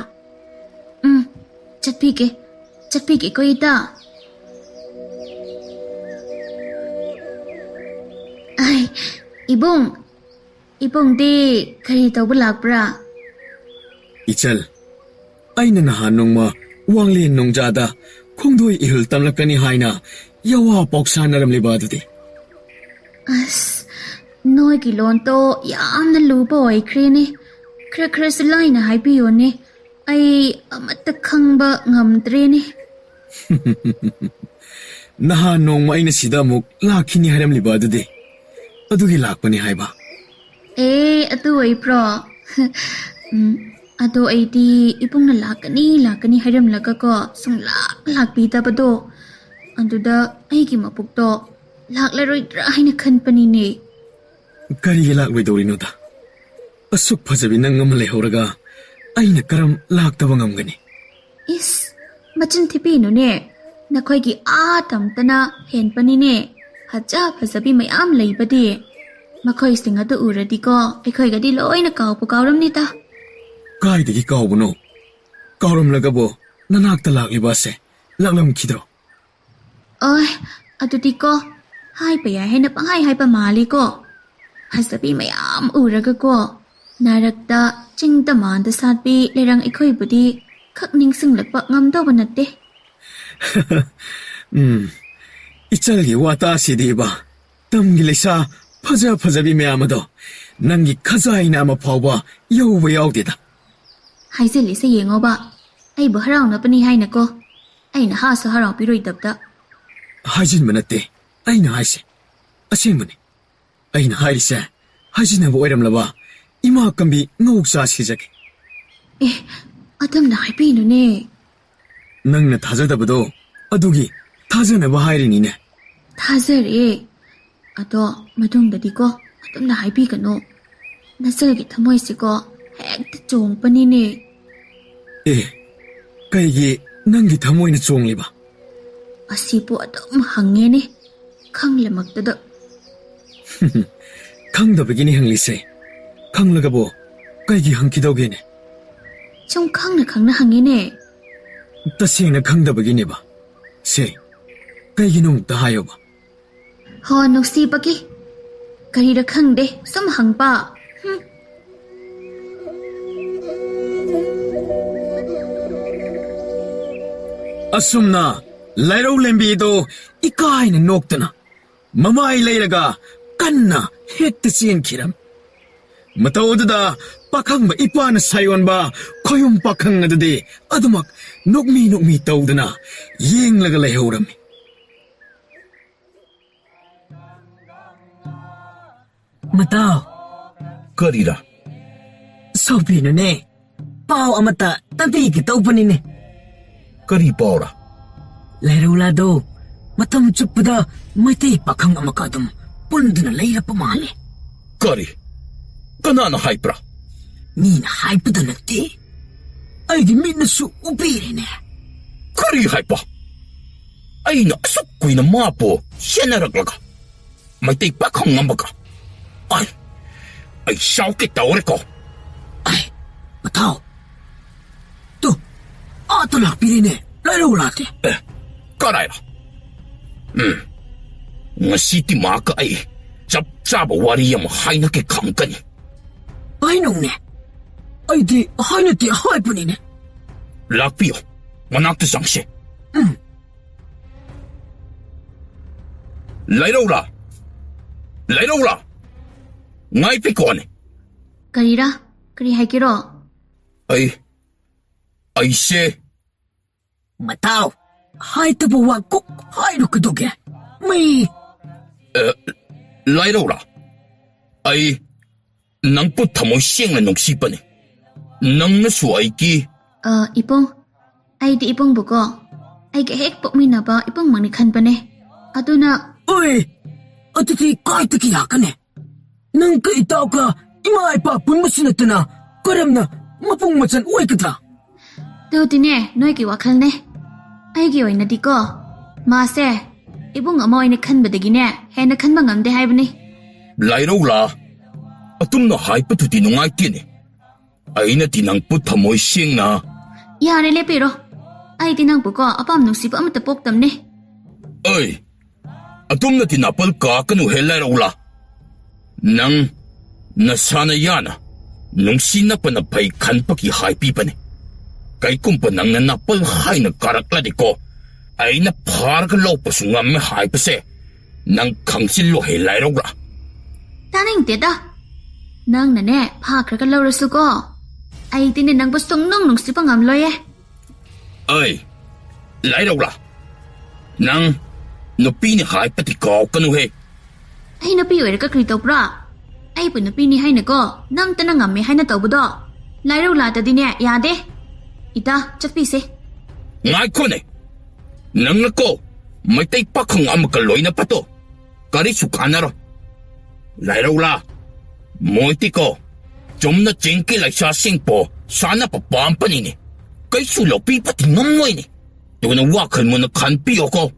ꯆꯠꯄꯤꯒꯦꯀꯣ ꯏꯇꯥ ꯑꯩ ꯏꯕꯨꯡꯗꯤ ꯀꯔꯤ ꯇꯧꯕ ꯂꯥꯛꯄ꯭ꯔꯥ 이철, ꯑꯩꯅ ꯅꯍꯥꯟ ꯅꯣꯡꯃ ꯋꯥꯡꯂꯦꯟ ꯅꯣꯡꯖꯥꯗ ꯈꯣꯡꯗꯣꯏ ꯏꯍꯨꯜ ꯇꯝꯂꯛꯀꯅꯤ ꯍꯥꯏꯅ ꯌꯋꯥ ꯄꯥꯎꯁꯥꯟꯅꯔꯝꯂꯤꯕ ꯑꯗꯨꯗꯤ ꯑꯁ ꯅꯣꯏꯒꯤ ꯂꯣꯟꯇꯣ ꯌꯥꯝꯅ ꯂꯨꯕ ꯑꯣꯏꯈ꯭ꯔꯦꯅꯦ ꯈꯔꯁꯨ ꯂꯥꯏꯅ ꯍꯥꯏꯕꯤꯌꯣꯅꯦ ꯑꯩ ꯑꯃꯠꯇ ꯈꯪꯕ ꯉꯝꯗ꯭ꯔꯦꯅꯦ ꯅꯍꯥꯟ ꯅꯣꯡꯃ ꯑꯩꯅ ꯁꯤꯗ ꯑꯃꯨꯛ ꯂꯥꯛꯈꯤꯅꯤ ꯍꯥꯏꯔꯝꯂꯤꯕ ꯑꯗꯨꯗꯤ ꯑꯗꯨꯒꯤ ꯂꯥꯛꯄꯅꯤ ꯍꯥꯏꯕ ꯑꯗꯨ ꯑꯣꯏꯕ꯭ꯔꯣ ꯑꯗꯣ ꯑꯩꯗꯤ ꯏꯕꯨꯡꯅ ꯂꯥꯛꯀꯅꯤ ꯍꯥꯏꯔꯝꯂꯒꯀꯣ ꯂꯥꯛꯄꯤꯗꯕꯗꯣ ꯑꯗꯨꯗ ꯑꯩꯒꯤ ꯃꯄꯨꯛꯇꯣ ꯂꯥꯛꯂꯔꯣꯏꯗ꯭ꯔꯥ ꯍꯥꯏꯅ ꯈꯟꯕꯅꯤꯅꯦ ꯀꯔꯤꯒꯤ ꯂꯥꯛꯂꯣꯏꯗꯧꯔꯤꯅꯣꯗ ꯑꯁꯨꯛ ꯐꯖꯕꯤ ꯅꯪ ꯑꯃ ꯂꯩꯍꯧꯔꯒ ꯑꯩꯅ ꯀꯔꯝ ꯂꯥꯛꯇꯕ ꯉꯝꯒꯅꯤ ꯏꯁ ꯃꯆꯤꯟ ꯊꯤꯕꯤꯅꯨꯅꯦ ꯅꯈꯣꯏꯒꯤ ꯇꯝꯇꯅ ꯍꯦꯟꯕꯅꯤꯅꯦ ꯐꯖꯕꯤ ꯃꯌꯥꯝ ꯂꯩꯕꯗꯤ ꯃꯈꯣꯏꯁꯤꯡ ꯑꯗꯨ ꯎꯔꯗꯤꯀꯣ ꯑꯩꯈꯣꯏꯒꯗꯤ ꯂꯣꯏꯅ ꯀꯥꯎꯔꯝꯅꯤꯗ ꯀꯥꯏꯗꯒꯤ ꯀꯥꯎꯕꯅꯣ ꯀꯥꯎꯔꯝꯂꯒꯕꯣ ꯅꯅꯥꯛꯇ ꯂꯥꯛꯂꯤꯕꯁꯦ ꯂꯥꯛꯂꯝꯈꯤꯗ꯭ꯔꯣ ꯑꯗꯨꯗꯤꯀꯣ ꯍꯥꯏꯕ ꯌꯥꯏ ꯍꯥꯏꯅ ꯄꯪꯍꯥꯏ ꯍꯥꯏꯕ ꯃꯥꯜꯂꯤꯀꯣ ꯐꯖꯕꯤ ꯃꯌꯥꯝ ꯎꯔꯒꯀꯣ ꯅꯥꯔꯛꯇ ꯆꯤꯡꯗ ꯃꯥꯟꯗ ꯁꯥꯠꯄꯤ ꯂꯩꯔꯪ ꯑꯩꯈꯣꯏꯕꯨꯗꯤ ꯈꯛ ꯅꯤꯡꯁꯤꯡꯂꯛꯄ ꯉꯝꯗꯧꯕ ꯅꯠꯇꯦ 이철ꯒꯤ ꯋꯥꯇꯥꯁꯤꯗꯤꯕ ꯇꯝꯒꯤ ꯂꯩꯁꯥ ꯐꯖꯕꯤ ꯃꯌꯥꯝ ꯑꯗꯣ ꯅꯪꯒꯤ ꯈꯖꯥꯏꯅ ꯑꯃ ꯐꯥꯎꯕ ꯌꯧꯕ ꯌꯥꯎꯗꯦꯗ ꯍꯥꯏꯖꯤꯜꯂꯤꯁꯦ ꯌꯦꯡꯉꯣꯕ ꯑꯩꯕꯨ ꯍꯔꯥꯎꯅꯕꯅꯤ ꯍꯥꯏꯅꯀꯣ ꯑꯩꯅ ꯍꯥꯁꯨ ꯍꯔꯥꯎꯕꯤꯔꯣꯏꯗꯕꯗ ꯍꯥꯏꯖꯤꯟꯕ ꯅꯠꯇꯦ ꯑꯩꯅ ꯍꯥꯏꯁꯦ ꯑꯁꯦꯡꯕꯅꯤ ꯑꯩꯅ ꯍꯥꯏꯔꯤꯁꯦ ꯍꯥꯏꯖꯤꯟꯅꯕ ꯑꯣꯏꯔꯝꯂꯕ ꯏꯃꯥ ꯀꯝꯕꯤ ꯉꯧꯆꯥ ꯁꯤꯖꯒꯦ ꯑꯗꯨꯝꯅ ꯍꯥꯏꯕꯤꯅꯨꯅꯦ ꯅꯪꯅ ꯊꯥꯖꯗꯕꯗꯣ ꯑꯗꯨꯒꯤ ꯊꯥꯖꯅꯕ ꯍꯥꯏꯔꯤꯅꯤꯅꯦ ꯊꯥꯖꯔꯦ ꯑꯗꯣ ꯃꯇꯨꯡꯗꯗꯤꯀꯣ ꯑꯗꯨꯝꯅ ꯍꯥꯏꯕꯤꯒꯅꯨ ꯅꯆꯦꯒꯤ ꯊꯃꯣꯏꯁꯤꯀꯣ ꯍꯦꯛꯇ ꯆꯣꯡꯄꯅꯤꯅꯦ ꯀꯩꯒꯤ ꯅꯪꯒꯤ ꯊꯃꯣꯏꯅ ꯆꯣꯡꯂꯤꯕ ꯑꯁꯤꯕꯨ ꯑꯗꯨꯝ ꯍꯪꯉꯦꯅꯦ ꯈꯪꯂꯃꯛꯇꯗ ꯈꯪꯗꯕꯒꯤꯅꯤ ꯍꯪꯂꯤꯁꯦ ꯈꯪꯂꯒꯕꯣ ꯀꯩꯒꯤ ꯍꯪꯈꯤꯗꯧꯒꯦꯅꯦ ꯁꯨꯝ ꯈꯪꯅ ꯍꯪꯉꯦꯅꯦ ꯇꯁꯦꯡꯅ ꯈꯪꯗꯕꯒꯤꯅꯦꯕ ꯁꯦ ꯀꯩꯒꯤꯅꯣ ꯑꯃꯨꯛꯇ ꯍꯥꯏꯌꯣꯕ ꯍꯣ ꯅꯨꯡꯁꯤꯕꯒꯤ ꯀꯔꯤꯔ ꯈꯪꯗꯦ ꯁꯨꯝ ꯍꯪꯕ ꯑꯁꯨꯝꯅ ꯂꯩꯔꯧ ꯂꯦꯝꯕꯤꯗꯣ 이까이는 ꯅꯣꯛꯇꯅ ꯃꯃꯥꯏ ꯂꯩꯔꯒ ꯀꯟꯅ ꯍꯦꯛꯇ ꯆꯦꯟꯈꯤꯔꯝ ꯃꯇꯧ ꯑꯗꯨꯗ ꯄꯥꯈꯪꯕ ꯏꯄꯥꯅ ꯁꯥꯌꯣꯟꯕ ꯈꯣꯌꯨꯝ ꯄꯥꯈꯪ ꯑꯗꯨꯗꯤ ꯑꯗꯨꯃꯛ ꯅꯣꯛꯃꯤ ꯇꯧꯗꯅ ꯌꯦꯡꯂꯒ ꯂꯩꯍꯧꯔꯝꯃꯤ ꯃꯇꯥꯎ ꯀꯔꯤꯔꯥ ꯁꯧꯕꯤꯅꯨꯅꯦ ꯄꯥꯎ ꯑꯃꯠꯇ ꯇꯝꯕꯤꯒꯦ ꯇꯧꯕꯅꯤꯅꯦ ꯀꯔꯤ ꯄꯥꯎꯔꯥ ꯂꯩꯔꯧꯂꯥꯗꯣ ꯃꯇꯝ ꯆꯨꯞꯄꯗ ꯃꯩꯇꯩ ꯄꯥꯈꯪ ꯑꯃꯒ ꯑꯗꯨꯝ ꯄꯨꯟꯗꯨꯅ ꯂꯩꯔꯛꯄ ꯃꯥꯜꯂꯦ ꯀꯔꯤ ꯀꯅꯥꯅ ꯍꯥꯏꯕ꯭ꯔꯥ ꯃꯤꯅ ꯍꯥꯏꯕꯗ ꯅꯠꯇꯦ ꯑꯩꯒꯤ ꯃꯤꯠꯅꯁꯨ ꯎꯕꯤꯔꯦꯅꯦ ꯀꯔꯤ ꯍꯥꯏꯕ ꯑꯩꯅ ꯑꯁꯨꯛ ꯀꯨꯏꯅ ꯃꯥꯕꯨ ꯁꯦꯟꯅꯔꯛꯂꯒ ꯃꯩꯇꯩ ꯄꯥꯈꯪ ꯑꯃꯒ ꯑꯩ ꯁꯥꯎꯀꯦ ꯇꯧꯔꯦꯀꯣ ꯃꯊꯥꯎ ꯇꯨ ꯑꯥꯇ ꯂꯥꯛꯄꯤꯔꯦꯅꯦ ꯂꯩꯔꯧꯂꯥꯗꯤ ꯀꯔꯥꯏꯔ ꯉꯁꯤꯗꯤ ꯃꯥꯒ ꯑꯩ ꯆꯞ ꯆꯥꯕ ꯋꯥꯔꯤ ꯑꯃ ꯍꯥꯏꯅꯒꯦ ꯈꯪꯒꯅꯤ ꯍꯥꯏꯅꯧꯅꯦ ꯑꯩꯗꯤ ꯍꯥꯏꯅꯗꯦ ꯍꯥꯏꯕꯅꯤꯅꯦ ꯂꯥꯛꯄꯤꯌꯣ ꯃꯅꯥꯛꯇ ꯆꯪꯁꯦ ꯂꯩꯔꯧꯂꯥ ꯉꯥꯏꯄꯤꯀꯣꯅꯦ ꯀꯔꯤꯔꯥ ꯀꯔꯤ ꯍꯥꯏꯒꯦꯔꯣ ꯑꯩꯁꯦ ꯃꯇꯥꯎ ꯍꯥꯏꯇꯕ ꯋꯥ ꯀꯣꯛ ꯍꯥꯏꯔꯨ ꯀꯩꯗꯧꯒꯦ ꯃꯩ ꯂꯩꯔꯧꯂꯥ ꯑꯩ ꯅꯪꯕꯨ ꯊꯃꯣꯏ ꯁꯦꯡꯅ ꯅꯨꯡꯁꯤꯕꯅꯤ ꯅꯪꯅꯁꯨ ꯑꯩꯒꯤ ꯏꯕꯨꯡ ꯑꯩꯗꯤ ꯏꯕꯨꯡꯕꯨꯀꯣ ꯑꯩꯒ ꯍꯦꯛ ꯄꯣꯛꯃꯤꯟꯅꯕ ꯏꯕꯨꯡꯃꯛꯅꯤ ꯈꯟꯕꯅꯦ ꯑꯗꯨꯅ ꯑꯣꯏ 어떻게 까이뜨기 약하네. 넌 그 이따오가 이마 이빠 분무시냈더나 그럼나 마뽕마찬 오이끄다. 또디네 너희기 와칼네. 아이기 오이나디고 마세 이봉 어머이네 칸바드기네 해나 칸방 암데 하이브니. 라이로라. 아tum나 하이프투디 농아이티네. 아이나 디낭뿌 타모이 시행나. 야네 레피로. 아이디 낭부고 아밤 농시부 아무따 뽁담네. 어이. 아tum나 디나뻘 까까누 헬라이로라. 낭 나사나 야나. 농시나빠나 바이 칸빠기 하이피빠네. 까이꿈빠 낭나 나뻘 하이나 까락라디고. 아이나 파르가 로빠수 ngamme 하이프세. 낭 강실로 헬라이로라. 따닝데다. 낭나네 파크가 러러수고 아이디네 낭부 송농 농시부 ngamloye. 어이. 라이로라. 낭 누피니 하이빠티 까까누 해. Ay napi oira ka kri tawbra. Ay pu napi ni hay na ko. Nang tanang ngamme hay na tawbudo. Lairo la ta dine yade. Ita chakpi se. Ngaikone. Nang nako. May tay pakang amakaloy na pato. Karisu ka na ro. Lairo-la. Moiti ko. Jom na jengki lai sa singpo. Sana pa pampan ini. Kay sulapi pati ngamoy ni. Doon na wakal mo na kanpi ako.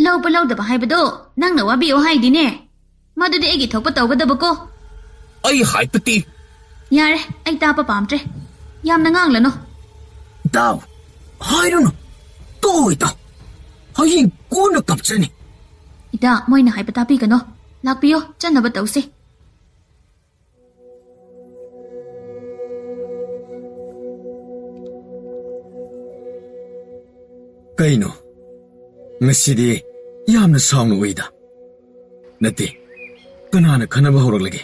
Lau pa lau da ba hay ba do. Nang nawabi o hay dine. Madudi egi thokpa tawba da ba ko. Ay hay pati. Yare ay tapa pamtre. Yam na ngang la no. Tao, hayrono. To ito. Hayin ko na kapsani. Ita moy na hay patapi ka no. Lakpiyo chan na ba tawsi. Kaino, ngasidi yamna saungna uida. Nati, kanana kanaba horoglage.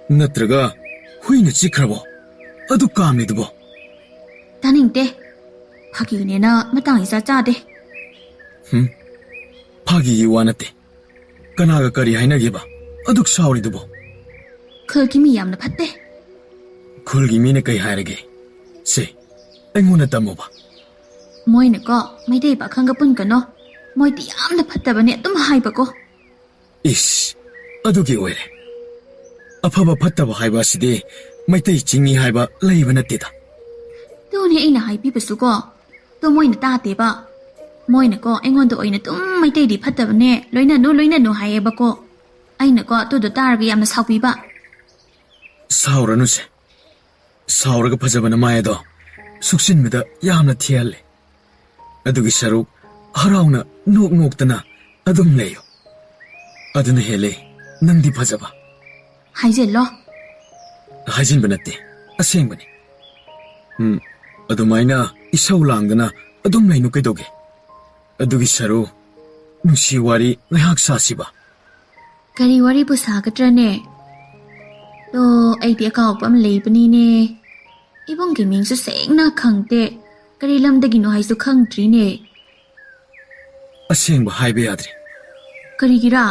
Natraga, huina chikrabo. Adu kamni dubo. Taning te. Haki gane na matang isa chade. Pagi iwanate. Kanaga kari haina geba. Aduk sauri dubo. Khul ki mi yam na phatte. Khulgi mine kai hairage. Se, aingona tamoba. Moy na ko may day pa khang kapun ka no. Moy ti yam na phatta ba ne tum hay ba ko. Ish, adugi oire. Afaba phattaba haiba sidi, maitai chingi haiba laiba natida. Tu ni ay na hay pi pa su ko. Tu moy na ta te ba. Moy na ko engon do ay na tum may day di phatta ba ne. Loy na no hay ba ko. Ay na ko tu do tar ga yam na saupi ba. Sauranu se. Sauraga phajaba na mayedo. Suksinmida yamna thiyalle. Adugi saruk harauna nok-noktana adum leyo. Aduna hele nangdi phajaba. Hay je lo. Hajinba natte, asengbani. Adumaina isau langdana adum leinu kaidoge. Adugi saru nusi wari ngahak sasiba. Kari wari bu sa ka tra ne. To ay ti akaw pam lay pa ni ne. Ibong gaming su seng na khang te. Kari lam da gino hay su khang tri ne. Asengba haibe yadre. Kari gira.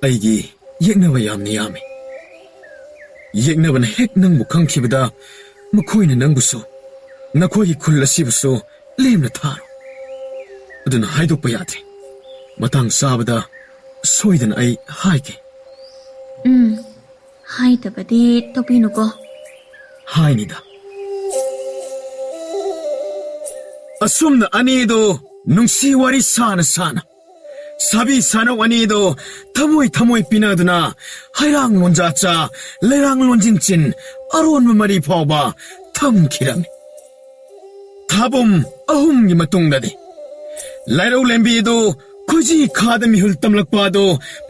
Aigi yeknaba yamni yami. Yeknaba na hek nangbu khangkhibada makhoina nangbusu nakhogi khul asibusu lemna tharo. Aduna haidokpa yadre. Matang sabada soidana ai haike. Hay tabadi topinu ko. Hainida. Asumna anido nungsi wari sana. Sabi sana wanido tamoy pinaduna hairang lonjacha lerang lonjinchin aron mamari phawba thamkirami. Thabum ahum gi matungdadi lairo lembido kuji khadami hultamlakpado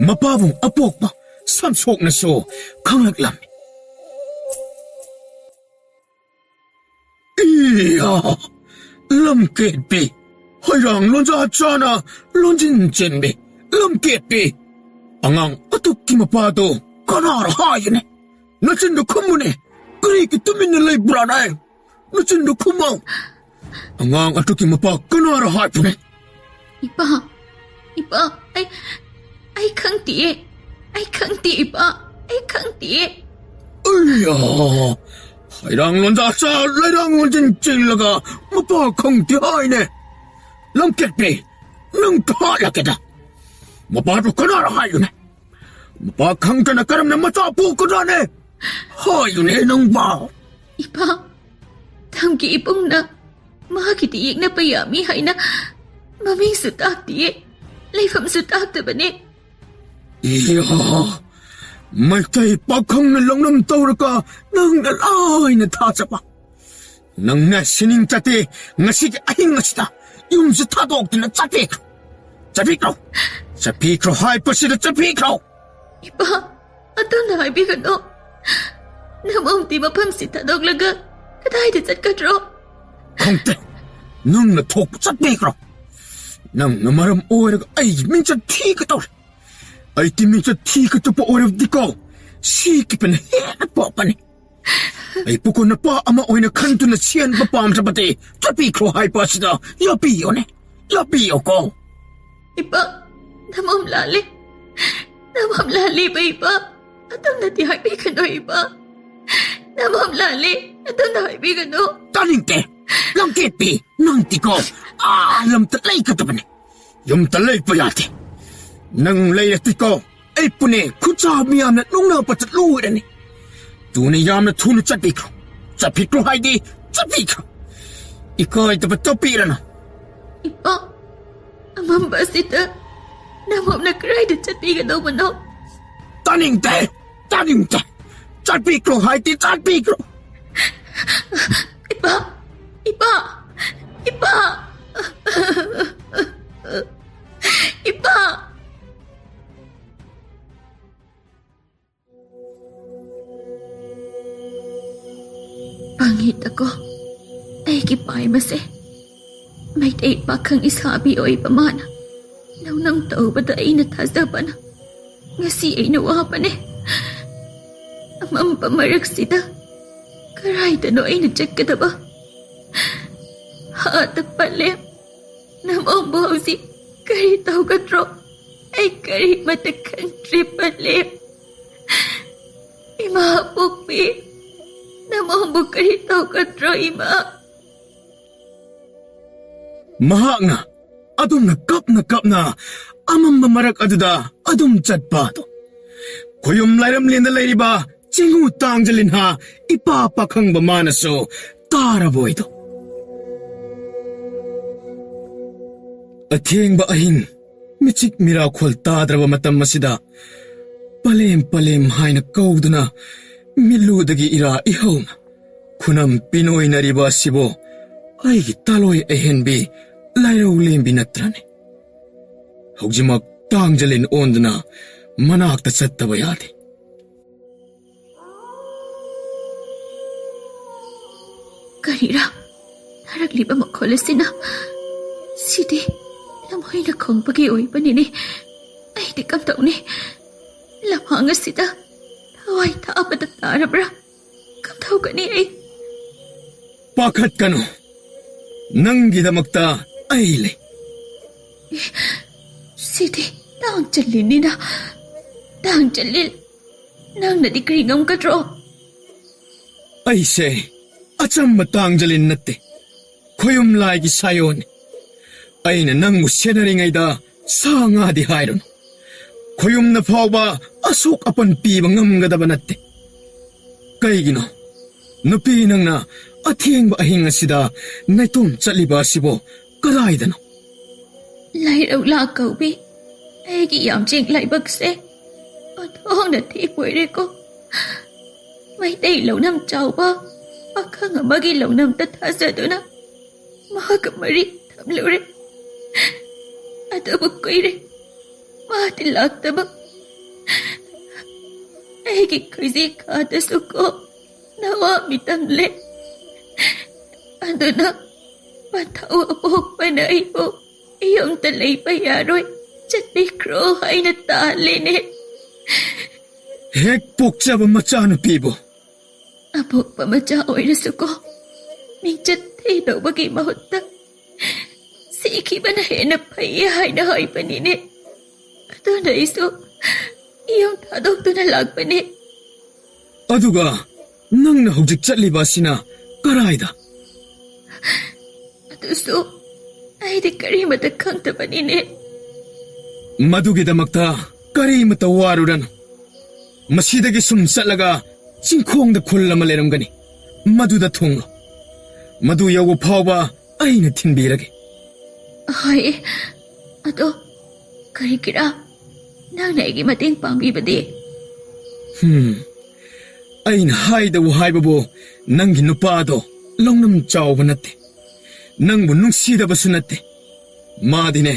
mapabung apokpa samsokna so khanglaklam. Iya lamketbi hairang lonjachana lonjinchinbi lamketbi angang atukki mapado kanara hayane nachindo khumune kriki tuminna lay branay nachindo khumang angang atukki mapa kanara hayane. Ipa, ay khang ti ipa, ay khang ti. Iya hairang lonjacha lairang lonjinchilaga mapa khangti hayne lamketbi nang thalakeda. Mapado kanara hayune. Mapakang ka na karam na matapo ka na ne. Hayune nang ba? Ipa, tamki ipong na makakitiik na payami hay na maming sutak diye. Laifam sutak ta ba ni? Iya. May tay pakang na lang ng tawra ka nang nalay na tasa pa. Nang nasining tate nga sige ahing nga sita. Yung sa tadok din na tsapik. Tsapik raw. Tsapik raw hay pa sila tsapik raw. Ipa, ato na kaibigan o. Namang di mapam si Tadog laga. Katay di tat kadro. Kante. Nang natok pa tsapik raw. Nang namaram oras ay minsan ti ka tawra. Ay ti minsan ti ka to pa oras di ko. Sikipan henat po pa ni. Ay puko na pa ama oy na kanto na siyan pa pam sa pati. Tsapik raw hay pa sila. Yapiyo ne. Yapiyo ko. Ipa, namam lali. Namam lali ba ipa? Atong na ti kaibigan o ipa. Namam lali. Atong na kaibigan o. Taning te. Langkit pi. Nang ti ko. Alam talay ka tapan. Yung talay pa yate. Nang layat ko. Ay pune. Kutsabi yam na nung napat at luwiran ni. Tunay yam na tunod sa pikro. Sa pikro hay di. Sa pikro. Ikaw ay tapat topiran na. Ipa, amam ba sita? Namam na kray di tat bigan o mano. Taning te. Taning te. Sa pikro hay di. Sa pikro. Ipa! Ipa! Ipa! Ipa! Pangit ako. Ay kipay mase. May tay pa kang isabi o ipamana. Naunang tao ba ay natasaba na. Ngasi ay nawapan eh. Amang pamarag sita. Karay tano ay nadyak ka ba? Haata palim. Namang bahaw si kari tau katro. Ay kari matakang tripalim. Ima pukpi. Namang bukari tau katro ima. Maha nga. Adum nakap na. Amang mamarak aduda. Adum chat pa to. Kuyum layram linda layri ba? Chingu tang jalin ha. Ipapakang bamana so. Tara boy to. Ating ba ahing. Michik mirakwal tadraba matam masida. Palim hay na kaudo na. Miludagi ira ihaw na. Kunam Pinoy na riba sibo. Ay taloy ehenbi. Layraw limbi natrane. Hugjimak tang jalin ondo na. Manakta sa tabayati. Kanira, naragli ba makolasin na? Sidi, lamoy na kong pag-iuwi pa nini. Ay di kam tao ni. Lamangas sida. Taway taapat at tarabra. Kam tao ka ni ay. Pakat ka no. Nang gidamagta ay le. Sidi, taang jalin ni na. Taang jalil. Nang nadikringam ka dro. Ay say. At sa matang jalin nate. Kuyum lagi sayon. Ay na nang musya na rin ay da. Sa nga di hayron. Kuyum na pa ba asok apan pibang ngamgada ba nate. Kay gino. Napinang na at hiyang baahing nga sida na itong tsaliba sibo. Karay da no. Layraw lakaw bi. Ay giyam ching lay bagse. At hong na tipwere ko. May taylaw ng chow ba? Baka nga magilaw ng tatasa doon na. Mahagamari tamlaw rin. At abog ko'y rin. Mahatilak na ba? Ay kiko'y si kataso ko. Nawa mitamle. Ano na? Patawa po panay po. Iyong talay payaroy. Tiyat may krohay na talin eh. Hek poksa ba matsano pibo? Apo pamajaoy na suko. Minjat tayo daw bagay mahutang. Siki ba na henap payahay na hay panini? Ato na iso. Iyong tadog to nalag pani. Aduga, nang nahugjik tsaliba sina. Karay da. Ato so. Ay di kari matakang ta panini. ꯃꯗꯨꯒꯤꯗꯃꯛꯇ ꯀꯔꯤꯃꯇ ꯋꯥꯔꯨꯔꯅꯨ ꯃꯁꯤꯗꯒꯤ ꯁꯨꯝ ꯆꯠꯂꯒ ꯆꯤꯡꯈꯣꯡꯗ ꯈꯨꯜ ꯑꯃ ꯂꯩꯔꯝꯒꯅꯤ ꯃꯗꯨꯗ ꯊꯨꯡꯂꯣ ꯃꯗꯨ ꯌꯧꯕ ꯐꯥꯎꯕ ꯑꯩꯅ ꯊꯤꯟꯕꯤꯔꯒꯦ ꯍꯣꯏ ꯑꯗꯣ ꯀꯔꯤꯒꯤꯔꯥ ꯅꯪꯅ ꯑꯩꯒꯤ ꯃꯇꯦꯡ ꯄꯥꯡꯕꯤꯕꯗꯤ ꯑꯩꯅ ꯍꯥꯏꯗꯕꯨ ꯍꯥꯏꯕꯕꯨ ꯅꯪꯒꯤ ꯅꯨꯄꯥꯗꯣ ꯂꯧꯅꯝ ꯆꯥꯎꯕ ꯅꯠꯇꯦ ꯅꯪꯕꯨ ꯅꯨꯡꯁꯤꯗꯕꯁꯨ ꯅꯠꯇꯦ ꯃꯥꯗꯤꯅꯦ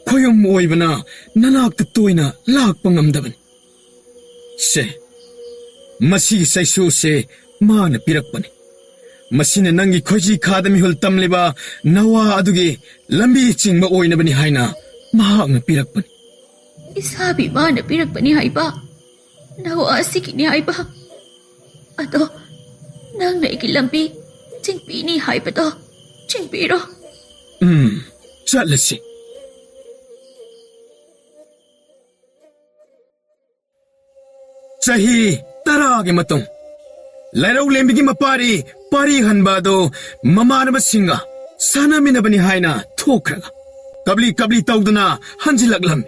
ꯈꯣꯌꯨꯝ ꯑꯣꯏꯕꯅ ꯅꯅꯥꯛꯇ ꯇꯣꯏꯅ ꯂꯥꯛꯄ ꯉꯝꯗꯕꯅꯤ ꯁꯦ ꯃꯁꯤꯒꯤ ꯆꯩꯁꯨꯁꯦ ꯃꯥꯅ ꯄꯤꯔꯛꯄꯅꯤ ꯃꯁꯤꯅ ꯅꯪꯒꯤ ꯈꯣꯏꯖꯤ ꯈꯥꯗ ꯃꯤꯍꯨꯜ ꯇꯝꯂꯤꯕ ꯅꯋꯥ ꯑꯗꯨꯒꯤ ꯂꯝꯕꯤ ꯆꯤꯡꯕ ꯑꯣꯏꯅꯕꯅꯤ ꯍꯥꯏꯅ ꯃꯍꯥꯛꯅ ꯄꯤꯔꯛꯄꯅꯤ ꯏꯁꯥꯕꯤ ꯃꯥꯅ ꯄꯤꯔꯛꯄꯅꯤ ꯍꯥꯏꯕ ꯅꯋꯥ ꯑꯁꯤꯒꯤꯅꯤ ꯍꯥꯏꯕ ꯑꯗꯣ ꯅꯪꯅ ꯑꯩꯒꯤ ꯂꯝꯕꯤ ꯆꯤꯡꯕꯤꯅꯤ ꯍꯥꯏꯕꯗꯣ ꯆꯤꯡꯕꯤꯔꯣ ꯆꯠꯂꯁꯤ ꯆꯍꯤ 10ꯒꯤ ꯃꯇꯨꯡ ꯂꯩꯔꯧ ꯂꯦꯝꯕꯤꯒꯤ ꯃꯄꯥꯔꯤ ꯄꯥꯔꯤ ꯍꯟꯕ ꯑꯗꯣ ꯃꯃꯥꯟꯅꯕꯁꯤꯡꯒ ꯁꯥꯟꯅꯃꯤꯟꯅꯕꯅꯤ ꯍꯥꯏꯅ ꯊꯣꯛꯈ꯭ꯔꯒ ꯀꯕ꯭ꯂꯤ ꯀꯕ꯭ꯂꯤ ꯇꯧꯗꯨꯅ ꯍꯟꯖꯤꯜꯂꯛꯂꯝꯃꯤ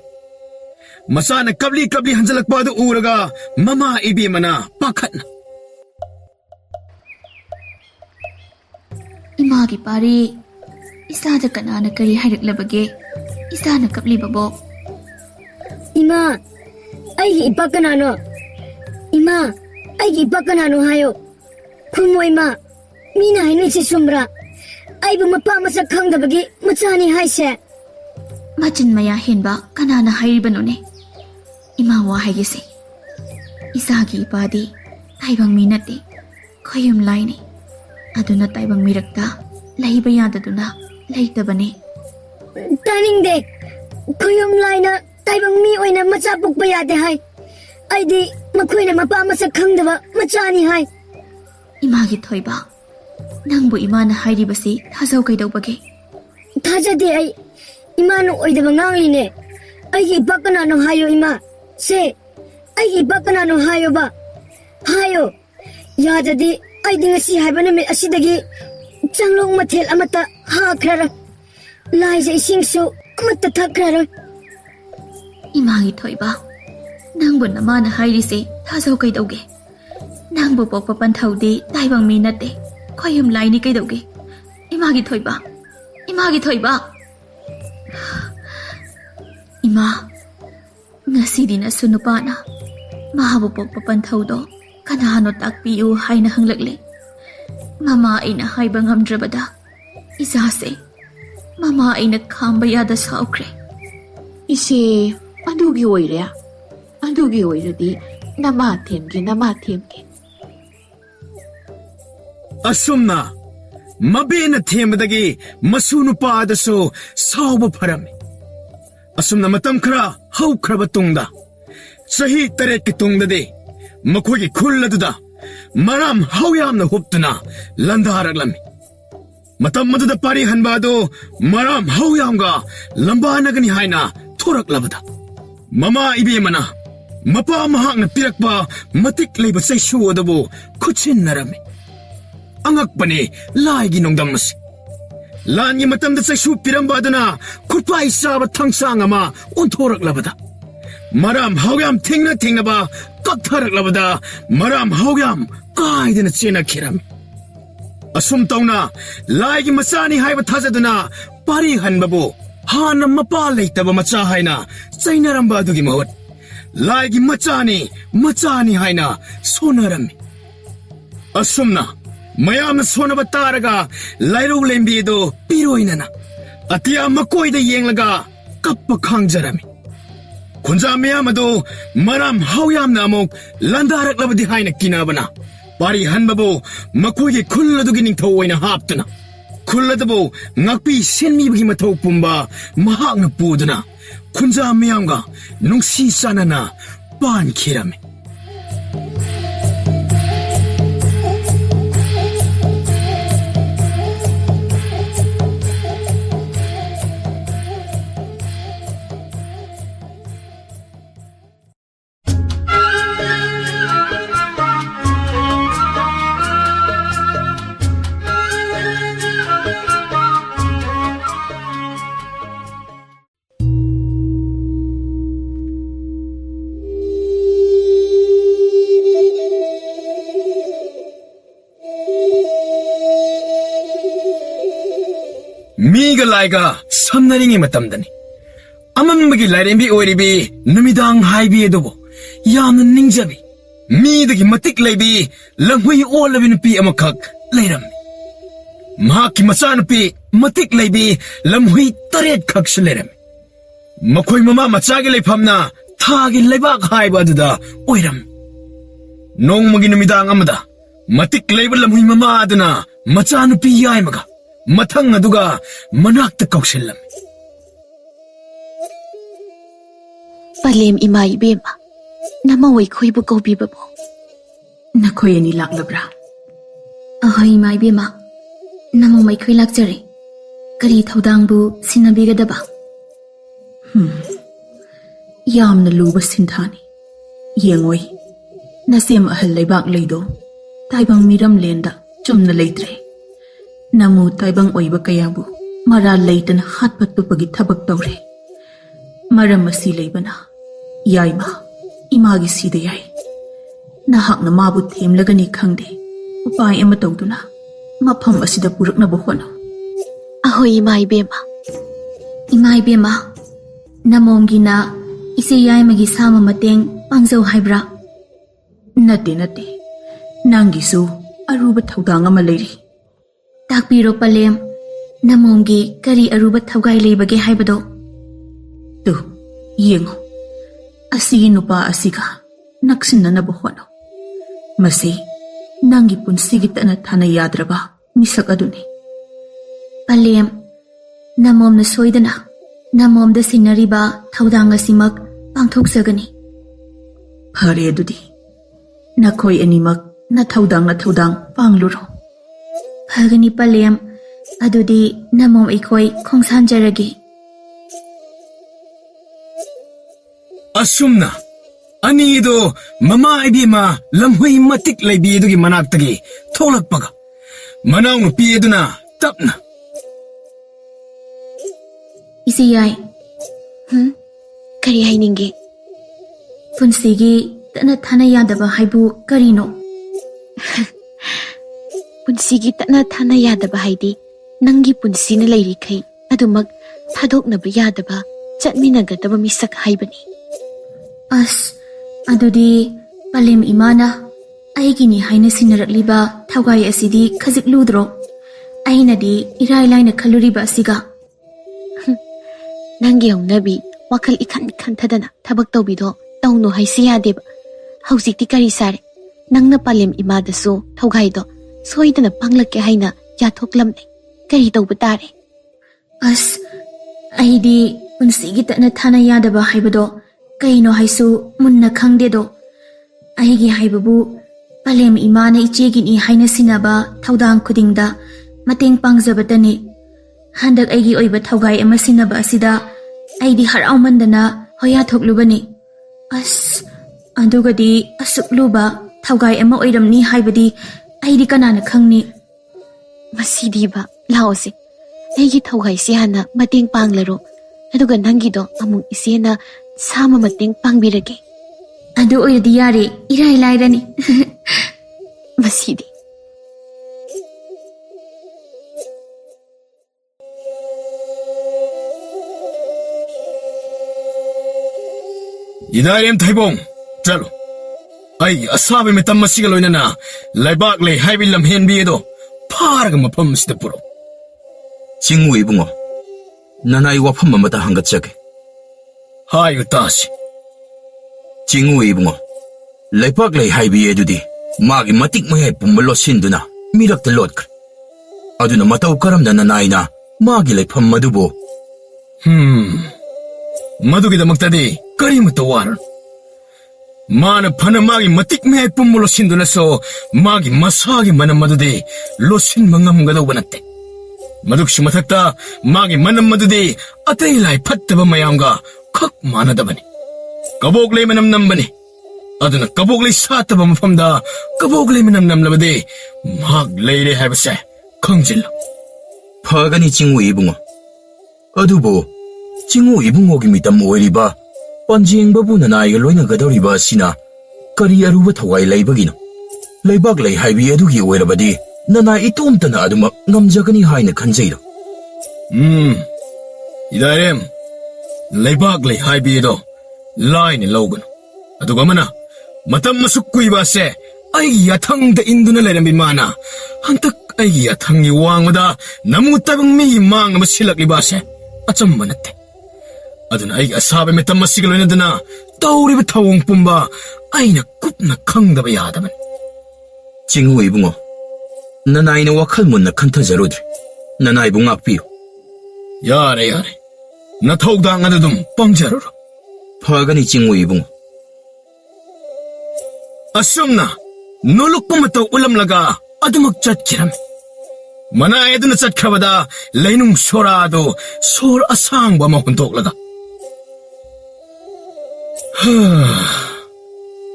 ꯃꯆꯥꯅ ꯀꯕ꯭ꯂꯤ ꯀꯕ꯭ꯂꯤ ꯍꯟꯖꯤꯜꯂꯛꯄ ꯑꯗꯨ ꯎꯔꯒ ꯃꯃꯥ ꯏꯕꯦꯝꯃꯅ ꯄꯥꯈꯠꯅ 이마기 파리 이사다 까나나 그리 하릭라바게 이사나 갑리바보 이마 아이기 이빠까나노 이마 아이기 이빠까나노 하요 부모 이마 미나 이니치 숨브라 아이부 마빠 마사 강다바기 마차니 하이세 마진 마야 헨바 까나나 하이르바노네 이마와 하이게세 이사기 이빠디 타이방 미나데 거염 라이네 aduna taibang mirakta lahiba yadaduna lahitabane taningne koyom laina taibang mi oina macha pukpa yade hai aidi makhoina mapa masa khangdaba machani hai imagi thoiba nangbu imana hairibasi thajau kaidobage thajade ai imanu oidaba ngangline aigi bakana no hayo ima se aigi bakana no hayo ba hayo yadadi ꯑꯩꯗꯤ ꯉꯁꯤ ꯍꯥꯏꯕ ꯅꯨꯃꯤꯠ ꯑꯁꯤꯗꯒꯤ ꯆꯪꯂꯣꯡ ꯃꯊꯦꯜ ꯑꯃꯠꯇ ꯍꯥꯈ꯭ꯔꯔꯣꯏ ꯂꯥꯏꯖ ꯏꯁꯤꯡꯁꯨ ꯑꯃꯠꯇ ꯊꯛꯈ꯭ꯔꯔꯣꯏ 이마기 토이바 낭부 나마나 하이리세 타자우 그이도게 낭부 뽀뽀 판타우디 타이방 미나테 거염 라이니 그이도게 이마기 토이바 이마 ngasidi나 수누파나 마하부 뽀뽀 판타우도 kanano takpiu haina hanglakle mama aina haiba ngamdrabada isase mama aina khamba yada saukre ꯏꯆꯦ ꯑꯗꯨꯒꯤ ꯑꯣꯏꯔꯦ ꯑꯗꯨꯒꯤ ꯑꯣꯏꯔꯗꯤ ꯅꯃꯥ ꯊꯦꯝꯒꯦ ꯑꯁꯨꯝꯅ ꯃꯕꯦꯅ ꯊꯦꯝꯕꯗꯒꯤ ꯃꯁꯨ ꯅꯨꯄꯥ ꯑꯗꯨꯁꯨ ꯁꯥꯎꯕ ꯐꯔꯝꯃꯤ ꯑꯁꯨꯝꯅ ꯃꯇꯝ ꯈꯔ ꯍꯧꯈ꯭ꯔꯕ ꯇꯨꯡꯗ ꯆꯍꯤ 8ꯒꯤ ꯇꯨꯡꯗꯗꯤ ꯃꯈꯣꯏꯒꯤ ꯈꯨꯜ ꯑꯗꯨꯗ ꯃꯔꯥꯝ ꯍꯧꯌꯥꯝꯅ ꯍꯨꯞꯇꯨꯅ ꯂꯟꯗꯥꯔꯛꯂꯝꯃꯤ ꯃꯇꯝ ꯑꯗꯨꯗ ꯄꯥꯔꯤ ꯍꯟꯕ ꯑꯗꯨ ꯃꯔꯥꯝ ꯍꯧꯌꯥꯝꯒ ꯂꯝꯕꯥꯅꯒꯅꯤ ꯍꯥꯏꯅ ꯊꯣꯔꯛꯂꯕꯗ ꯃꯃꯥ ꯏꯕꯦꯝꯃꯅ ꯃꯄꯥ ꯃꯍꯥꯛꯅ ꯄꯤꯔꯛꯄ ꯃꯇꯤꯛ ꯂꯩꯕ ꯆꯩꯁꯨ ꯑꯗꯨꯕꯨ ꯈꯨꯠꯁꯤꯟꯅꯔꯝꯃꯤ ꯑꯉꯛꯄꯅꯤ ꯂꯥꯏꯒꯤ ꯅꯣꯡꯗꯝ ꯑꯁꯤ ꯂꯥꯟꯒꯤ ꯃꯇꯝꯗ ꯆꯩꯁꯨ ꯄꯤꯔꯝꯕ ꯑꯗꯨꯅ ꯈꯨꯠꯄꯥꯏ ꯆꯥꯕ ꯊꯥꯡꯁꯥꯡ ꯑꯃ ꯑꯣꯟꯊꯣꯔꯛꯂꯕꯗ maram hawyam thengna ba kakthar labada maram hawyam kaidena chena khiram asum tawna laigi machani haiba thajaduna pari hanbabu hana mapa leitaba macha haina chainaramba adugi mahut laigi machani haina sonaram asumna mayamna sonaba taraga lairo lembi do piroinana atia makoida yenglaga kappa khangjarami kunja miyamado maram hawyamna amok landarak labadi haina kinabana pari hanbabu makoigi khulladugi ningthau oina haptuna khulladabu ngakpi senmibagi mathau pumba mahakna puduna kunja miyamga nungsi sanana pan khirame ꯃꯤꯒ ꯂꯥꯏꯒ ꯁꯝꯅꯔꯤꯉꯩ ꯃꯇꯝꯗꯅꯤ ꯑꯃꯟꯕꯒꯤ ꯂꯥꯏꯔꯦꯝꯕꯤ ꯑꯣꯏꯔꯤꯕꯤ ꯅꯨꯃꯤꯗꯥꯡ ꯍꯥꯏꯕꯤ ꯑꯗꯨꯕꯨ ꯌꯥꯝꯅ ꯅꯤꯡꯖꯕꯤ ꯃꯤꯗꯒꯤ ꯃꯇꯤꯛ ꯂꯩꯕꯤ ꯂꯝꯍꯨꯏ ꯑꯣꯜꯂꯕꯤ ꯅꯨꯄꯤ ꯑꯃꯈꯛ ꯂꯩꯔꯝꯃꯤ ꯃꯍꯥꯛꯀꯤ ꯃꯆꯥꯅꯨꯄꯤ ꯃꯇꯤꯛ ꯂꯩꯕꯤ ꯂꯝꯍꯨꯏ 8 ꯈꯛꯁꯨ ꯂꯩꯔꯝꯃꯤ ꯃꯈꯣꯏ ꯃꯃꯥ ꯃꯆꯥꯒꯤ ꯂꯩꯐꯝꯅ ꯊꯥꯒꯤ ꯂꯩꯕꯥꯛ ꯍꯥꯏꯕ ꯑꯗꯨꯗ ꯑꯣꯏꯔꯝꯃꯤ ꯅꯣꯡꯃꯒꯤ ꯅꯨꯃꯤꯗꯥꯡ ꯑꯃꯗ ꯃꯇꯤꯛ ꯂꯩꯕ ꯂꯝꯍꯨꯏ ꯃꯃꯥ ꯑꯗꯨꯅ ꯃꯆꯥꯅꯨꯄꯤ ꯌꯥꯏꯃꯒ ꯃꯊꯪ ꯑꯗꯨꯒ ꯃꯅꯥꯛꯇ ꯀꯧꯁꯤꯜꯂꯝꯃꯤ ꯄꯂꯦꯝ ꯏꯃꯥ ꯏꯕꯦꯝꯃ ꯅꯃꯧ ꯑꯩꯈꯣꯏꯕꯨ ꯀꯧꯕꯤꯕꯕꯨ ꯅꯈꯣꯏ ꯑꯅꯤ ꯂꯥꯛꯂꯕ꯭ꯔꯥ? ꯑꯍꯣꯏ ꯏꯃꯥ ꯏꯕꯦꯝꯃ ꯅꯃꯧ ꯑꯩꯈꯣꯏ ꯂꯥꯛꯆꯔꯦ ꯀꯔꯤ ꯊꯧꯗꯥꯡꯕꯨ ꯁꯤꯟꯅꯕꯤꯒꯗꯕ? ꯌꯥꯝꯅ ꯂꯨꯕ ꯁꯤꯟꯊꯥꯅꯤ ꯌꯦꯡꯉꯣꯏ ꯅꯁꯦꯝ ꯑꯍꯜ ꯂꯩꯕꯥꯛ ꯂꯩꯗꯣ ꯇꯥꯏꯕꯪ ꯃꯤꯔꯝꯂꯦꯟꯗ ꯆꯨꯝꯅ ꯂꯩꯇ꯭ꯔꯦ ꯅꯃꯨ ꯇꯥꯏꯕꯪ ꯑꯣꯏꯕ ꯀꯌꯥꯕꯨ ꯃꯔꯥꯜ ꯂꯩꯇꯅ ꯍꯥꯠꯄ ꯇꯨꯞꯄꯒꯤ ꯊꯕꯛ ꯇꯧꯔꯦ ꯃꯔꯝ ꯑꯁꯤ ꯂꯩꯕꯅ ꯌꯥꯏꯃ ꯏꯃꯥꯒꯤ ꯁꯤꯗ ꯌꯥꯏ ꯅꯍꯥꯛꯅ ꯃꯥꯕꯨ ꯊꯦꯝꯂꯒꯅꯤ ꯈꯪꯗꯦ ꯎꯄꯥꯏ ꯑꯃ ꯇꯧꯗꯨꯅ ꯃꯐꯝ ꯑꯁꯤꯗ ꯄꯨꯔꯛꯅꯕ ꯍꯣꯠꯅꯧ ꯑꯍꯣꯏ ꯏꯃꯥ ꯏꯕꯦꯝꯃ ꯏꯃꯥ ꯏꯕꯦꯝꯃ ꯅꯃꯣꯝꯒꯤꯅ ꯏꯆꯦ ꯌꯥꯏꯃꯒꯤ ꯁꯥꯃ ꯃꯇꯦꯡ ꯄꯥꯡꯖꯧ ꯍꯥꯏꯕ꯭ꯔꯥ? ꯅꯠꯇꯦ ꯅꯪꯒꯤꯁꯨ ꯑꯔꯨꯕ ꯊꯧꯗꯥꯡ ꯑꯃ ꯂꯩꯔꯤ ꯇꯥꯛꯄꯤꯔꯣ ꯄꯂꯦꯝ ꯅꯃꯣꯝꯒꯤ ꯀꯔꯤ ꯑꯔꯨꯕ ꯊꯧꯒꯥꯏ ꯂꯩꯕꯒꯦ ꯍꯥꯏꯕꯗꯣ? ꯇꯨ ꯌꯦꯡꯉꯣ ꯑꯁꯤꯒꯤ ꯅꯨꯄꯥ ꯑꯁꯤꯒ ꯅꯛꯁꯤꯟꯅꯅꯕ ꯍꯣꯠꯅꯧ ꯃꯁꯤ ꯅꯪꯒꯤ ꯄꯨꯟꯁꯤꯒꯤ ꯇꯠꯅ ꯊꯥꯅ ꯌꯥꯗ꯭ꯔꯕ ꯃꯤꯁꯛ ꯑꯗꯨꯅꯤ ꯄꯂꯦꯝ ꯅꯃꯣꯝꯅ ꯁꯣꯏꯗꯅ ꯅꯃꯣꯝꯗ ꯁꯤꯟꯅꯔꯤꯕ ꯊꯧꯗꯥꯡ ꯑꯁꯤꯃꯛ ꯄꯥꯡꯊꯣꯛꯆꯒꯅꯤ ꯐꯔꯦ ꯑꯗꯨꯗꯤ ꯅꯈꯣꯏ ꯑꯅꯤꯃꯛ ꯅꯊꯧꯗꯥꯡ ꯄꯥꯡꯂꯨꯔꯣ ꯐꯒꯅꯤ ꯄꯂꯦꯝ ꯑꯗꯨꯗꯤ ꯅꯃꯣꯝ ꯑꯩꯈꯣꯏ ꯈꯣꯡꯁꯥꯟꯖꯔꯒꯦ ꯑꯁꯨꯝꯅ ꯑꯅꯤꯗꯣ ꯃꯃꯥ ꯏꯕꯦꯝꯃ ꯂꯝꯍꯨꯏ ꯃꯇꯤꯛ ꯂꯩꯕꯤ ꯑꯗꯨꯒꯤ ꯃꯅꯥꯛꯇꯒꯤ ꯊꯣꯛꯂꯛꯄꯒ ꯃꯅꯥꯎꯅꯨꯄꯤ ꯑꯗꯨꯅ ꯇꯞꯅ ꯏꯆꯦ ꯌꯥꯏ ꯀꯔꯤ ꯍꯥꯏꯅꯤꯡꯒꯦ? ꯄꯨꯟꯁꯤꯒꯤ ꯇꯠꯅ ꯊꯥꯅ ꯌꯥꯗꯕ ꯍꯥꯏꯕꯨ ꯀꯔꯤꯅꯣ? ꯄꯨꯟꯁꯤꯒꯤ ꯇꯠꯅ ꯊꯥꯅ ꯌꯥꯗꯕ ꯍꯥꯏꯗꯤ ꯅꯪꯒꯤ ꯄꯨꯟꯁꯤꯅ ꯂꯩꯔꯤꯈꯩ ꯑꯗꯨꯃꯛ ꯊꯥꯗꯣꯛꯅꯕ ꯌꯥꯗꯕ ꯆꯠꯃꯤꯟꯅꯒꯗꯕ ꯃꯤꯁꯛ ꯍꯥꯏꯕꯅꯤ ꯑꯁ ꯑꯗꯨꯗꯤ ꯄꯂꯦꯝ ꯏꯃꯥꯅ ꯑꯩꯒꯤꯅꯤ ꯍꯥꯏꯅ ꯁꯤꯟꯅꯔꯛꯂꯤꯕ ꯊꯧꯒꯥꯏ ꯑꯁꯤꯗꯤ ꯈꯖꯤꯛ ꯂꯨꯗ꯭ꯔꯣ? ꯑꯩꯅꯗꯤ ꯏꯔꯥꯏ ꯂꯥꯏꯅ ꯈꯜꯂꯨꯔꯤꯕ ꯑꯁꯤꯒ ꯅꯪꯒꯤ ꯍꯧꯅꯕꯤ ꯋꯥꯈꯜ ꯏꯈꯟ ꯈꯟꯊꯗꯅ ꯊꯕꯛ ꯇꯧꯕꯤꯗꯣ ꯇꯧꯅꯨ ꯍꯥꯏꯁꯤ ꯌꯥꯗꯦꯕ ꯍꯧꯖꯤꯛꯇꯤ ꯀꯔꯤ ꯁꯥꯔꯦ ꯅꯪꯅ ꯄꯂꯦꯝ ꯏꯃꯥꯗꯁꯨ ꯊꯧꯒꯥꯏꯗꯣ ꯁꯣꯏꯗꯅ ꯄꯥꯡꯂꯛꯀꯦ ꯍꯥꯏꯅ ꯌꯥꯊꯣꯛꯂꯝꯃꯦ ꯀꯔꯤ ꯇꯧꯕ ꯇꯥꯔꯦ? ꯑꯁ ꯑꯩꯗꯤ ꯄꯨꯟꯁꯤꯒꯤ ꯇꯠꯅ ꯊꯥꯅ ꯌꯥꯗꯕ ꯍꯥꯏꯕꯗꯣ ꯀꯩꯅꯣ ꯍꯥꯏꯁꯨ ꯃꯨꯟꯅ ꯈꯪꯗꯦꯗꯣ ꯑꯩꯒꯤ ꯍꯥꯏꯕꯕꯨ ꯄꯂꯦꯝ ꯏꯃꯥꯅ ꯏꯆꯦꯒꯤꯅꯤ ꯍꯥꯏꯅ ꯁꯤꯟꯅꯕ ꯊꯧꯗꯥꯡ ꯈꯨꯗꯤꯡꯗ ꯃꯇꯦꯡ ꯄꯥꯡꯖꯕꯇꯅꯤ ꯍꯟꯗꯛ ꯑꯩꯒꯤ ꯑꯣꯏꯕ ꯊꯧꯒꯥꯏ ꯑꯃ ꯁꯤꯟꯅꯕ ꯑꯁꯤꯗ ꯑꯩꯗꯤ ꯍꯔꯥꯎꯃꯟꯗꯅ ꯍꯣꯌꯥ ꯊꯣꯛꯂꯨꯕꯅꯤ ꯑꯁ ꯑꯗꯨꯒꯗꯤ ꯑꯁꯨꯛ ꯂꯨꯕ ꯊꯧꯒꯥꯏ ꯑꯃ ꯑꯣꯏꯔꯝꯅꯤ ꯍꯥꯏꯕꯗꯤ ꯑꯩꯗꯤ ꯀꯅꯥꯅ ꯈꯪꯅꯤ? ꯃꯁꯤꯗꯤꯕ ꯂꯥꯛꯑꯣꯁꯦ ꯑꯩꯒꯤ ꯊꯧꯒꯥꯏꯁꯤ ꯍꯥꯟꯅ ꯃꯇꯦꯡ ꯄꯥꯡꯂꯔꯣ ꯑꯗꯨꯒ ꯅꯪꯒꯤꯗꯣ ꯑꯃꯨꯛ ꯏꯆꯦꯅ ꯁꯥꯃ ꯃꯇꯦꯡ ꯄꯥꯡꯕꯤꯔꯒꯦ ꯑꯗꯨ ꯑꯣꯏꯔꯗꯤ ꯌꯥꯔꯦ ꯏꯔꯥꯏ ꯂꯥꯏꯔꯅꯤ ꯃꯁꯤꯗꯤ 이다리엠 타이봉 ꯆꯠꯂꯣ ꯑꯩꯒꯤ ꯑꯁꯥꯕ ꯃꯇꯝ ꯑꯁꯤꯒ ꯂꯣꯏꯅꯅ ꯂꯩꯕꯥꯛ ꯂꯩ ꯍꯥꯏꯕ ꯂꯝꯍꯦꯟꯕꯤ ꯑꯗꯣ ꯐꯥꯔꯒ ꯃꯐꯝ ꯑꯁꯤꯗ ꯄꯨꯔꯛꯎ ꯆꯤꯡꯎ ꯏꯕꯨꯡꯉꯣ ꯅꯅꯥꯏ ꯋꯥꯐꯝ ꯑꯃꯇ ꯍꯪꯒꯠꯆꯒꯦ ꯍꯥꯏꯌꯨ ꯇꯥꯁꯤ ꯆꯤꯡꯎ ꯏꯕꯨꯡꯉꯣ ꯂꯩꯕꯥꯛ ꯂꯩ ꯍꯥꯏꯕꯤ ꯑꯗꯨꯗꯤ ꯃꯥꯒꯤ ꯃꯇꯤꯛ ꯃꯌꯥꯏ ꯄꯨꯝꯕ ꯂꯣꯠꯁꯤꯟꯗꯨꯅ ꯃꯤꯔꯛꯇ ꯂꯣꯠꯈ꯭ꯔꯦ ꯑꯗꯨꯅ ꯃꯇꯧ ꯀꯔꯝꯅ ꯅꯅꯥꯏꯅ ꯃꯥꯒꯤ ꯂꯩꯐꯝ ꯑꯗꯨꯕꯨ ꯃꯗꯨꯒꯤꯗꯃꯛꯇꯗꯤ ꯀꯔꯤꯃꯠꯇ ꯋꯥꯔꯨꯅꯨ ꯃꯥꯅ ꯐꯅ ꯃꯥꯒꯤ ꯃꯇꯤꯛ ꯃꯌꯥꯏ ꯄꯨꯝꯕ ꯂꯣꯠꯁꯤꯟꯗꯨꯅꯁꯨ ꯃꯥꯒꯤ ꯃꯁꯥꯒꯤ ꯃꯅꯝ ꯑꯗꯨꯗꯤ ꯂꯣꯠꯁꯤꯟꯕ ꯉꯝꯒꯗꯧꯕ ꯅꯠꯇꯦ ꯃꯗꯨꯒꯤ ꯃꯊꯛꯇ ꯃꯥꯒꯤ ꯃꯅꯝ ꯑꯗꯨꯗꯤ ꯑꯇꯩ ꯂꯥꯏ ꯐꯠꯇꯕ ꯃꯌꯥꯝꯒ ꯈꯛ ꯃꯥꯟꯅꯗꯕꯅꯤ ꯀꯕꯣꯛꯂꯩ ꯃꯅꯝ ꯅꯝꯕꯅꯤ ꯑꯗꯨꯅ ꯀꯕꯣꯛꯂꯩ ꯁꯥꯠꯇꯕ ꯃꯐꯝꯗ ꯀꯕꯣꯛꯂꯩ ꯃꯅꯝ ꯅꯝꯂꯕꯗꯤ ꯃꯍꯥꯛ ꯂꯩꯔꯦ ꯍꯥꯏꯕꯁꯦ ꯈꯪꯖꯤꯜꯂꯨ ꯐꯒꯅꯤ ꯆꯤꯡꯎ ꯏꯕꯨꯡꯉꯣ ꯑꯗꯨꯕꯨ ꯆꯤꯡꯎ ꯏꯕꯨꯡꯉꯣꯒꯤ ꯃꯤꯇꯝ ꯑꯣꯏꯔꯤꯕ ꯄꯟꯖꯦꯡꯕꯕꯨ ꯅꯅꯥꯏꯒ ꯂꯣꯏꯅꯒꯗꯧꯔꯤꯕ ꯑꯁꯤꯅ ꯀꯔꯤ ꯑꯔꯨꯕ ꯊꯧꯒꯥꯏ ꯂꯩꯕꯒꯤꯅꯣ ꯂꯩꯕꯥꯛ ꯂꯩ ꯍꯥꯏꯕꯤ ꯑꯗꯨꯒꯤ ꯑꯣꯏꯔꯕꯗꯤ ꯅꯅꯥꯏ ꯏꯇꯣꯝꯇꯅ ꯑꯗꯨꯃꯛ ꯉꯝꯖꯒꯅꯤ ꯍꯥꯏꯅ ꯈꯟꯖꯩꯔꯣ Idairem, leibak lei haibido, line logan. Aduga mana, matam masuk kuiba se, ay yathang da induna lerem bimana. Hantak ay yathang iwang mada, namutabang mi mang masilak liba se. Acham manate. Aduna ay asabe metam masigalo na dana, tauri ba tawong pumba, ay nakup na kang da bayadaman. 징후 이붕어. 나나이는 와칼 못나 칸타 자로들. 나나이 붕 악비요. Yare. Na tawdang adadum pangjaroro. 파가니 징후 이붕어. Asumna, nuluk pumataw ulam laga, adumak kiram. Manay na chat kabada, lainung sorado, sor asang ba mahuntok laga.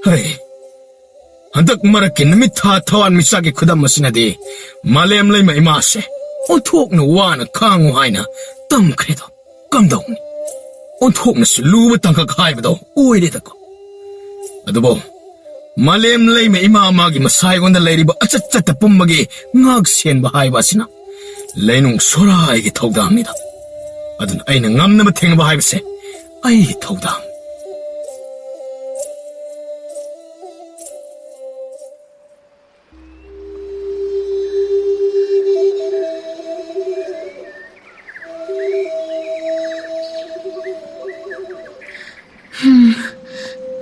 Hay, handak marakin na mitatawan misagi kudam masinadi, malem lay maimase, untok na wana kangu hay na, tam kredo, kamdaw ni. Untok na sulubat ang kakay ba daw, uwi dito ko. Adubo, malem lay may imamagi masayon na lay riba at pumagi ngagsiyan bahay ba sina. Lainong sora ay gitawdang nito. Adun ay nangam na mating bahay ba se, ay gitawdang.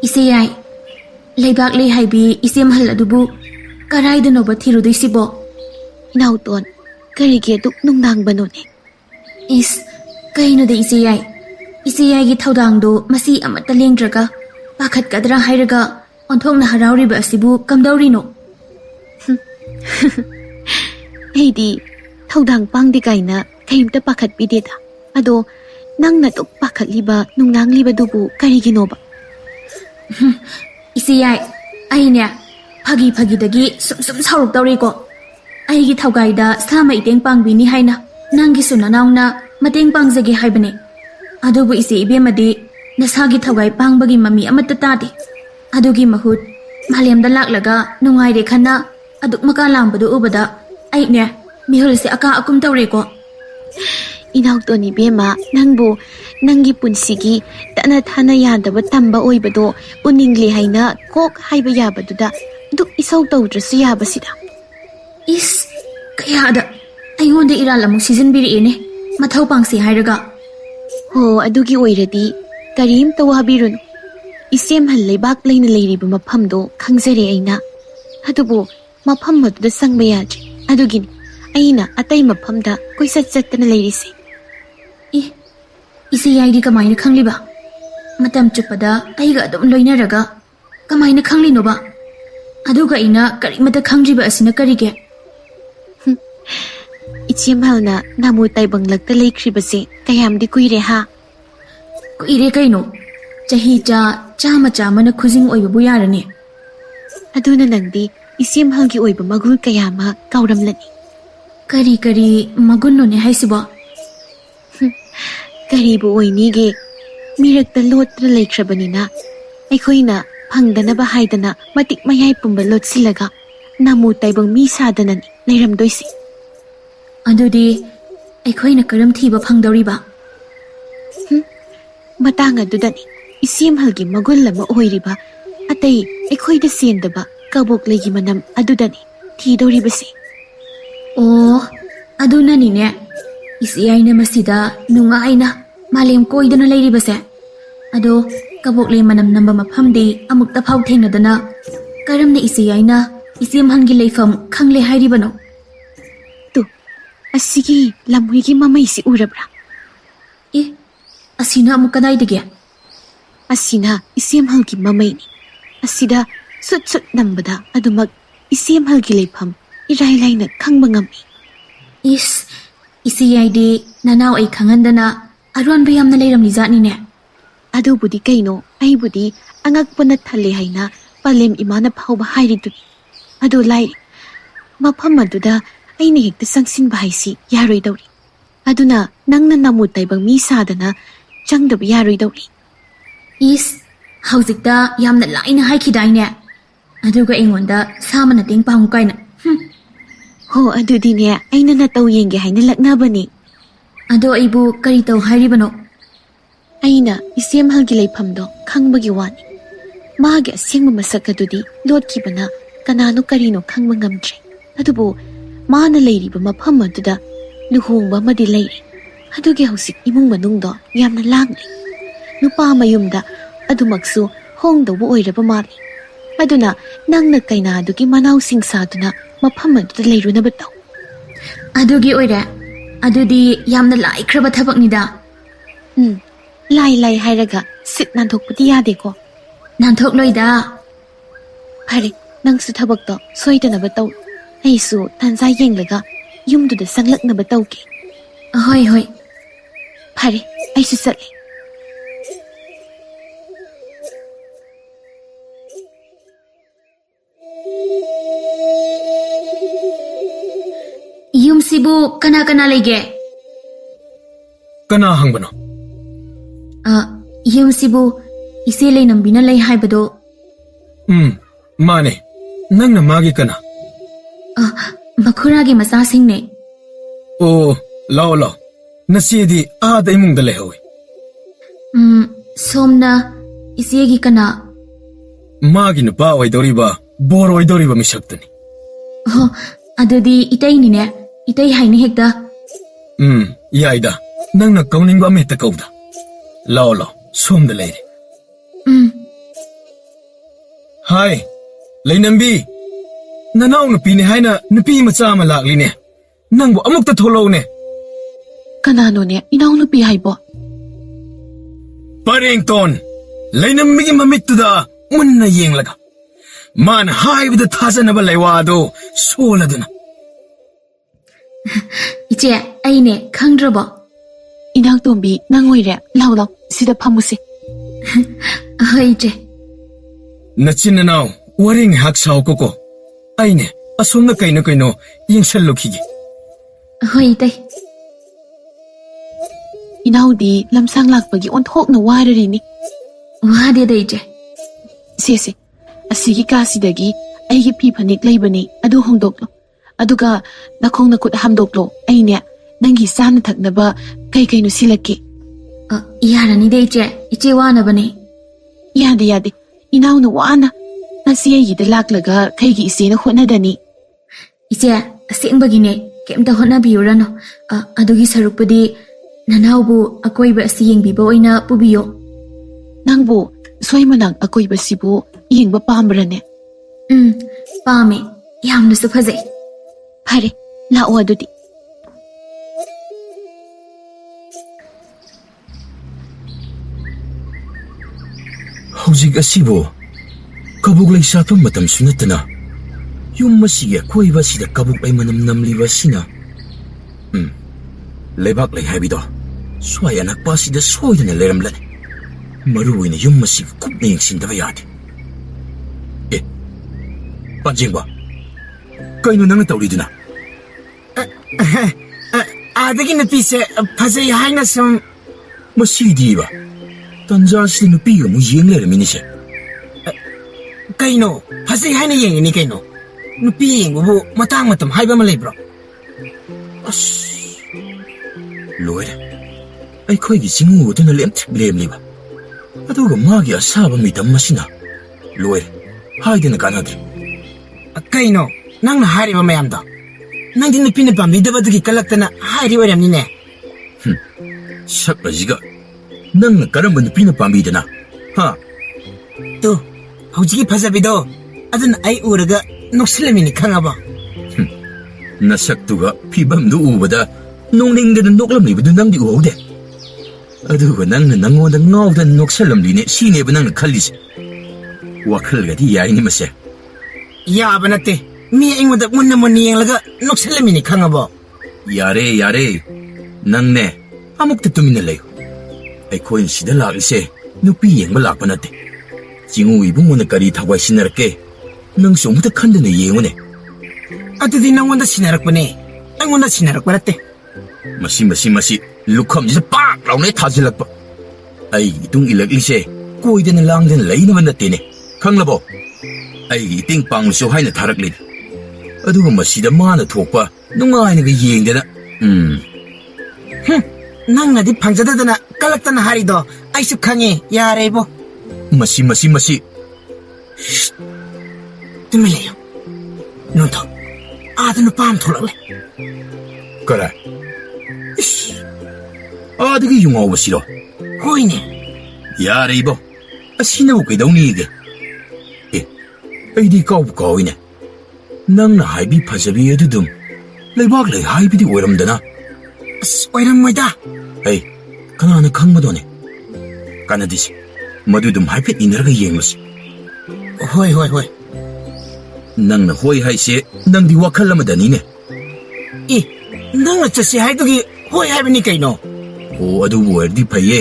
Isayay, laibak lay haibi isim hal adubu, karay da noba tiro do isibo. Inauton, karigi aduk nungdang banone. Is, kayo no da isayay. Isayay gi tawdang do masi amata lengdraga, pakat kadra hayraga, ontong na haraw riba asibu kamdaw rino. Heidi, tawdang pang di kay na kayimta pakat bidida. Ado, nang natuk pakat liba nungnang liba dubu karigi noba. Isayay, ay niya, pagi-dagi sum saurok daw riko. Ay gi tawgay da sama iteng pangbini hay na, nanggi sunanaw na mateng pangjagi hay bane. Adubu isi ibe madi, nasagi tawgay pangbagi mami amatatati. Adugi mahut, mahalem da laklaga, nungay de kana, aduk makalang badu ubada, ay niya, mihul si aka akum daw riko. Inauton ni Bema, nangbu, nanggi punsigi, tanat-hana yadaba tamba oibado, uningli hay na kok hay ba yabaduda, duk isaw tawdrasu yabasida. Is, kaya ada, ayon da iralamong season biriin eh, mataw pang si hayraga. Ho, adugi oiradi, karim tawabirun. Isim halay baklay na layriba mapamdo, kangzari ay na. Adubo, mapam maduda sang bayadri, adugini, ay na atay mapamda, ko'y sat-sat na layrisi. Isayay di kamay na kangli ba? Matam chupada ay ga adom loy na raga. Kamay na kangli no ba? Aduga ina karimata kangri ba asina karige? Ichiyamhal na namutay bang lagtalay kribasi kayam di kuire ha. Kuire kayo no? Chahi chama na kuzing oy babuyara ni. Aduna nang di ichiyamhal gi oy ba magul kayama kauramlani. Kari magun no ni hay siba? Karibu oinige, mirakta lotra laikrabanina, aykoy na pangdanaba haydana matik mayay pumbalot silaga, namutay bang misadanan nairamdoysi. Adudi, aykoy na karam tiba pangdawri ba? Matanga dudani, isimhalgi magullama oiriba, atay aykoy da siyendaba kabuk lagi manam adudani, tidawri basi. Oh, aduna ni ne. Isiyay na masida nungay na malim ko'y na layri ba se? Ado, kabuklay manam namba maphamdi amuk tapaw na dana. Karam na isiyay na isimhan gilay fam kanglay hayri ba no? Tu, asigi lamoy gi mamay si urabra. Asina amuk kanay digya? Asina isimhal gi mamay ni. Asida sut nambada adumag isimhal gilay fam iraylay na kang mangami. Isiyay di nanaw ay kangandana aruan bayam na layram ni zani ne. Ado budi kaino ay budi angag panat halay na palem imana pahaw bahay rin duni. Ado lay, mapamaduda ay nahigta sangsin bahay si yaroy daw rin. Ado na nang nanamutay bang misada na tiyang dabi yaroy daw rin. Hawzik da yam na lain na hay kiday ne. Ado ka ingon da sama nating pahungkay na. Ho, ado din niya ay nanataw yengi hay nalak na ba ni? ꯑꯗꯣ ꯑꯩꯕꯨ ꯀꯔꯤ ꯇꯧ ꯍꯥꯏꯔꯤꯕꯅꯣ? ꯑꯩꯅ ꯏꯆꯦꯝꯍꯜꯒꯤ ꯂꯩꯐꯝꯗꯣ ꯈꯪꯕꯒꯤ ꯋꯥꯅꯤ. ꯃꯥꯒꯤ ꯑꯁꯦꯡꯕ ꯃꯁꯛ ꯑꯗꯨꯗꯤ ꯂꯣꯠꯈꯤꯕꯅ ꯀꯅꯥꯅꯣ ꯀꯔꯤꯅꯣ ꯈꯪꯕ ꯉꯝꯗ꯭ꯔꯦ. ꯑꯗꯨꯕꯨ ꯃꯥꯅ ꯂꯩꯔꯤꯕ ꯃꯐꯝ ꯑꯗꯨꯗ లుహꯣꯡꯕ ꯑꯃꯗꯤ ꯂꯩꯔꯦ. ꯑꯗꯨꯒꯤ ꯍꯧꯖꯤꯛ ꯏꯃꯨꯡ ꯃꯅꯨꯡꯗꯣ ꯌꯥꯝꯅ ꯂꯥꯡꯂꯤ. ꯅꯨꯄꯥ ꯃꯌꯨꯝꯗ ꯑꯗꯨꯃꯛꯁꯨ ꯍꯣꯡꯗꯧꯕ ꯑꯣꯏꯔꯕ ꯃꯥꯜꯂꯤ. ꯑꯗꯨꯅ ꯅꯪꯅ ꯀꯩꯅꯥꯗꯨꯒꯤ ꯃꯅꯥꯎꯁꯤꯡ ꯁꯥꯗꯨꯅ ꯃꯐꯝ ꯑꯗꯨꯗ ꯂꯩꯔꯨꯅꯕ ꯇꯧ. ꯑꯗꯨꯒꯤ ꯑꯣꯏꯔꯦ. ꯑꯗꯨꯗꯤ ꯌꯥꯝꯅ ꯂꯥꯏꯈ꯭ꯔꯕ ꯊꯕꯛꯅꯤꯗ. ꯂꯥꯏ ꯍꯥꯏꯔꯒ ꯁꯤꯠ ꯅꯥꯟꯊꯣꯛꯄꯗꯤ ꯌꯥꯗꯦꯀꯣ. ꯅꯥꯟꯊꯣꯛꯂꯣꯏꯗ. ꯐꯔꯦ, ꯅꯪꯁꯨ ꯊꯕꯛꯇꯣ ꯁꯣꯏꯗꯅꯕ ꯇꯧ. ꯑꯩꯁꯨ ꯇꯥꯟꯖꯥ ꯌꯦꯡꯂꯒ ꯌꯨꯝꯗꯨꯗ ꯆꯪꯂꯛꯅꯕ ꯇꯧꯒꯦ. ꯍꯣꯏ ꯍꯣꯏ. ꯐꯔꯦ, ꯑꯩꯁꯨ ꯆꯠꯂꯦ. ꯌꯨꯝꯁꯤꯕꯨ ꯀꯅꯥ ꯀꯅꯥ ꯂꯩꯒꯦ? Kana hangbano? ꯌꯨꯝꯁꯤꯕꯨ ꯏꯆꯦ ꯂꯩꯅꯝꯕꯤꯅ ꯂꯩ ꯍꯥꯏꯕꯗꯣ. Mane. Nangna magi kana? ꯃꯈꯨꯔꯥꯒꯤ ꯃꯆꯥꯁꯤꯡꯅꯦ. Oh, lao. Nasidi aada imungda lehawi. ꯁꯣꯝꯅ ꯏꯆꯦꯒꯤ ꯀꯅꯥ? Magi nupa oidoriba, bor oidoriba misaktani. ꯑꯗꯨꯗꯤ ꯏꯇꯩꯅꯤꯅꯦ. ꯏꯇꯩ ꯍꯥꯏꯅ ꯍꯦꯛꯇ. Yaida. Nangna kauningba ameta kauda. Lao, somda leire. Hai, Lainambi. Nanaw nupi ni haina nupi macha ama lakli ne. Nangbo amukta tholaw ne. Kanano ne inaw nupi haibo? Parington. Lainambigi mamittuda munna yenglaga. Man haibida thasanaba laiwado soladuna. 이제 ꯑꯩꯅꯦ ꯈꯪꯗ꯭ꯔꯕꯣ? 이낙동비 낭오이래. 라우 시다 파무세. ꯍꯣꯏ 이제. Nachinanaw waring haksaw koko. Aine asomna kaino yengsallukhige. ꯍꯣꯏ 이제. 이나우디 lamsang lakpagi onthokna wararini. 와데다 이제. Sese. Asigi kasidagi aigi pi phanik leibani adu hongdoklo. Aduga nakhong nakut hamdoklo. Aine nangi sana thaknaba kaino silaki. 야라니데 이제 와나바네. Yade. Inauna wana. Nasi aigida laklaga kaigi isena hotnadani. 이제 ꯑꯁꯦꯡꯕꯒꯤꯅꯦ. ꯀꯩꯝꯇ ꯍꯣꯠꯅꯕꯤꯌꯨꯔꯅꯣ. ꯑꯗꯨꯒꯤ ꯁꯔꯨꯛꯄꯨꯗꯤ ꯅꯅꯥꯎꯕꯨ ꯑꯀꯣꯏꯕ ꯑꯁꯤ ꯌꯦꯡꯕꯤꯕ ꯑꯣꯏꯅ ꯄꯨꯕꯤꯌꯣ. ꯅꯪꯕꯨ ꯁꯣꯏꯃꯅꯪ ꯑꯀꯣꯏꯕꯁꯤꯕꯨ ꯌꯦꯡꯕ ꯄꯥꯝꯕ꯭ꯔꯅꯦ? ꯄꯥꯝꯃꯦ. ꯌꯥꯝꯅꯁꯨ ꯐꯖꯩ. ꯐꯔꯦ, ꯂꯥꯛꯑꯣ ꯑꯗꯨꯗꯤ. Hojik asibo kabuk lay sapam matam sunatana. Yung masiya koiba sida kabuk ay manam namliba sina. Lebak lay habido. Sway anak pa sida soy na leramlan. Maruwi na yung masig kup na yung sindabayad. Panjingba. Kaino nang natawli na? Adagi napise pasay haina som. Masidi ba? Tanja sila nupiga mo yeng leramin siya. Kaino, pasay haina yengini kaino. Nupi yengu bu matang matam haiba malay bro. Loira. Ay ko'y gisingu ito na lem liba. Aduga magi asaba mitam masina. Loira. Haydi na kanadri. Kaino, nang nahari ba mayamda? Nang di nupi na pamida ba dugi kalakta na hari waram nine? Sakla jiga. Nang nagkaramba nupi na pamida na. Ha? To, hujigi pasabido. Adun ay uraga nuksalamini kangaba. Nasaktuga pibam do ubada. Nung ningda na nuklam liba dun nang di uwde. Aduga nang nangonda ngawda nuksalam line sine ba nang nakalis. Wakal ga di yay ni masya. Yaba nate, mi ingwadak muna mo niyang laga nuksalamini kangaba. Yare. Nang ne, amok tatumin na layo. Ay ko'y sida lakise, nupi yang malak pa nate. Jingu ibong mo nagkari taway sinarake. Nang sumuta kanda na yengon eh. Ato din nang wanda sinarak pa ne. Ang wanda sinarak pa nate. Masi, lukham sa pak law na itasilak pa. Ay itong ilaglise, ko'y din na lang din lay naman natin eh. Kang labo, ay iting panglusuhay na taraklin. Aduga masida mana thokpa, nung ay nagayeng din na. ꯅꯪꯅꯗꯤ ꯐꯪꯖꯗꯗꯅ ꯀꯜꯂꯛꯇꯅ ꯍꯥꯏꯔꯤꯗꯣ ꯑꯩꯁꯨ ꯈꯪꯉꯤ ꯌꯥꯔꯦ ꯏꯕꯣ ꯃꯁꯤ ꯇꯨꯃꯤꯟ ꯂꯩꯌꯨ ꯅꯣꯟꯊꯣ ꯑꯥꯗ ꯅꯨꯄꯥ ꯑꯃ ꯊꯣꯛꯂꯛꯂꯦ ꯀꯔꯥꯏ 이씨 아득이 융화오버시로 ꯍꯣꯏꯅꯦ 야래 이보 아시나고 그이다우니게 에 ꯑꯩꯗꯤ ꯀꯥꯎꯕꯨ ꯀꯥꯎꯏꯅꯦ ꯅꯪꯅ ꯍꯥꯏꯕꯤ ꯐꯖꯕꯤ ꯑꯗꯨꯗꯨꯝ ꯂꯩꯕꯥꯛ ꯂꯩ ꯍꯥꯏꯕꯗꯤ ꯑꯣꯏꯔꯝꯗꯅ ꯑꯁ ꯑꯣꯏꯔꯝꯃꯣꯏꯗ ꯑꯩ ꯀꯅꯥꯅ ꯈꯪꯕꯗꯣꯅꯦ ꯀꯥꯟꯅꯗꯤꯁꯤ ꯃꯗꯨꯗꯨꯝ ꯍꯥꯏꯐꯦꯠ ꯏꯟꯅꯔꯒ ꯌꯦꯡꯂꯨꯁꯤ ꯍꯣꯏ ꯍꯣꯏ ꯍꯣꯏ ꯅꯪꯅ ꯍꯣꯏ ꯍꯥꯏꯁꯦ ꯅꯪꯗꯤ ꯋꯥꯈꯜ ꯑꯃꯗꯅꯤꯅꯦ ꯏ ꯅꯪꯅ ꯆꯠꯁꯤ ꯍꯥꯏꯗꯨꯒꯤ ꯍꯣꯏ ꯍꯥꯏꯕꯅꯤ ꯀꯩꯅꯣ ꯑꯣ ꯑꯗꯨꯕꯨ ꯑꯣꯏꯔꯗꯤ ꯐꯩꯌꯦ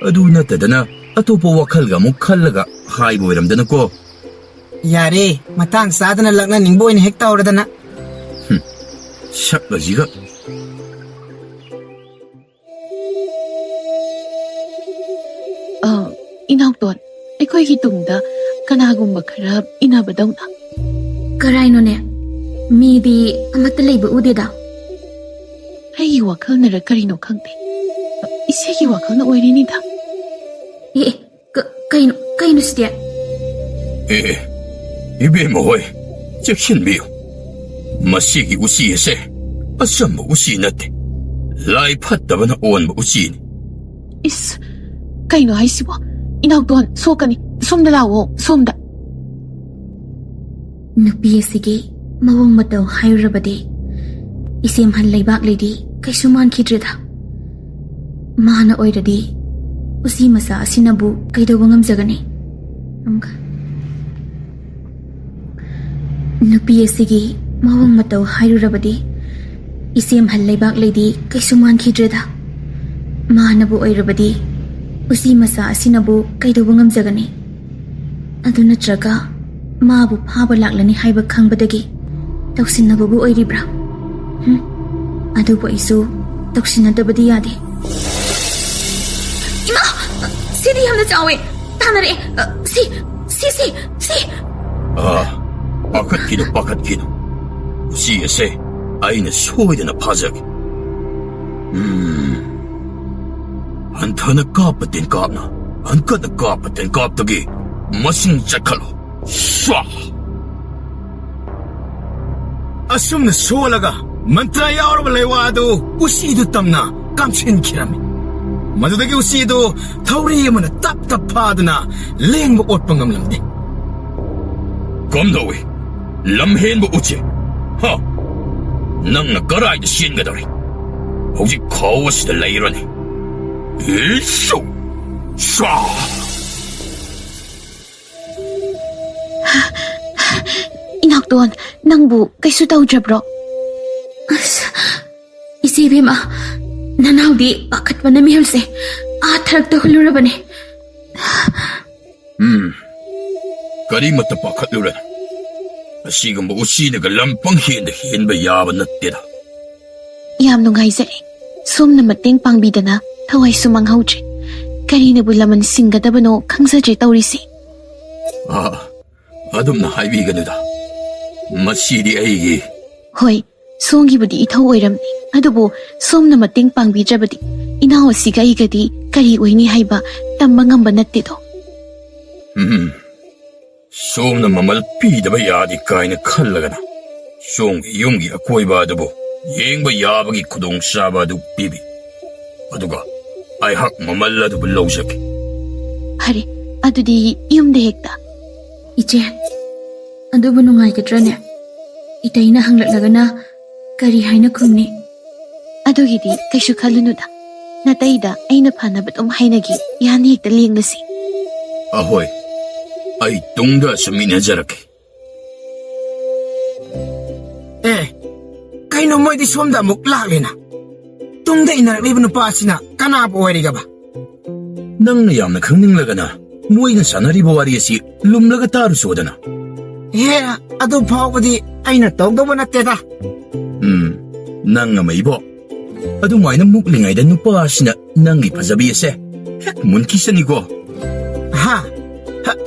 ꯑꯗꯨ ꯅꯠꯇꯗꯅ ꯑꯇꯣꯞꯄ ꯋꯥꯈꯜꯒ ꯑꯃꯨꯛ ꯈꯜꯂꯒ ꯍꯥꯏꯕ ꯑꯣꯏꯔꯝꯗꯅꯀꯣ ꯌꯥꯔꯦ ꯃꯇꯥꯡ ꯆꯥꯗꯅ ꯂꯛꯅꯅꯤꯡꯕ ꯑꯣꯏꯅ ꯍꯦꯛ ꯇꯧꯔꯗꯅ ꯁꯛꯂꯁꯤꯒ ꯏꯅꯥꯎꯇꯣꯟ ꯑꯩꯈꯣꯏꯒꯤ ꯇꯨꯡꯗ ꯀꯅꯥꯒꯨꯝꯕ ꯈꯔ ꯏꯟꯅꯕꯗꯧꯅ ꯀꯔꯥꯏꯅꯣꯅꯦ ꯃꯤꯗꯤ ꯑꯃꯠꯇ ꯂꯩꯕ ꯎꯗꯦꯗ ꯑꯩꯒꯤ ꯋꯥꯈꯜꯅꯔ ꯀꯔꯤꯅꯣ ꯈꯪꯗꯦ ꯏꯆꯦꯒꯤ ꯋꯥꯈꯜꯅ ꯑꯣꯏꯔꯤꯅꯤꯗ ꯑꯦ ꯀꯩꯅꯣ ꯁꯤꯗꯤ ꯑꯦ 이베모 ꯍꯣꯏ ꯆꯦꯛꯁꯤꯟꯕꯤꯌꯨ ꯃꯁꯤꯒꯤ ꯎꯆꯤ ꯑꯁꯦ ꯑꯆꯝꯕ ꯎꯆꯤ ꯅꯠꯇꯦ ꯂꯥꯏ ꯐꯠꯇꯕꯅ ꯑꯣꯟꯕ ꯎꯆꯤꯅꯤ ꯏꯁ ꯀꯩꯅꯣ ꯍꯥꯏꯁꯤꯕꯣ ꯏꯅꯥꯎꯇꯣꯟ ꯁꯣꯛꯀꯅꯤ ꯁꯣꯝꯗ ꯂꯥꯛꯑꯣ ꯁꯣꯝꯗ ꯅꯨꯄꯤ ꯑꯁꯤꯒꯤ ꯃꯑꯣꯡ ꯃꯇꯧ ꯍꯥꯏꯔꯨꯔꯕꯗꯤ ꯏꯁꯦꯝꯍꯜ ꯂꯩꯕꯥꯛ ꯂꯩꯗꯤ ꯀꯩꯁꯨ ꯃꯥꯟꯈꯤꯗ꯭ꯔꯦꯗ ꯃꯥꯅ ꯑꯣꯏꯔꯗꯤ ꯎꯆꯤ ꯃꯆꯥ ꯑꯁꯤꯅꯕꯨ ꯀꯩꯗꯧꯕ ꯉꯝꯖꯒꯅꯤ ꯅꯨꯄꯤ ꯑꯁꯤꯒꯤ ꯃꯑꯣꯡ ꯃꯇꯧ ꯍꯥꯏꯔꯨꯔꯕꯗꯤ ꯏꯁꯦꯝꯍꯜ ꯂꯩꯕꯥꯛ ꯂꯩꯗꯤ ꯀꯩꯁꯨ ꯃꯥꯟꯈꯤꯗ꯭ꯔꯦꯗ ꯃꯥꯅꯕꯨ ꯑꯣꯏꯔꯕꯗꯤ ꯎꯆꯤ ꯃꯆꯥ ꯑꯁꯤꯅꯕꯨ ꯀꯩꯗꯧꯕ ꯉꯝꯖꯒꯅꯤ ꯑꯗꯨ ꯅꯠꯇ꯭ꯔꯒ ꯃꯥꯕꯨ ꯐꯥꯕ ꯂꯥꯛꯂꯅꯤ ꯍꯥꯏꯕ ꯈꯪꯕꯗꯒꯤ ꯇꯧꯁꯤꯟꯅꯕꯕꯨ ꯑꯣꯏꯔꯤꯕ꯭ꯔꯥ ꯑꯗꯨꯕꯨ ꯑꯩꯁꯨ ꯇꯧꯁꯤꯟꯅꯗꯕꯗꯤ ꯌꯥꯗꯦ ꯏꯃꯥ ꯁꯤꯗꯤ ꯌꯥꯝꯅ ꯆꯥꯎꯋꯦ ꯇꯥꯟꯅꯔꯛꯑꯦ ꯁꯤ ꯄꯥꯈꯠꯈꯤꯅꯨ ꯎꯆꯤ ꯑꯁꯦ ꯑꯩꯅ ꯁꯣꯏꯗꯅ ꯐꯥꯖꯒꯦ ꯍꯟꯊꯅ ꯀꯥꯞꯄ ꯇꯦꯟꯀꯥꯞꯅ ꯍꯟꯀꯠꯅ ꯀꯥꯞꯄ ꯇꯦꯟꯀꯥꯞꯇꯒꯤ ꯃꯁꯤꯡ ꯆꯠꯈꯠꯂꯣ ꯁ꯭ꯋꯥ ꯑꯁꯨꯝꯅ ꯁꯣꯜꯂꯒ ꯃꯟꯇ꯭ꯔ ꯌꯥꯎꯔꯕ ꯂꯩꯋꯥ ꯑꯗꯨ ꯎꯆꯤꯗꯨ ꯇꯝꯅ ꯀꯥꯝꯁꯤꯟꯈꯤꯔꯝꯃꯤ ꯃꯗꯨꯗꯒꯤ ꯎꯆꯤꯗꯨ ꯊꯧꯔꯤ ꯑꯃꯅ ꯇꯞ ꯇꯞ ꯐꯥꯗꯨꯅ ꯂꯦꯡꯕ ꯑꯣꯠꯄ ꯉꯝꯂꯝꯗꯦ ꯀꯝꯗꯧꯏ ꯂꯝꯍꯦꯟꯕ ꯎꯆꯦ ꯍ ꯅꯪꯅ ꯀꯔꯥꯏꯗ ꯆꯦꯟꯒꯗꯧꯔꯤ ꯍꯧꯖꯤꯛ ꯈꯥꯎ ꯑꯁꯤꯗ ꯂꯩꯔꯣꯅꯤ 이쇼 쏴 이낙돈 낭부 그이수 떠오드브로 이세베마 나나우디 바깥바나 미혈세 아타락도 흘러라바네 그리마다 바깥루라 아시가 뭐 우시네가 람빵 헨바 야바 낫대다 ꯌꯥꯝ ꯅꯨꯡꯉꯥꯏꯖꯔꯦ ꯁꯣꯝꯅ ꯃꯇꯦꯡ ꯄꯥꯡꯕꯤꯗꯅ ꯊꯋꯥꯏꯁꯨ ꯃꯥꯡꯍꯧꯗ꯭ꯔꯦ ꯀꯔꯤꯅꯕꯨ ꯂꯃꯟ ꯁꯤꯡꯒꯗꯕꯅꯣ ꯈꯪꯖꯗ꯭ꯔꯦ ꯇꯧꯔꯤꯁꯤ ꯑꯗꯨꯝꯅ ꯍꯥꯏꯕꯤꯒꯅꯨꯗ ꯃꯁꯤꯗꯤ ꯑꯩꯒꯤ ꯍꯣꯏ ꯁꯣꯝꯒꯤꯕꯨꯗꯤ ꯏꯊꯧ ꯑꯣꯏꯔꯝꯅꯤ ꯑꯗꯨꯕꯨ ꯁꯣꯝꯅ ꯃꯇꯦꯡ ꯄꯥꯡꯕꯤꯗ꯭ꯔꯕꯗꯤ ꯏꯅꯥꯎ ꯑꯁꯤꯒ ꯑꯩꯒꯗꯤ ꯀꯔꯤ ꯑꯣꯏꯅꯤ ꯍꯥꯏꯕ ꯇꯝꯕ ꯉꯝꯕ ꯅꯠꯇꯦꯗꯣ ꯁꯣꯝꯅ ꯃꯃꯜ ꯄꯤꯗꯕ ꯌꯥꯗꯦ ꯀꯥꯏꯅ ꯈꯜꯂꯒꯅ ꯁꯣꯝꯒꯤ ꯌꯨꯝꯒꯤ ꯑꯀꯣꯏꯕ ꯑꯗꯨꯕꯨ ꯌꯦꯡꯕ ꯌꯥꯕꯒꯤ ꯈꯨꯗꯣꯡꯆꯥꯕ ꯑꯗꯨ ꯄꯤꯕꯤ ꯑꯗꯨꯒ ꯑꯩꯍꯥꯛ ꯃꯃꯜ ꯑꯗꯨꯕꯨ ꯂꯧꯖꯒꯦ ꯐꯔꯦ ꯑꯗꯨꯗꯤ ꯌꯨꯝꯗ ꯍꯦꯛꯇ 이제 ꯑꯗꯨꯕꯨ ꯅꯨꯡꯉꯥꯏꯒꯗ꯭ꯔꯅꯦ ꯏꯇꯩꯅ ꯍꯪꯂꯛꯂꯒꯅ ꯀꯔꯤ ꯍꯥꯏꯅ ꯈꯨꯝꯅꯤ ꯑꯗꯨꯒꯤꯗꯤ ꯀꯩꯁꯨ ꯈꯜꯂꯨꯅꯨꯗ ꯅꯇꯩꯗ ꯑꯩꯅ ꯐꯅꯕ ꯑꯗꯨꯝ ꯍꯥꯏꯅꯒꯤ ꯌꯥꯅ ꯍꯦꯛꯇ ꯂꯦꯡꯂꯁꯤ ꯑꯍꯣꯏ ꯑꯩ ꯇꯨꯡꯗ ꯁꯨꯝ ꯏꯟꯅꯖꯔꯛꯀꯦ ꯀꯩꯅꯣ ꯃꯣꯏꯗꯤ ꯁꯣꯝꯗ ꯑꯃꯨꯛ ꯂꯥꯛꯂꯦꯅ ꯇꯨꯡꯗ ꯏꯟꯅꯔꯛꯂꯤꯕ ꯅꯨꯄꯥ ꯑꯁꯤꯅ ꯀꯅꯥꯕꯨ ꯑꯣꯏꯔꯤꯒꯕ ꯅꯪꯅ ꯌꯥꯝꯅ ꯈꯪꯅꯤꯡꯂꯒꯅ ꯃꯣꯏꯅ ꯁꯥꯟꯅꯔꯤꯕ ꯋꯥꯔꯤ ꯑꯁꯤ ꯂꯨꯝꯂꯒ ꯇꯥꯔꯨꯁꯣꯗꯅ ꯑꯗꯨ ꯐꯥꯎꯕꯗꯤ ꯑꯩꯅ ꯇꯧꯗꯧꯕ ꯅꯠꯇꯦꯗ ꯅꯪ ꯑꯃ ꯏꯕꯣ ꯑꯗꯨꯃꯥꯏꯅ ꯃꯨꯛꯂꯤꯉꯩꯗ ꯅꯨꯄꯥ ꯑꯁꯤꯅ ꯅꯪꯒꯤ ꯐꯖꯕꯤ ꯑꯁꯦ ꯍꯦꯛ ꯃꯨꯟꯈꯤꯁꯅꯤꯀꯣ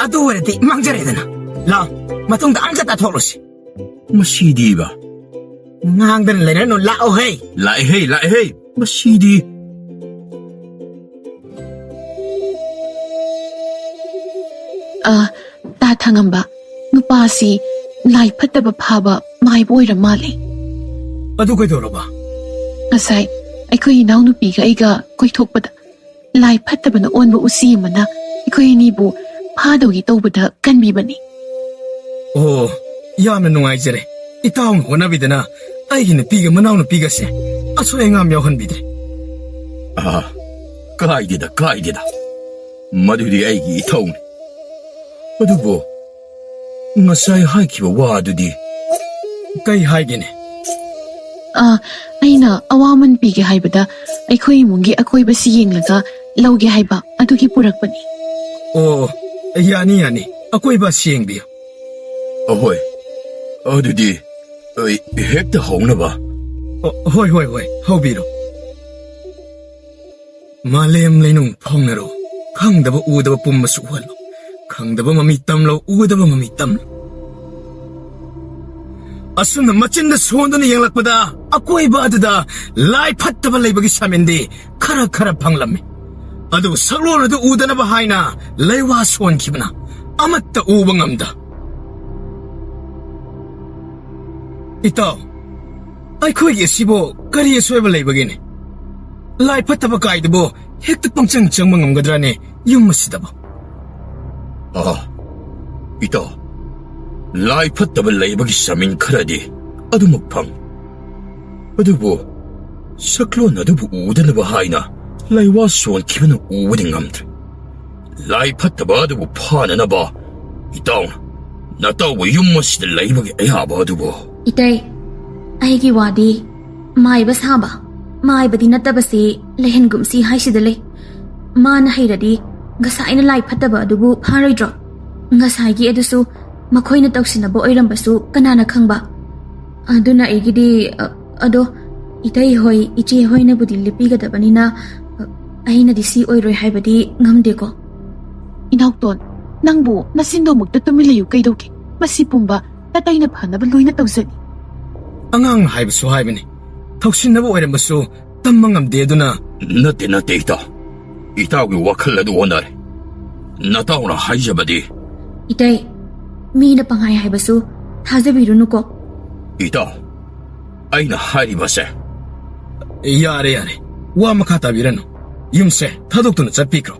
ꯑꯗꯨ ꯑꯣꯏꯔꯗꯤ ꯃꯥꯡꯖꯔꯦꯗꯅ ꯂꯥꯎ ꯃꯇꯨꯡꯗ ꯑꯝꯇ ꯇꯥꯊꯣꯛꯂꯨꯁꯤ ꯃꯁꯤꯗꯤꯕ ꯉꯥꯡꯗꯅ ꯂꯩꯔꯅꯨ ꯂꯥꯛꯑꯣꯍꯦ ꯂꯥꯛꯑꯦꯍꯦ ꯃꯁꯤꯗꯤ ꯇꯥ ꯊꯪꯉꯝꯕ ꯅꯨꯄꯥꯁꯤ ꯂꯥꯏ ꯐꯠꯇꯕ ꯐꯥꯕ ꯃꯥꯏꯕ ꯑꯣꯏꯔ ꯃꯥꯜꯂꯦ ꯑꯗꯨ ꯀꯩꯗꯧꯔꯕ ꯉꯁꯥꯏ ꯑꯩꯈꯣꯏ ꯏꯅꯥꯎꯅꯨꯄꯤꯒ ꯑꯩꯒ ꯀꯣꯏꯊꯣꯛꯄꯗ ꯂꯥꯏ ꯐꯠꯇꯕꯅ ꯑꯣꯟꯕ ꯎꯆꯤ ꯑꯃꯅ ꯑꯩꯈꯣꯏ ꯑꯅꯤꯕꯨ ꯐꯥꯗꯧꯒꯤ ꯇꯧꯕꯗ ꯀꯟꯕꯤꯕꯅꯤ ꯑꯣ ꯌꯥꯝꯅ ꯅꯨꯡꯉꯥꯏꯖꯔꯦ ꯏꯇꯥꯎꯅ ꯍꯣꯠꯅꯕꯤꯗꯅ ꯑꯩꯒꯤ ꯅꯨꯄꯤꯒ ꯃꯅꯥꯎ ꯅꯨꯄꯤꯒꯁꯦ ꯑꯁꯣꯏ ꯑꯉꯥꯝ ꯌꯥꯎꯍꯟꯕꯤꯗ꯭ꯔꯦ ꯀꯥꯏꯗꯦꯗ ꯃꯗꯨꯗꯤ ꯑꯩꯒꯤ ꯏꯊꯧꯅꯤ ꯑꯗꯨꯕꯨ ꯉꯁꯥꯏ ꯍꯥꯏꯈꯤꯕ ꯋꯥꯗꯨꯗꯤ ꯀꯩ ꯍꯥꯏꯒꯦꯅꯦ ꯑꯩꯅ ꯑꯋꯥꯃꯟ ꯄꯤꯒꯦ ꯍꯥꯏꯕꯗ ꯑꯩꯈꯣꯏ ꯏꯃꯨꯡꯒꯤ ꯑꯀꯣꯏꯕꯁꯤ ꯌꯦꯡꯂꯒ ꯂꯧꯒꯦ ꯍꯥꯏꯕ ꯑꯗꯨꯒꯤ ꯄꯨꯔꯛꯄꯅꯤ ꯑꯣ ꯌꯥꯅꯤ ꯑꯀꯣꯏꯕ ꯌꯦꯡꯕꯤꯌꯨ ꯑꯍꯣꯏ ꯑꯗꯨꯗꯤ ꯍꯦꯛꯇ ꯍꯧꯅꯕ ꯍꯣꯏ ꯍꯧꯕꯤꯔꯣ ꯃꯥꯂꯦꯝ ꯂꯩꯅꯨꯡ ꯐꯥꯎꯅꯔꯣ ꯈꯪꯗꯕ ꯎꯗꯕ ꯄꯨꯝꯕꯁꯨ ꯎꯍꯜꯂꯣ ꯈꯪꯗꯕ ꯃꯃꯤ ꯇꯝꯂꯣ ꯎꯗꯕ ꯃꯃꯤ ꯇꯝꯂꯣ ꯑꯁꯨꯝꯅ ꯃꯆꯤꯟꯗ ꯁꯣꯟꯗꯨꯅ ꯌꯦꯡꯂꯛꯄꯗ ꯑꯀꯣꯏꯕ ꯑꯗꯨꯗ ꯂꯥꯏ ꯐꯠꯇꯕ ꯂꯩꯕꯒꯤ ꯁꯥꯃꯤꯟꯗꯤ ꯈꯔ ꯐꯪꯂꯝꯃꯤ ꯑꯗꯨꯕꯨ ꯁꯛꯂꯣꯟ ꯑꯗꯨ ꯎꯗꯅꯕ ꯍꯥꯏꯅ ꯂꯩꯋꯥ ꯁꯣꯟꯈꯤꯕꯅ ꯑꯃꯠꯇ ꯎꯕ ꯉꯝꯗ ꯏꯇꯥꯎ ꯑꯩꯈꯣꯏꯒꯤ ꯑꯁꯤꯕꯨ ꯀꯔꯤ ꯑꯁꯣꯏꯕ ꯂꯩꯕꯒꯦꯅꯦ ꯂꯥꯏ ꯐꯠꯇꯕ ꯀꯥꯏꯗꯨꯕꯨ ꯍꯦꯛꯇ ꯄꯪꯆꯪ ꯆꯪꯕ ꯉꯝꯒꯗ꯭ꯔꯥꯅꯦ ꯌꯨꯝ ꯑꯁꯤꯗꯕꯨ ꯏꯇꯥꯎ ꯂꯥꯏ ꯐꯠꯇꯕ ꯂꯩꯕꯒꯤ ꯁꯃꯤꯟ ꯈꯔꯗꯤ ꯑꯗꯨꯃꯛ ꯐꯪ ꯑꯗꯨꯕꯨ ꯁꯛꯂꯣꯟ ꯑꯗꯨꯕꯨ ꯎꯗꯅꯕ ꯍꯥꯏꯅ ꯂꯩꯋꯥ ꯁꯣꯟꯈꯤꯕꯅ ꯎꯕꯗꯤ ꯉꯝꯗ꯭ꯔꯦ ꯂꯥꯏ ꯐꯠꯇꯕ ꯑꯗꯨꯕꯨ ꯐꯥꯅꯅꯕ ꯏꯇꯥꯎꯅ ꯅꯇꯥꯎꯕ ꯌꯨꯝ ꯑꯁꯤꯗ ꯂꯩꯕꯒꯤ ꯑꯌꯥꯕ ꯑꯗꯨꯕꯨ 이때 아이기 와디 마이바 사바 마이바디 나타바시 레헨금시 하이시들레 마나 하이라디 가사이나 라이 파타바 아두부 파로이드로 가사이기 에두수 마코이나 떡시나보 오이람바수 까나나 캉바 아두나 에기디 아도 이타이 호이 이치 호이나 부디 리피가다바니나 아이나디 시 오이로이 하이바디 ngamdeko 이나옥돈 낭부 나신도 먹다 뚜밀레유 ꯀꯩꯗꯧꯒꯦ ꯃꯁꯤ ꯄꯨꯝꯕ ꯇꯇꯩꯅ ꯐꯅꯕ ꯂꯣꯏꯅ ꯇꯧꯖꯅꯤ ꯑꯉꯥꯡ ꯍꯥꯏꯕꯁꯨ ꯍꯥꯏꯕꯅꯤ ꯊꯧꯁꯤꯟꯅꯕ ꯑꯣꯏꯔꯝꯕꯁꯨ ꯇꯝꯕ ꯉꯝꯗꯦ ꯑꯗꯨꯅ ꯅꯠꯇꯦ ꯏꯇꯥꯎꯒꯤ ꯋꯥꯈꯜ ꯑꯗꯨ ꯑꯣꯟꯅꯔꯦ ꯅꯇꯥꯎꯅ ꯍꯥꯏꯖꯕꯗꯤ 이때 미나 방하이 하이바수 타자비루누고 이따 아이나 하리바세 야래 와 마카 타비라노 윰세 타독도는 잡히크로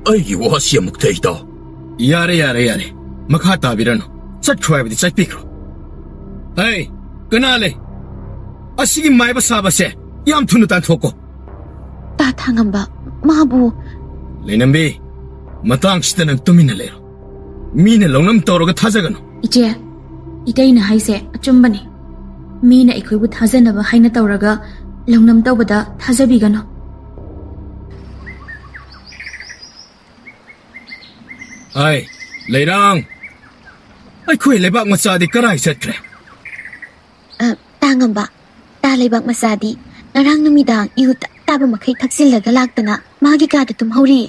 아이기 와시야 묵테이다 야래 마카 타비라노 ꯆꯠꯈ꯭ꯔꯣ ꯆꯠꯄꯤꯈ꯭ꯔꯣ ꯑꯩ ꯀꯅꯥ ꯂꯩ ꯑꯁꯤꯒꯤ ꯃꯥꯏꯕ ꯁꯥꯕꯁꯦ ꯌꯥꯝ ꯊꯨꯅ ꯇꯥꯟꯊꯣꯛꯀꯣ ꯇꯥ ꯊꯥꯡꯉꯝꯕ ꯃꯥꯕꯨ ꯂꯩꯅꯝꯕꯤ ꯃꯇꯥꯡꯁꯤꯗ ꯅꯪ ꯇꯨꯃꯤꯟꯅ ꯂꯩꯔꯣ ꯃꯤꯅ ꯂꯧꯅꯝ ꯇꯧꯔꯒ ꯊꯥꯖꯒꯅꯨ 이제 이때이나 하이세 아쫌바니 미나 이코이부 타자나바 하이나 떠오라가 렁남 떠보다 타자비가노 ꯑꯩ ꯂꯩꯔꯥꯡ ꯑꯩꯈꯣꯏ ꯂꯩꯕꯥꯛ ꯃꯆꯥꯗꯤ ꯀꯔꯥꯏ ꯆꯠꯈ꯭ꯔꯦ ꯇꯥꯡꯉꯝꯕ ꯇꯥ ꯂꯩꯕꯥꯛ ꯃꯆꯥꯗꯤ ꯉꯔꯥꯡ ꯅꯨꯃꯤꯗꯥꯡ ꯏꯍꯨ ꯇꯥꯕ ꯃꯈꯩ ꯊꯛꯆꯤꯜꯂꯒ ꯂꯥꯛꯇꯅ ꯃꯥꯒꯤ ꯀꯥꯗ ꯇꯨꯝꯍꯧꯔꯤ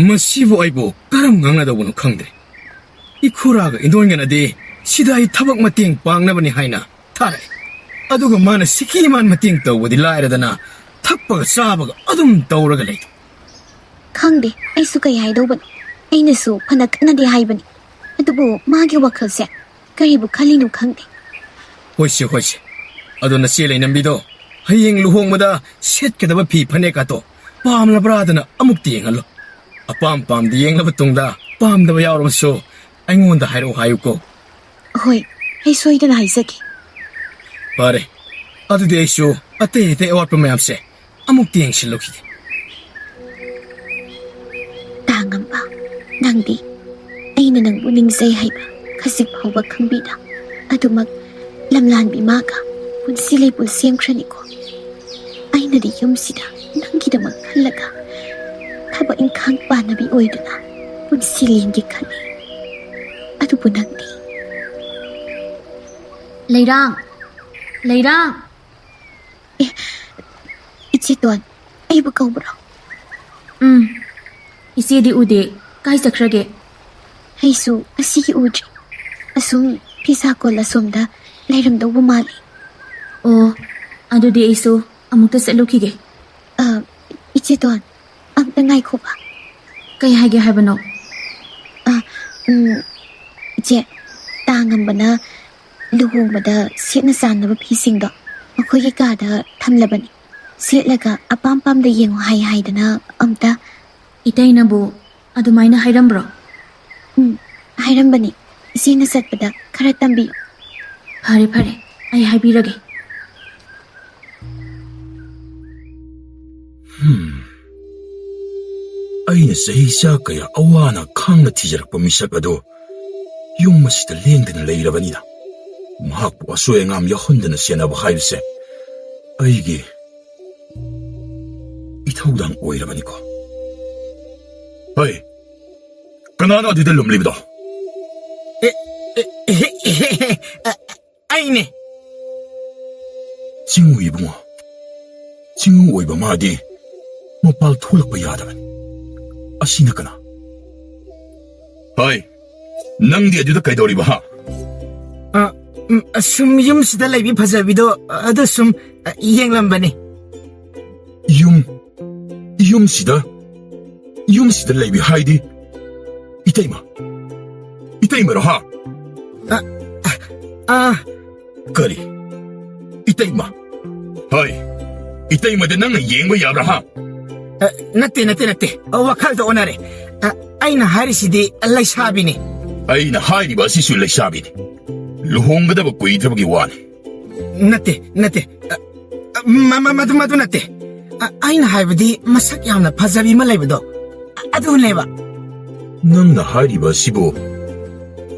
ꯃꯁꯤꯕꯨ ꯑꯩꯕꯨ ꯀꯔꯝ ꯉꯥꯡꯅꯗꯧꯕꯅꯣ ꯈꯪꯗ꯭ꯔꯦ 이쿠라가 인도인간아디 시다이 타박 마팅 빵나버니 하이나 타래 아두가 마나 시키만 마팅 떠우디 라이라다나 탁바가 싸바가 아둠 떠오라가 레이 ꯈꯪꯗꯦ ꯑꯩꯁꯨ ꯀꯩ ꯍꯥꯏꯗꯧꯕꯅꯣ ꯑꯩꯅꯁꯨ ꯐꯅ ꯀꯟꯅꯗꯤ ꯍꯥꯏꯕꯅꯤ ꯑꯗꯨꯕꯨ ꯃꯥꯒꯤ ꯋꯥꯈꯜꯁꯦ ꯀꯔꯤꯕꯨ ꯈꯜꯂꯤꯅꯣ ꯈꯪꯗꯦ ꯍꯣꯏꯁꯦ ꯑꯗꯨꯅ ꯆꯦ ꯂꯩꯅꯝꯕꯤꯗꯣ ꯍꯌꯦꯡ ꯂꯨꯍꯣꯡꯕꯗ ꯁꯦꯠꯀꯗꯕ ꯐꯤ ꯐꯅꯦꯛꯀꯥꯗꯣ ꯄꯥꯝꯂꯕ꯭ꯔꯥꯗꯅ ꯑꯃꯨꯛꯇ ꯌꯦꯡꯍꯜꯂꯣ ꯑꯄꯥꯝꯗꯤ ꯌꯦꯡꯂꯕ ꯇꯨꯡꯗ ꯄꯥꯝꯗꯕ ꯌꯥꯎꯔꯕꯁꯨ ꯑꯩꯉꯣꯟꯗ ꯍꯥꯏꯔꯛꯎ ꯍꯥꯏꯌꯨꯀꯣ ꯍꯣꯏ ꯑꯩ ꯁꯣꯏꯗꯅ ꯍꯥꯏꯖꯒꯦ ꯐꯔꯦ ꯑꯗꯨꯗꯤ ꯑꯩꯁꯨ ꯑꯇꯩ ꯑꯋꯥꯠꯄ ꯃꯌꯥꯝꯁꯦ ꯑꯃꯨꯛꯇ ꯌꯦꯡꯁꯤꯜꯂꯨꯈꯤꯒꯦ ꯇꯥꯡꯉꯝꯕ ꯅꯪꯗꯤ ꯑꯩꯅ ꯅꯪꯕꯨ ꯅꯤꯡꯖꯩ ꯍꯥꯏꯕ ꯈꯖꯤꯛ ꯐꯥꯎꯕ ꯈꯪꯕꯤꯗ ꯑꯗꯨꯃꯛ ꯂꯝꯂꯥꯟꯕꯤ ꯃꯥꯒ ꯄꯨꯟꯁꯤ ꯂꯩꯄꯨꯟ ꯁꯦꯝꯈ꯭ꯔꯅꯤꯀꯣ ꯑꯩꯅꯗꯤ ꯌꯨꯝꯁꯤꯗ ꯅꯪꯒꯤꯗꯃꯛ ꯈꯜꯂꯒ ꯊꯕꯛ ꯏꯪꯈꯥꯡ ꯄꯥꯟꯅꯕꯤ ꯑꯣꯏꯗꯨꯅ ꯄꯨꯟꯁꯤ ꯂꯦꯟꯒꯦ ꯈꯜꯂꯤ ꯑꯗꯨꯕꯨ ꯅꯪꯗꯤ ꯂꯩꯔꯥꯡ 이치돈 ꯑꯩꯕꯨ ꯀꯧꯕ꯭ꯔꯣ 이세디 우데 ꯀꯥꯏ ꯆꯠꯈ꯭ꯔꯒꯦ ꯑꯩꯁꯨ ꯑꯁꯤꯒꯤ ꯎꯗ꯭ꯔꯤ ꯑꯁꯨꯝ ꯐꯤꯁꯥꯀꯣꯜ ꯑꯁꯣꯝꯗ ꯂꯩꯔꯝꯗꯧꯕ ꯃꯥꯜꯂꯤ ꯑꯣ ꯑꯗꯨꯗꯤ ꯑꯩꯁꯨ ꯑꯃꯨꯛꯇ ꯆꯠꯂꯨꯈꯤꯒꯦ 이치돈 ꯑꯝꯇ ꯉꯥꯏꯈꯣꯕ ꯀꯩ ꯍꯥꯏꯒꯦ ꯍꯥꯏꯕꯅꯣ? ꯏꯆꯦ, ꯇꯥꯉꯝꯕꯅ ꯂꯨꯍꯣꯡꯕꯗ ꯁꯦꯠꯅ ꯆꯥꯅꯕ ꯐꯤꯁꯤꯡꯗꯣ ꯃꯈꯣꯏꯒꯤ ꯀꯥꯗ ꯊꯝꯂꯕꯅꯤ. ꯁꯦꯠꯂꯒ ꯑꯄꯥꯝ ꯄꯥꯝꯗ ꯌꯦꯡꯉꯨ ꯍꯥꯏꯗꯅ ꯑꯝꯇ. ꯏꯇꯩꯅꯕꯨ ꯑꯗꯨꯃꯥꯏꯅ ꯍꯥꯏꯔꯝꯕ꯭ꯔꯣ? ꯍꯥꯏꯔꯝꯕꯅꯤ. ꯏꯆꯦꯅ ꯆꯠꯄꯗ ꯈꯔ ꯇꯝꯕꯤꯌꯨ. ꯐꯔꯦ ꯐꯔꯦ, ꯑꯩ ꯍꯥꯏꯕꯤꯔꯒꯦ. ꯑꯩꯅ ꯆꯍꯤ ꯆꯥ ꯀꯌꯥ ꯑꯋꯥꯅ ꯈꯥꯡꯅ ꯊꯤꯖꯔꯛꯄ ꯃꯤꯁꯛ ꯑꯗꯣ ꯌꯨꯝ ꯑꯁꯤꯗ ꯂꯦꯡꯗꯅ ꯂꯩꯔꯕꯅꯤꯅ ꯃꯍꯥꯛꯄꯨ ꯑꯁꯣꯏ ꯑꯉꯥꯝ ꯌꯥꯎꯍꯟꯗꯅ ꯁꯦꯟꯅꯕ ꯍꯥꯏꯕꯁꯦ ꯑꯩꯒꯤ ꯏꯊꯧꯗꯥꯡ ꯑꯣꯏꯔꯕꯅꯤꯀꯣ. ꯍꯣꯏ, ꯀꯅꯥꯅꯣ ꯑꯗꯨꯗ ꯂꯨꯝꯂꯤꯕꯗꯣ? ꯑꯩꯅꯦ. ꯆꯤꯡꯎ ꯏꯕꯨꯡꯉꯣ, ꯆꯤꯡꯎ ꯑꯣꯏꯕ ꯃꯥꯗꯤ ꯃꯄꯥꯜ ꯊꯣꯛꯂꯛꯄ ꯌꯥꯗꯕꯅꯤ. ꯑꯁꯤꯅ ꯀꯅꯥ? ꯍꯣꯏ, ꯅꯪꯗꯤ ꯑꯗꯨꯗ ꯀꯩꯗꯧꯔꯤꯕ ꯍꯥ? ꯁꯨꯝ ꯌꯨꯝꯁꯤꯗ ꯂꯩꯕꯤ ꯐꯖꯕꯤꯗꯣ ꯑꯗꯨ ꯁꯨꯝ ꯌꯦꯡꯂꯝꯕꯅꯤ. ꯌꯨꯝꯁꯤꯗ ꯂꯩꯕꯤ ꯍꯥꯏꯗꯤ 이때이마로 하. 그리 이때이마. 하이 이때이마데 낭나 예행바 야브라 하. 나tte. 와칼도 오나래. 아이나 하리시디 라이샤비니. 아이나 하이리바 시수 레샤비니. 루홍가다바 꾸이드바기 와니. 나tte. 마두 나tte. 아이나 하이바디 마삭 야ም나 파자비마 라이바도. 아두네바. 낭나 하이리바 시보.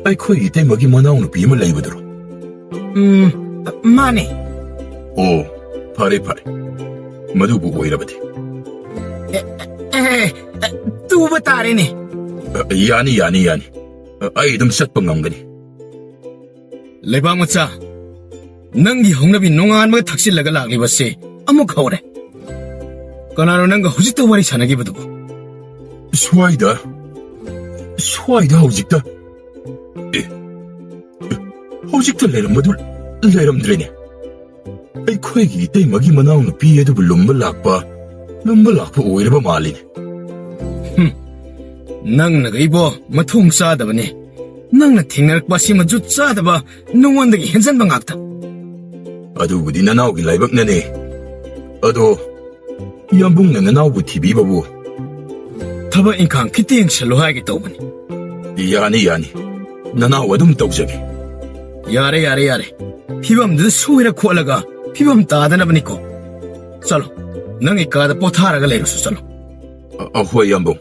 아이코이 이때이마기 마나오는 비마 라이바드로. 마네. 오, 파레. 마두부 오이라바디. 뚜바 따레네. 야니. 아이 좀 샷방 남가니. 레방마차 낭기 홍나비 농안마 탁실라가 락리바세 아무 가오래. 까나로 낭가 호직도 와리 사나기부두고. 수아이다 호직다. 호직다 레럼들이네. 아이 코에기 이때이마기 마나오는 비에도 lumba lakpa 오이라바 말리네. 낭나가 이보 마통 싸다바네. 낭나 팅나락바시마 주 싸다바 농원다기 현산방 악다. 아두부디 나나오기 라이박나네. 아도 양봉나 나나오부 TV바부. 타바 인칸 키티잉 샬로 하게 떠보니. 야니 나나와 좀 떠오자기. 야래. 피밤드 수위라 코알라가 피밤 따다나바니코. 쌀로 낭이 까다 포타라가 레로수 쌀로. 호이 양봉.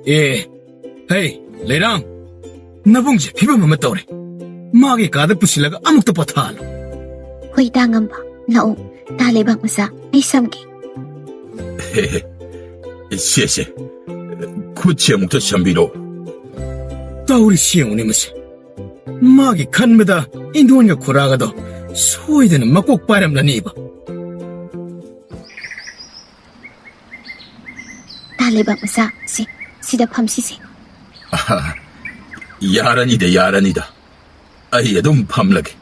헤이 레랑 나봉지 피밤 엄마 떠오래. 마기 까다 부실라가 아무것도 포타알로. Hoy tangamba, lao, talibang masa, ay samgi. 헤헤. 시에시. 쿠치야목터 샴비로. 따우리 시행우니 무시. 마기 칸메다 인도원가 코라가도 소이되는 막꼭 바람나니 이봐. Talibang masa, sida pamsisi. 야란이다. 아이야 좀 밤라게.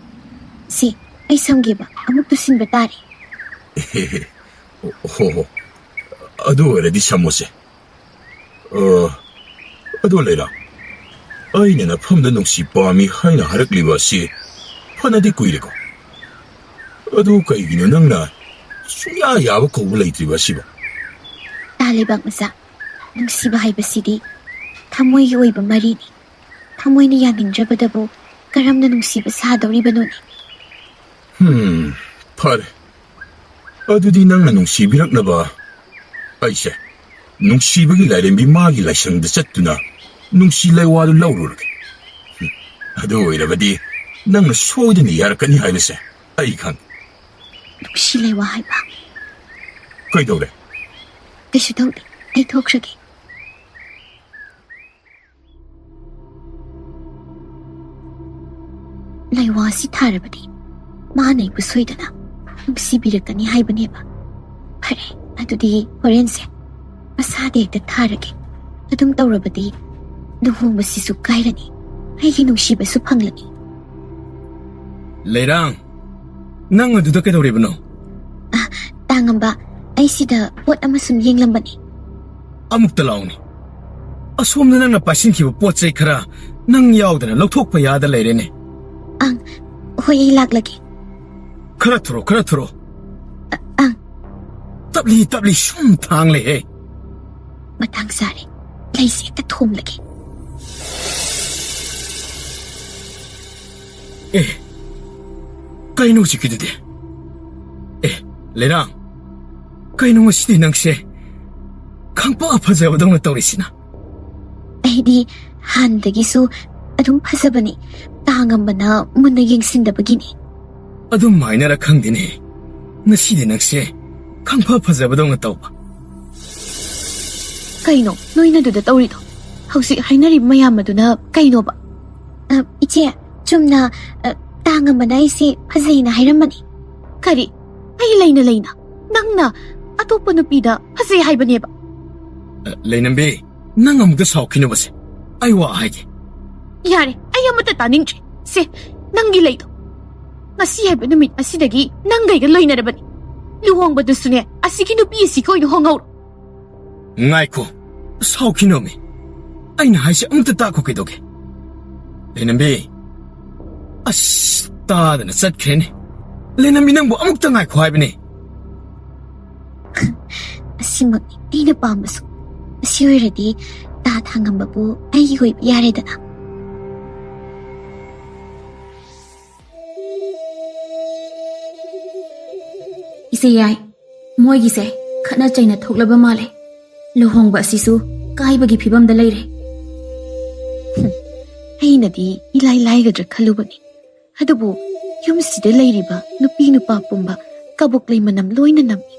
Ay samgi ba, amuk tusin batari. 헤헤. 호호. 아도레디 샴모세. 아도레라. 아이네나 팜다 농시 밤이 하이나 하락리바시 하나디 꾸이리고. 아도 까이기는 낭나 수야야바 거울레이트리바시바. Talibang masa, nung sibahay ba sidi, tamoy yoy ba marini. Tamoy na yaning jabadabo, karam na nung siba sa dawri ba nuni. 파레. 아두디 낭나 농시비락나바. 아이샤. 농시비기 라이렌비 마기 라이샹드 짰두나. 농시라이와도 라우르르게. 아도 이라바디 낭나 소이드니 야라까니 하이베세. 아이칸. Nung silay wahay ba? 까이도래. Kaso daw di, ay tokragi. Laywa si Tarabadi. Maanay pusoy na nung sibirak ka ni Haibaneba. Pare, adudi, horense. Masade agda taragi. Adung tawrabadi, duhong masisu kairani. Ay ginong shiba supanglani. 레랑 낭가 두다 깨더리브노. Tangamba, ay sida, what amasum yeng lambani. 아묵다 라오니. ꯑꯁꯣꯝꯗ ꯅꯪꯅ ꯄꯥꯏꯁꯤꯟꯈꯤꯕ ꯄꯣꯠ ꯆꯩ ꯈꯔ ꯅꯪ ꯌꯥꯎꯗꯅ ꯂꯧꯊꯣꯛꯄ ꯌꯥꯗ ꯂꯩꯔꯦꯅꯦ ꯑꯪ ꯍꯣꯏ ꯑꯩ ꯂꯥꯛꯂꯒꯦ ꯈꯔ ꯊꯨꯔꯣ ꯑꯪ ꯇꯞꯂꯤ ꯁꯨꯝ ꯊꯥꯡꯂꯦꯍꯦ ꯃꯇꯥꯡ ꯆꯥꯔꯦ ꯂꯩꯁꯦ ꯍꯦꯛꯇ ꯊꯣꯝꯂꯒꯦ ꯀꯩꯅꯣ ꯍꯧꯖꯤꯛꯀꯤꯗꯨꯗꯤ ꯂꯩꯔꯥꯡ ꯀꯩꯅꯣ ꯉꯁꯤꯗꯤ ꯅꯪꯁꯦ ꯈꯪꯄ ꯐꯖꯕꯗꯧꯅ ꯇꯧꯔꯤꯁꯤꯅ ꯑꯩꯗꯤ ꯍꯥꯟꯅꯗꯒꯤꯁꯨ ꯑꯗꯨꯝ ꯐꯖꯕꯅꯤ ꯇꯥꯉꯝꯕꯅ ꯃꯨꯟꯅ ꯌꯦꯡꯁꯤꯟꯗꯕꯒꯤꯅꯤ ꯑꯗꯨꯝ ꯍꯥꯏꯅꯔ ꯈꯪꯗꯦꯅꯦ ꯉꯁꯤꯗꯤ ꯅꯪꯁꯦ ꯈꯪꯐ ꯐꯖꯕꯗꯧꯅ ꯇꯧꯕ ꯀꯩꯅꯣ ꯅꯣꯏꯅꯗꯨꯗ ꯇꯧꯔꯤꯗꯣ ꯍꯧꯖꯤꯛ ꯍꯥꯏꯅꯔꯤꯕ ꯃꯌꯥꯝ ꯑꯗꯨꯅ ꯀꯩꯅꯣꯕ ꯏꯆꯦ ꯆꯨꯝꯅ ꯇꯥꯉꯝꯕꯅ ꯑꯩꯁꯦ ꯐꯖꯩꯅ ꯍꯥꯏꯔꯝꯕꯅꯤ ꯀꯔꯤ ꯑꯩ ꯂꯩꯅ ꯅꯪꯅ ꯑꯇꯣꯞꯄ ꯅꯨꯄꯤꯗ ꯐꯖꯩ ꯍꯥꯏꯕꯅꯦꯕ ꯂꯩꯅꯝꯕꯤ ꯅꯪ ꯑꯃꯨꯛꯇ ꯁꯥꯎꯈꯤꯅꯕꯁꯦ ꯑꯩ ꯋꯥ ꯍꯥꯏꯒꯦ ꯌꯥꯔꯦ ꯑꯩ ꯑꯃꯠꯇ ꯇꯥꯅꯤꯡꯗ꯭ꯔꯦ ꯁꯦ ꯅꯪꯒꯤ ꯂꯩꯗꯣ ꯉꯁꯤ ꯍꯥꯏꯕ ꯅꯨꯃꯤꯠ ꯑꯁꯤꯗꯒꯤ ꯅꯪꯒꯩꯒ ꯂꯣꯏꯅꯔꯕꯅꯤ ꯂꯨꯍꯣꯡꯕꯗꯨꯁꯨꯅꯦ ꯑꯁꯤꯒꯤ ꯅꯨꯄꯤ ꯑꯁꯤꯒ ꯑꯣꯏꯅ ꯍꯣꯡꯍꯧꯔꯣ ꯉꯥꯏꯈꯣ ꯁꯥꯎꯈꯤꯅꯣꯃꯤ ꯑꯩꯅ ꯍꯥꯏꯁꯦ ꯑꯃꯨꯛꯇ ꯇꯥꯈꯣ ꯀꯩꯗꯧꯒꯦ ꯂꯩꯅꯝꯕꯤ ꯑꯁ ꯇꯥꯗꯅ ꯆꯠꯈ꯭ꯔꯦꯅꯦ ꯂꯩꯅꯝꯕꯤ ꯅꯪꯕꯨ ꯑꯃꯨꯛꯇ ꯉꯥꯏꯈꯣ ꯍꯥꯏꯕꯅꯦ ꯑꯁꯤꯃꯛꯅꯤ ꯑꯩꯅ ꯄꯥꯝꯕꯁꯨ ꯑꯁꯤ ꯑꯣꯏꯔꯗꯤ ꯇꯥ ꯊꯥꯉꯝꯕꯕꯨ ꯑꯩꯒꯤ ꯑꯣꯏꯕ ꯌꯥꯔꯦꯗꯅ ꯏꯆꯦ ꯌꯥꯏ ꯃꯣꯏꯒꯤꯁꯦ ꯈꯠꯅ ꯆꯩꯅ ꯊꯣꯛꯂꯕ ꯃꯥꯜꯂꯦ ꯂꯨꯍꯣꯡꯕ ꯑꯁꯤꯁꯨ ꯀꯥꯏꯕꯒꯤ ꯐꯤꯕꯝꯗ ꯂꯩꯔꯦ ꯑꯩꯅꯗꯤ ꯏꯂꯥꯏ ꯂꯥꯏꯒꯗ꯭ꯔꯥ ꯈꯜꯂꯨꯕꯅꯤ ꯑꯗꯨꯕꯨ ꯌꯨꯝꯁꯤꯗ ꯂꯩꯔꯤꯕ ꯅꯨꯄꯤ ꯅꯨꯄꯥ ꯄꯨꯝꯕ ꯀꯕꯣꯛ ꯂꯩ ꯃꯅꯝ ꯂꯣꯏꯅ ꯅꯝꯃꯤ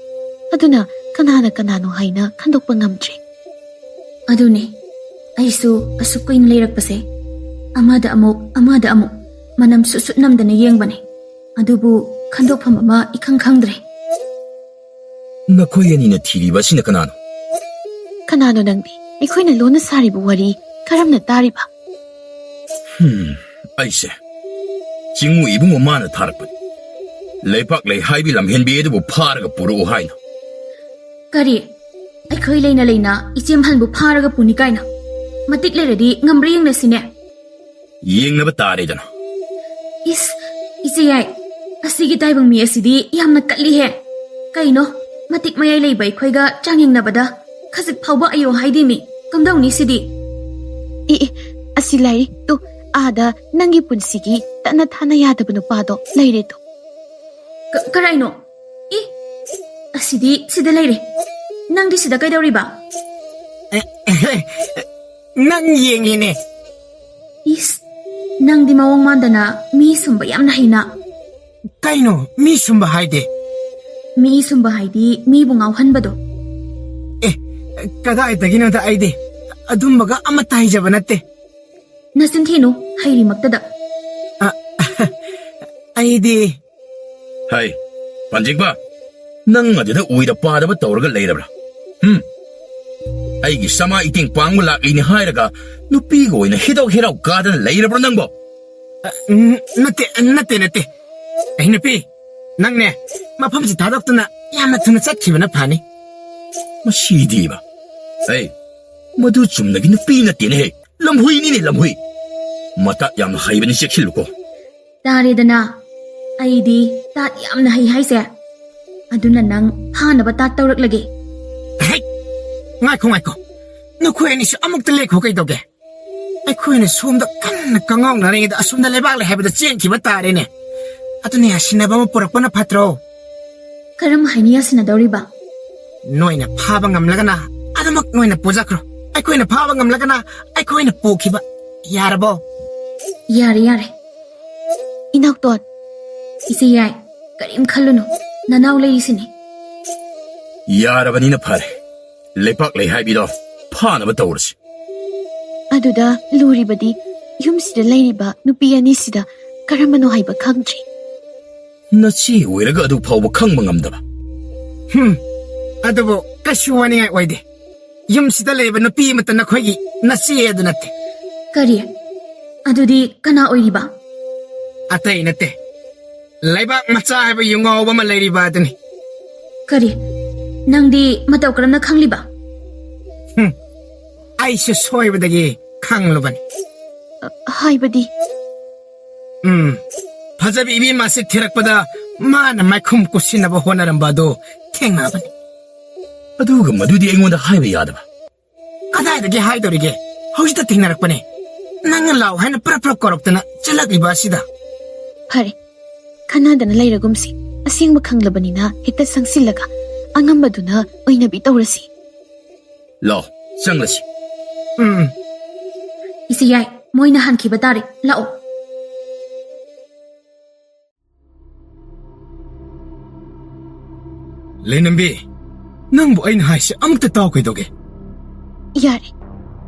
ꯑꯗꯨꯅ ꯀꯅꯥꯅꯣ ꯍꯥꯏꯅ ꯈꯟꯗꯣꯛꯄ ꯉꯝꯗ꯭ꯔꯦ ꯑꯗꯨꯅꯦ ꯑꯩꯁꯨ ꯑꯁꯨꯛ ꯀꯨꯏꯅ ꯂꯩꯔꯛꯄꯁꯦ ꯑꯃꯗ ꯑꯃꯨꯛ ꯃꯅꯝ ꯁꯨꯠ ꯅꯝꯗꯅ ꯌꯦꯡꯕꯅꯦ ꯑꯗꯨꯕꯨ ꯈꯟꯗꯣꯛꯐꯝ ꯑꯃ ꯏꯈꯪ ꯈꯪꯗ꯭ꯔꯦ ꯅꯈꯣꯏ ꯑꯅꯤꯅ ꯊꯤꯔꯤꯕ ꯑꯁꯤꯅ ꯀꯅꯥꯅꯣ ꯅꯪꯗꯤ ꯑꯩꯈꯣꯏꯅ ꯂꯣꯟꯅ ꯁꯥꯔꯤꯕ ꯋꯥꯔꯤ ꯀꯔꯝꯅ ꯇꯥꯔꯤꯕ ꯑꯩꯁꯦ ꯆꯤꯡꯃꯨ ꯏꯕꯨꯡ ꯃꯥꯅ ꯊꯥꯔꯛꯄꯅꯤ ꯂꯩꯄꯥꯛ ꯂꯩ ꯍꯥꯏꯕꯤ ꯂꯝꯍꯦꯟꯕꯤ ꯑꯗꯨꯕꯨ ꯐꯥꯔꯒ ꯄꯨꯔꯛꯎ ꯍꯥꯏꯅ ꯀꯔꯤ ꯑꯩꯈꯣꯏ ꯂꯩꯅ ꯏꯆꯦꯝꯍꯟꯕꯨ ꯐꯥꯔꯒ ꯄꯨꯅꯤ ꯀꯥꯏꯅ ꯃꯇꯤꯛ ꯂꯩꯔꯗꯤ ꯉꯝꯕ꯭ꯔꯥ ꯌꯦꯡꯅꯁꯤꯅꯦ ꯌꯦꯡꯅꯕ ꯇꯥꯔꯦꯗꯅ ꯏꯁ ꯏꯆꯦ ꯌꯥꯏ ꯑꯁꯤꯒꯤ ꯇꯥꯏꯕꯪ ꯃꯤ ꯑꯁꯤꯗꯤ ꯌꯥꯝꯅ ꯀꯠꯂꯤꯍꯦ ꯀꯩꯅꯣ ꯃꯇꯤꯛ ꯃꯌꯥꯏ ꯂꯩꯕ ꯑꯩꯈꯣꯏꯒ ꯆꯥꯡꯌꯦꯡꯅꯕꯗ ꯈꯖꯤꯛ ꯐꯥꯎꯕ ꯑꯌꯣ ꯍꯥꯏꯗꯤꯃꯤ ꯀꯝꯗꯧꯅꯤ ꯁꯤꯗꯤ ꯑꯁꯤ ꯂꯥꯏꯔꯤꯛꯇꯣ ꯑꯥꯗ ꯅꯪꯒꯤ ꯄꯨꯟꯁꯤꯒꯤ ꯇꯠꯅ ꯊꯥꯅ ꯌꯥꯗꯕ ꯅꯨꯄꯥꯗꯣ ꯂꯩꯔꯦꯗꯣ ꯀꯔꯥꯏꯅꯣ ꯑꯁꯤꯗꯤ ꯁꯤꯗ ꯂꯩꯔꯦ ꯅꯪꯗꯤ ꯁꯤꯗ ꯀꯩꯗꯧꯔꯤꯕ ꯅꯪ ꯌꯦꯡꯉꯤꯅꯦ ꯏꯁ ꯅꯪꯗꯤ ꯃꯑꯣꯡ ꯃꯥꯟꯗꯅ ꯃꯤ ꯁꯨꯝꯕ ꯌꯥꯝꯅ ꯍꯩꯅ ꯀꯩꯅꯣ ꯃꯤ ꯁꯨꯝꯕ ꯍꯥꯏꯗꯦ ꯃꯤ ꯁꯨꯝꯕ ꯍꯥꯏꯗꯤ ꯃꯤꯕꯨ ꯉꯥꯎꯍꯟꯕꯗꯣ ꯀꯗꯥꯏꯗꯒꯤꯅꯣꯗ ꯑꯩꯗꯤ ꯑꯗꯨꯝꯕꯒ ꯑꯃꯠꯇ ꯍꯩꯖꯕ ꯅꯠꯇꯦ ꯅꯆꯤꯟ ꯊꯤꯅꯨ ꯍꯩꯔꯤꯃꯛꯇꯗ ꯑꯩꯗꯤ ꯍꯥꯏ ꯄꯥꯟꯖꯤꯡꯕ ꯅꯪ ꯑꯗꯨꯗ ꯎꯏꯗ ꯄꯥꯗꯕ ꯇꯧꯔꯒ ꯂꯩꯔꯕ꯭ꯔꯥ ꯑꯩꯒꯤ ꯁꯃꯥ ꯏꯇꯦꯡ ꯄꯥꯡꯕ ꯂꯥꯛꯂꯤꯅꯤ ꯍꯥꯏꯔꯒ ꯅꯨꯄꯤꯒ ꯑꯣꯏꯅ ꯍꯤꯗꯥꯎ ꯀꯥꯗꯅ ꯂꯩꯔꯕ꯭ꯔꯥ ꯅꯪꯕꯣ ꯅꯠꯇꯦ ꯑꯩ ꯅꯨꯄꯤ ꯅꯪꯅꯦ ꯃꯐꯝꯁꯤ ꯊꯥꯗꯣꯛꯇꯨꯅ ꯌꯥꯝꯅ ꯊꯨꯅ ꯆꯠꯈꯤꯕꯅ ꯐꯅꯤ ꯃꯁꯤꯗꯤꯕ ꯃꯗꯨ ꯆꯨꯝꯅꯒꯤ ꯅꯨꯄꯤ ꯅꯠꯇꯦꯅꯦꯍꯦ ꯂꯝꯍꯨꯏꯅꯤꯅꯦ ꯂꯝꯍꯨꯏ ꯃꯇꯥꯠ ꯌꯥꯝꯅ ꯍꯩꯕꯅꯤ ꯆꯦꯛꯁꯤꯜꯂꯨꯀꯣ ꯇꯥꯔꯦꯗꯅ ꯑꯩꯗꯤ ꯇꯥꯠ ꯌꯥꯝꯅ ꯍꯩ ꯍꯥꯏꯁꯦ ꯑꯗꯨꯅ ꯅꯪ ꯐꯥꯅꯕ ꯇꯥꯠ ꯇꯧꯔꯛꯂꯒꯦ ꯉꯥꯏꯈꯣ ꯅꯈꯣꯏ ꯑꯅꯤꯁꯨ ꯑꯃꯨꯛꯇ ꯂꯦꯛꯈꯣ ꯀꯩꯗꯧꯒꯦ ꯑꯩꯈꯣꯏꯅ ꯁꯣꯝꯗ ꯀꯟꯅ ꯀꯉꯥꯎꯅꯔꯤꯉꯩꯗ ꯑꯁꯣꯝꯗ ꯂꯩꯕꯥꯛ ꯂꯩ ꯍꯥꯏꯕꯗ ꯆꯦꯟꯈꯤꯕ ꯇꯥꯔꯦꯅꯦ ꯑꯗꯨꯅ ꯌꯥꯁꯤꯟꯅꯕ ꯑꯃ ꯄꯨꯔꯛꯄꯅ ꯐꯠꯇ꯭ꯔꯣ ꯀꯔꯝ ꯍꯥꯏꯅ ꯌꯥꯁꯤꯟꯅꯗꯧꯔꯤꯕ ꯅꯣꯏꯅ ꯐꯥꯕ ꯉꯝꯂꯒꯅ ꯑꯗꯨꯃꯛ ꯅꯣꯏꯅ ꯄꯨꯖꯈ꯭ꯔꯣ ꯑꯩꯈꯣꯏꯅ ꯐꯥꯕ ꯉꯝꯂꯒꯅ ꯑꯩꯈꯣꯏꯅ ꯄꯨꯈꯤꯕ ꯌꯥꯔꯕꯣ ꯌꯥꯔꯦ ꯏꯅꯥꯎꯇꯣꯟ ꯏꯆꯦ ꯌꯥꯏ ꯀꯔꯤꯝ ꯈꯜꯂꯨꯅꯨ ꯅꯅꯥꯎ ꯂꯩꯔꯤꯁꯤꯅꯤ ꯌꯥꯔꯕꯅꯤꯅ ꯐꯔꯦ ꯂꯩꯄꯥꯛ ꯂꯩ ꯍꯥꯏꯕꯤꯗꯣ ꯐꯥꯅꯕ ꯇꯧꯔꯁꯤ ꯑꯗꯨꯗ ꯂꯨꯔꯤꯕꯗꯤ ꯌꯨꯝꯁꯤꯗ ꯂꯩꯔꯤꯕ ꯅꯨꯄꯤ ꯑꯅꯤꯁꯤꯗ ꯀꯔꯝꯕꯅꯣ ꯍꯥꯏꯕ ꯈꯪꯗ꯭ꯔꯤ ꯅꯆꯦ ꯑꯣꯏꯔꯒ ꯑꯗꯨ ꯐꯥꯎꯕ ꯈꯪꯕ ꯉꯝꯗꯕ ꯑꯗꯨꯕꯨ ꯀꯩꯁꯨ ꯋꯥꯅꯤꯡꯉꯥꯏ ꯑꯣꯏꯗꯦ ꯌꯨꯝꯁꯤꯗ ꯂꯩꯕ ꯅꯨꯄꯤ ꯑꯃꯠꯇ ꯅꯈꯣꯏꯒꯤ ꯅꯆꯦ ꯑꯗꯨ ꯅꯠꯇꯦ ꯀꯔꯤ ꯑꯗꯨꯗꯤ ꯀꯅꯥ ꯑꯣꯏꯔꯤꯕ ꯑꯇꯩ ꯅꯠꯇꯦ ꯂꯩꯕꯥꯛ ꯃꯆꯥ ꯍꯥꯏꯕ ꯌꯨꯉꯥꯎꯕ ꯑꯃ ꯂꯩꯔꯤꯕ ꯑꯗꯨꯅꯤ ꯀꯔꯤ ꯅꯪꯗꯤ ꯃꯇꯧ ꯀꯔꯝꯅ ꯈꯪꯂꯤꯕ ꯑꯩꯁꯨ ꯁꯣꯏꯕꯗꯒꯤ ꯈꯪꯂꯨꯕꯅꯤ. ꯍꯥꯏꯕꯗꯤ ꯐꯖꯕꯤ ꯏꯕꯦꯝꯃꯁꯤ ꯊꯤꯔꯛꯄꯗ ꯃꯥꯅ ꯃꯥꯏꯈꯨꯝ ꯀꯨꯁꯤꯟꯅꯕ ꯍꯣꯠꯅꯔꯝꯕ ꯑꯗꯨ ꯊꯦꯡꯅꯕꯅꯤ. ꯑꯗꯨꯒ ꯃꯗꯨꯗꯤ ꯑꯩꯉꯣꯟꯗ ꯍꯥꯏꯕ ꯌꯥꯗꯕ. ꯀꯗꯥꯏꯗꯒꯤ ꯍꯥꯏꯗꯧꯔꯤꯒꯦ? ꯍꯧꯖꯤꯛꯇ ꯊꯦꯡꯅꯔꯛꯄꯅꯦ. ꯅꯪꯅ ꯂꯥꯎ ꯍꯥꯏꯅ ꯄ꯭ꯔꯞ ꯀꯧꯔꯛꯇꯅ ꯆꯠꯂꯛꯂꯤꯕ ꯑꯁꯤꯗ. ꯐꯔꯦ, ꯈꯟꯅꯗꯅ ꯂꯩꯔꯒꯨꯝꯁꯤ. ꯑꯁꯦꯡꯕ ꯈꯪꯂꯕꯅꯤꯅ ꯍꯦꯛꯇ ꯆꯪꯁꯤꯜꯂꯒ ꯑꯉꯝꯕꯗꯨꯅ ꯑꯣꯏꯅꯕꯤ ꯇꯧꯔꯁꯤ. ꯂꯥꯛꯑꯣ, ꯆꯪꯂꯁꯤ. ꯏꯁꯤ ꯌꯥꯏ, ꯃꯣꯏꯅ ꯍꯟꯈꯤꯕ ꯇꯥꯔꯦ. ꯂꯥꯛꯑꯣ. ꯂꯩꯅꯝꯕꯤ, ꯅꯪꯕꯨ ꯑꯩꯅ ꯍꯥꯏꯁꯦ ꯑꯃꯨꯛꯇ ꯇꯥꯎ ꯀꯩꯗꯧꯒꯦ? ꯌꯥꯔꯦ,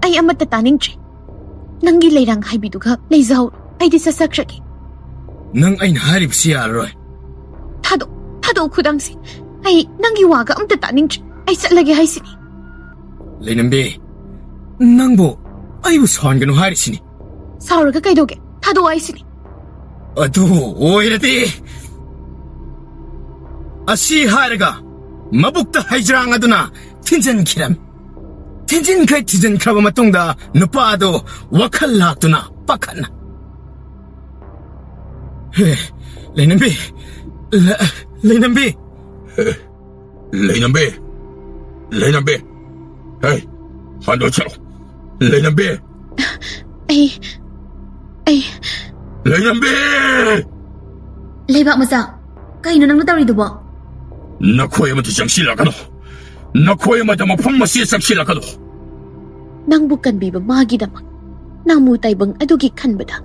ꯑꯩ ꯑꯃꯠꯇ ꯇꯥꯅꯤꯡꯗ꯭ꯔꯦ. ꯅꯪꯒꯤ ꯂꯩꯔꯥꯡ ꯍꯥꯏꯕꯤꯗꯨꯒ ꯂꯩꯖꯍꯧ. ꯑꯩꯗꯤ ꯆꯠꯆꯈ꯭ꯔꯒꯦ. ꯅꯪ ꯑꯩꯅ ꯍꯥꯏꯔꯤꯕꯁꯤ ꯌꯥꯔꯔꯣꯏ. ꯊꯥꯗꯣꯛ ꯈꯨꯗꯥꯡꯁꯤ. ꯑꯩ ꯅꯪꯒꯤ ꯋꯥꯒ ꯑꯝꯇ ꯇꯥꯅꯤꯡꯗ꯭ꯔꯦ. ꯑꯩ ꯆꯠꯂꯒꯦ ꯍꯥꯏꯁꯤꯅꯤ. ꯂꯩꯅꯝꯕꯤ, ꯅꯪꯕꯨ ꯑꯩꯕꯨ ꯁꯥꯎꯍꯟꯒꯅꯨ ꯍꯥꯏꯔꯤꯁꯤꯅꯤ. ꯁꯥꯎꯔꯒ ꯀꯩꯗꯧꯒꯦ? ꯊꯥꯗꯣꯛꯑꯣ ꯍꯥꯏꯁꯤꯅꯤ. ꯑꯗꯨ ꯑꯣꯏꯔꯗꯤ ꯑꯁꯤ ꯍꯥꯏꯔꯒ ꯃꯕꯨꯛꯇ ꯍꯩꯖ꯭ꯔꯥꯡ ꯑꯗꯨꯅ ꯊꯤꯟꯖꯤꯟꯈꯤꯔꯝꯃꯤ. ꯊꯤꯟꯖꯤꯟꯈ꯭ꯔꯕ ꯃꯇꯨꯡꯗ ꯅꯨꯄꯥ ꯑꯗꯨ ꯋꯥꯈꯜ ꯂꯥꯛꯇꯨꯅ ꯄꯥꯈꯠꯅ, ꯂꯩꯅꯝꯕꯤ, ꯂꯩꯅꯝꯕꯤ, ꯂꯩꯅꯝꯕꯤ, ꯍꯦ, ꯍꯟꯗꯣ ꯆꯠꯂꯣ. ꯂꯩꯅꯝꯕꯤ, ꯑꯩ ꯂꯩꯅꯝꯕꯤ! ꯂꯩꯕꯥꯛ ꯃꯆꯥ, ꯀꯩꯅꯣ ꯅꯪꯅ ꯇꯧꯔꯤꯗꯨꯕꯣ? ꯅꯈꯣꯏ ꯑꯃꯗꯤ ꯆꯪꯁꯤꯜꯂꯛꯀꯅꯨ. ꯅꯈꯣꯏ ꯑꯃꯗ ꯃꯐꯝ ꯑꯁꯤ ꯆꯪꯁꯤꯜꯂꯛꯀꯅꯨ. ꯅꯪꯕꯨ ꯀꯟꯕꯤꯕ ꯃꯥꯒꯤꯗꯃꯛ ꯅꯥꯃꯨ ꯇꯥꯏꯕꯪ ꯑꯗꯨꯒꯤ ꯈꯟꯕꯗ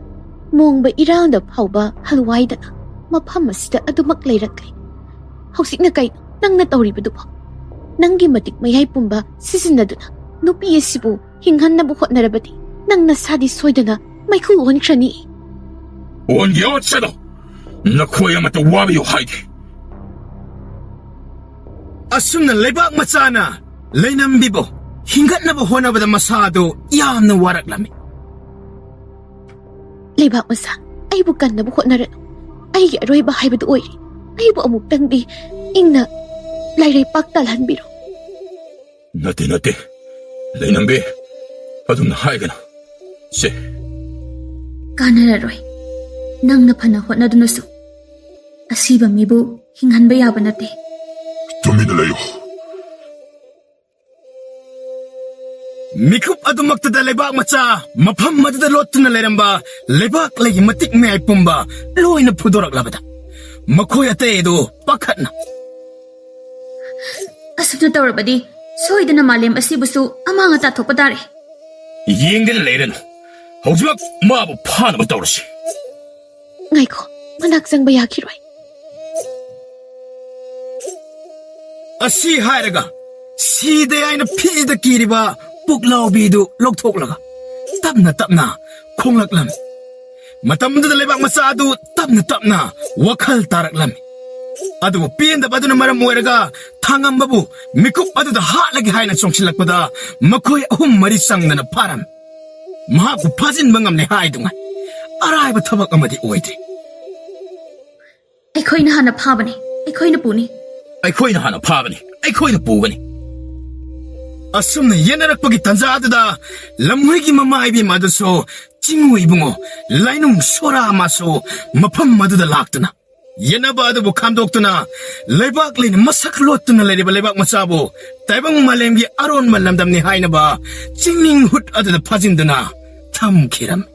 ꯃꯣꯡꯕ ꯏꯔꯥꯡꯗ ꯐꯥꯎꯕ ꯍꯜꯋꯥꯏꯗꯅ ꯃꯐꯝ ꯑꯁꯤꯗ ꯑꯗꯨꯃꯛ ꯂꯩꯔꯛꯂꯤ. ꯍꯧꯖꯤꯛꯅ ꯀꯩꯅꯣ ꯅꯪꯅ ꯇꯧꯔꯤꯕꯗꯨꯕꯣ? ꯅꯪꯒꯤ ꯃꯇꯤꯛ ꯃꯌꯥꯏ ꯄꯨꯝꯕ ꯁꯤꯖꯤꯟꯅꯗꯨꯅ ꯅꯨꯄꯤ ꯑꯁꯤꯕꯨ ꯍꯤꯡꯍꯟꯅꯕ ꯍꯣꯠꯅꯔꯕꯗꯤ ꯅꯪ ꯅꯁꯥꯗꯤ ꯁꯣꯏꯗꯅ ꯃꯩꯈꯨ ꯑꯣꯟꯈ꯭ꯔꯅꯤ. ꯑꯣꯟꯒꯦ ꯑꯣꯠꯁꯅꯨ. ꯅꯈꯣꯏ ꯑꯃꯠꯇ ꯋꯥꯕꯤꯌꯨ ꯍꯥꯏꯗꯦ. ꯑꯁꯨꯝꯅ ꯂꯩꯕꯥꯛ ꯃꯆꯥꯅ ꯂꯩꯅꯝꯕꯤꯕꯨ ꯍꯤꯡꯒꯠꯅꯕ ꯍꯣꯠꯅꯕꯗ ꯃꯁꯥꯗꯨ ꯌꯥꯝꯅ ꯋꯥꯔꯛꯂꯝꯃꯤ. ꯂꯩꯕꯥꯛ ꯃꯆꯥ, ꯑꯩꯕꯨ ꯀꯟꯅꯕ ꯍꯣꯠꯅꯔꯅꯨ. ꯑꯩꯒꯤ ꯑꯔꯣꯏꯕ ꯍꯥꯏꯕꯗꯨ ꯑꯣꯏꯔꯦ. ꯑꯩꯕꯨ ꯑꯃꯨꯛꯇꯪꯗꯤ ꯏꯪꯅ ꯂꯩꯔꯩꯄꯥꯛ ꯇꯥꯜꯍꯟꯕꯤꯔꯣ. ꯅꯠꯇꯦ. ꯂꯩꯅꯝꯕꯤ, ꯑꯗꯨꯝꯅ ꯍꯥꯏꯒꯅꯨ. ꯁꯦ. ꯀꯥꯟꯅꯔꯔꯣꯏ. ꯅꯪꯅ ꯐꯅ ꯍꯣꯠꯅꯗꯨꯅꯁꯨ ꯑꯁꯤꯕ ꯃꯤꯕꯨ ꯍꯤꯡꯍꯟꯕ ꯌꯥꯕ ꯅꯠꯇꯦ. ꯇꯨꯃꯤꯟꯅ ꯂꯩꯌꯨ. ꯃꯤꯀꯨꯞ ꯑꯗꯨꯃꯛꯇꯗ ꯂꯩꯕꯥꯛ ꯃꯆꯥ ꯃꯐꯝ ꯑꯗꯨꯗ ꯂꯣꯠꯇꯨꯅ ꯂꯩꯔꯝꯕ ꯂꯩꯕꯥꯛ ꯂꯩꯒꯤ ꯃꯇꯤꯛ ꯃꯌꯥꯏ ꯄꯨꯝꯕ ꯂꯣꯏꯅ ꯐꯨꯗꯣꯔꯛꯂꯕꯗ ꯃꯈꯣꯏ ꯑꯇꯩ ꯑꯗꯨ ꯄꯥꯈꯠꯅ, ꯑꯁꯨꯝꯅ ꯇꯧꯔꯕꯗꯤ ꯁꯣꯏꯗꯅ ꯃꯥꯂꯦꯝ ꯑꯁꯤꯕꯨꯁꯨ ꯑꯃꯥꯡ ꯑꯇꯥ ꯊꯣꯛꯄ ꯇꯥꯔꯦ. ꯌꯦꯡꯗꯅ ꯂꯩꯔꯅꯨ. ꯍꯧꯖꯤꯛꯃꯛ ꯃꯥꯕꯨ ꯐꯥꯅꯕ ꯇꯧꯔꯁꯤ. ꯉꯥꯏꯈꯣ, ꯃꯅꯥꯛ ꯆꯪꯕ ꯌꯥꯈꯤꯔꯣꯏ. ꯑꯁꯤ ꯍꯥꯏꯔꯒ ꯁꯤꯗ ꯌꯥꯏꯅ ꯐꯤꯗ ꯀꯤꯔꯤꯕ ꯄꯨꯛꯂꯥꯎꯕꯤꯗꯨ ꯂꯧꯊꯣꯛꯂꯒ ꯇꯞꯅ ꯈꯣꯡꯂꯛꯂꯝꯃꯤ. ꯃꯇꯝꯗꯨꯗ ꯂꯩꯕꯥꯛ ꯃꯆꯥ ꯑꯗꯨ ꯇꯞꯅ ꯋꯥꯈꯜ ꯇꯥꯔꯛꯂꯝꯃꯤ. ꯑꯗꯨꯕꯨ ꯄꯦꯟꯗꯕ ꯑꯗꯨꯅ ꯃꯔꯝ ꯑꯣꯏꯔꯒ ꯊꯥꯡꯉꯝꯕꯕꯨ ꯃꯤꯀꯨꯞ ꯑꯗꯨꯗ ꯍꯥꯠꯂꯒꯦ ꯍꯥꯏꯅ ꯆꯣꯡꯁꯤꯜꯂꯛꯄꯗ ꯃꯈꯣꯏ 3-4 ꯆꯪꯗꯅ ꯐꯥꯔꯝꯃꯤ. ꯃꯍꯥꯛꯄꯨ ꯐꯥꯖꯤꯟꯕ ꯉꯝꯂꯦ ꯍꯥꯏꯗꯨꯉꯥꯏ ꯑꯔꯥꯏꯕ ꯊꯕꯛ ꯑꯃꯗꯤ ꯑꯣꯏꯗ꯭ꯔꯤ. ꯑꯩꯈꯣꯏꯅ ꯍꯥꯟꯅ ꯐꯥꯕꯅꯤ. ꯑꯩꯈꯣꯏꯅ ꯄꯨꯅꯤ. ꯑꯩꯈꯣꯏꯅ ꯍꯥꯟꯅ ꯐꯥꯕꯅꯤ. ꯑꯩꯈꯣꯏꯅ ꯄꯨꯒꯅꯤ. ꯑꯁꯨꯝꯅ ꯌꯦꯟꯅꯔꯛꯄꯒꯤ ꯇꯟꯖꯥ ꯑꯗꯨꯗ ꯂꯝꯍꯣꯏꯒꯤ ꯃꯃꯥ ꯏꯕꯦꯝ ꯑꯗꯨꯁꯨ ꯆꯤꯡꯉꯨ ꯏꯕꯨꯡꯉꯣ ꯂꯥꯏꯅꯨꯡ ꯁꯣꯔꯥ ꯑꯃꯁꯨ ꯃꯐꯝ ꯑꯗꯨꯗ ꯂꯥꯛꯇꯨꯅ ꯌꯦꯟꯅꯕ ꯑꯗꯨꯕꯨ ꯈꯥꯝꯗꯣꯛꯇꯨꯅ ꯂꯩꯕꯥꯛ ꯂꯩꯅ ꯃꯁꯛ ꯂꯣꯠꯇꯨꯅ ꯂꯩꯔꯤꯕ ꯂꯩꯕꯥꯛ ꯃꯆꯥꯕꯨ ꯇꯥꯏꯕꯪ ꯃꯥꯂꯦꯝꯒꯤ ꯑꯔꯣꯟꯕ ꯂꯝꯗꯝꯅꯤ ꯍꯥꯏꯅꯕ ꯆꯤꯡꯅꯤꯡ ꯍꯨꯠ ꯑꯗꯨꯗ ꯐꯥꯖꯤꯟꯗꯨꯅ ꯊꯝꯈꯤꯔꯝꯃꯤ.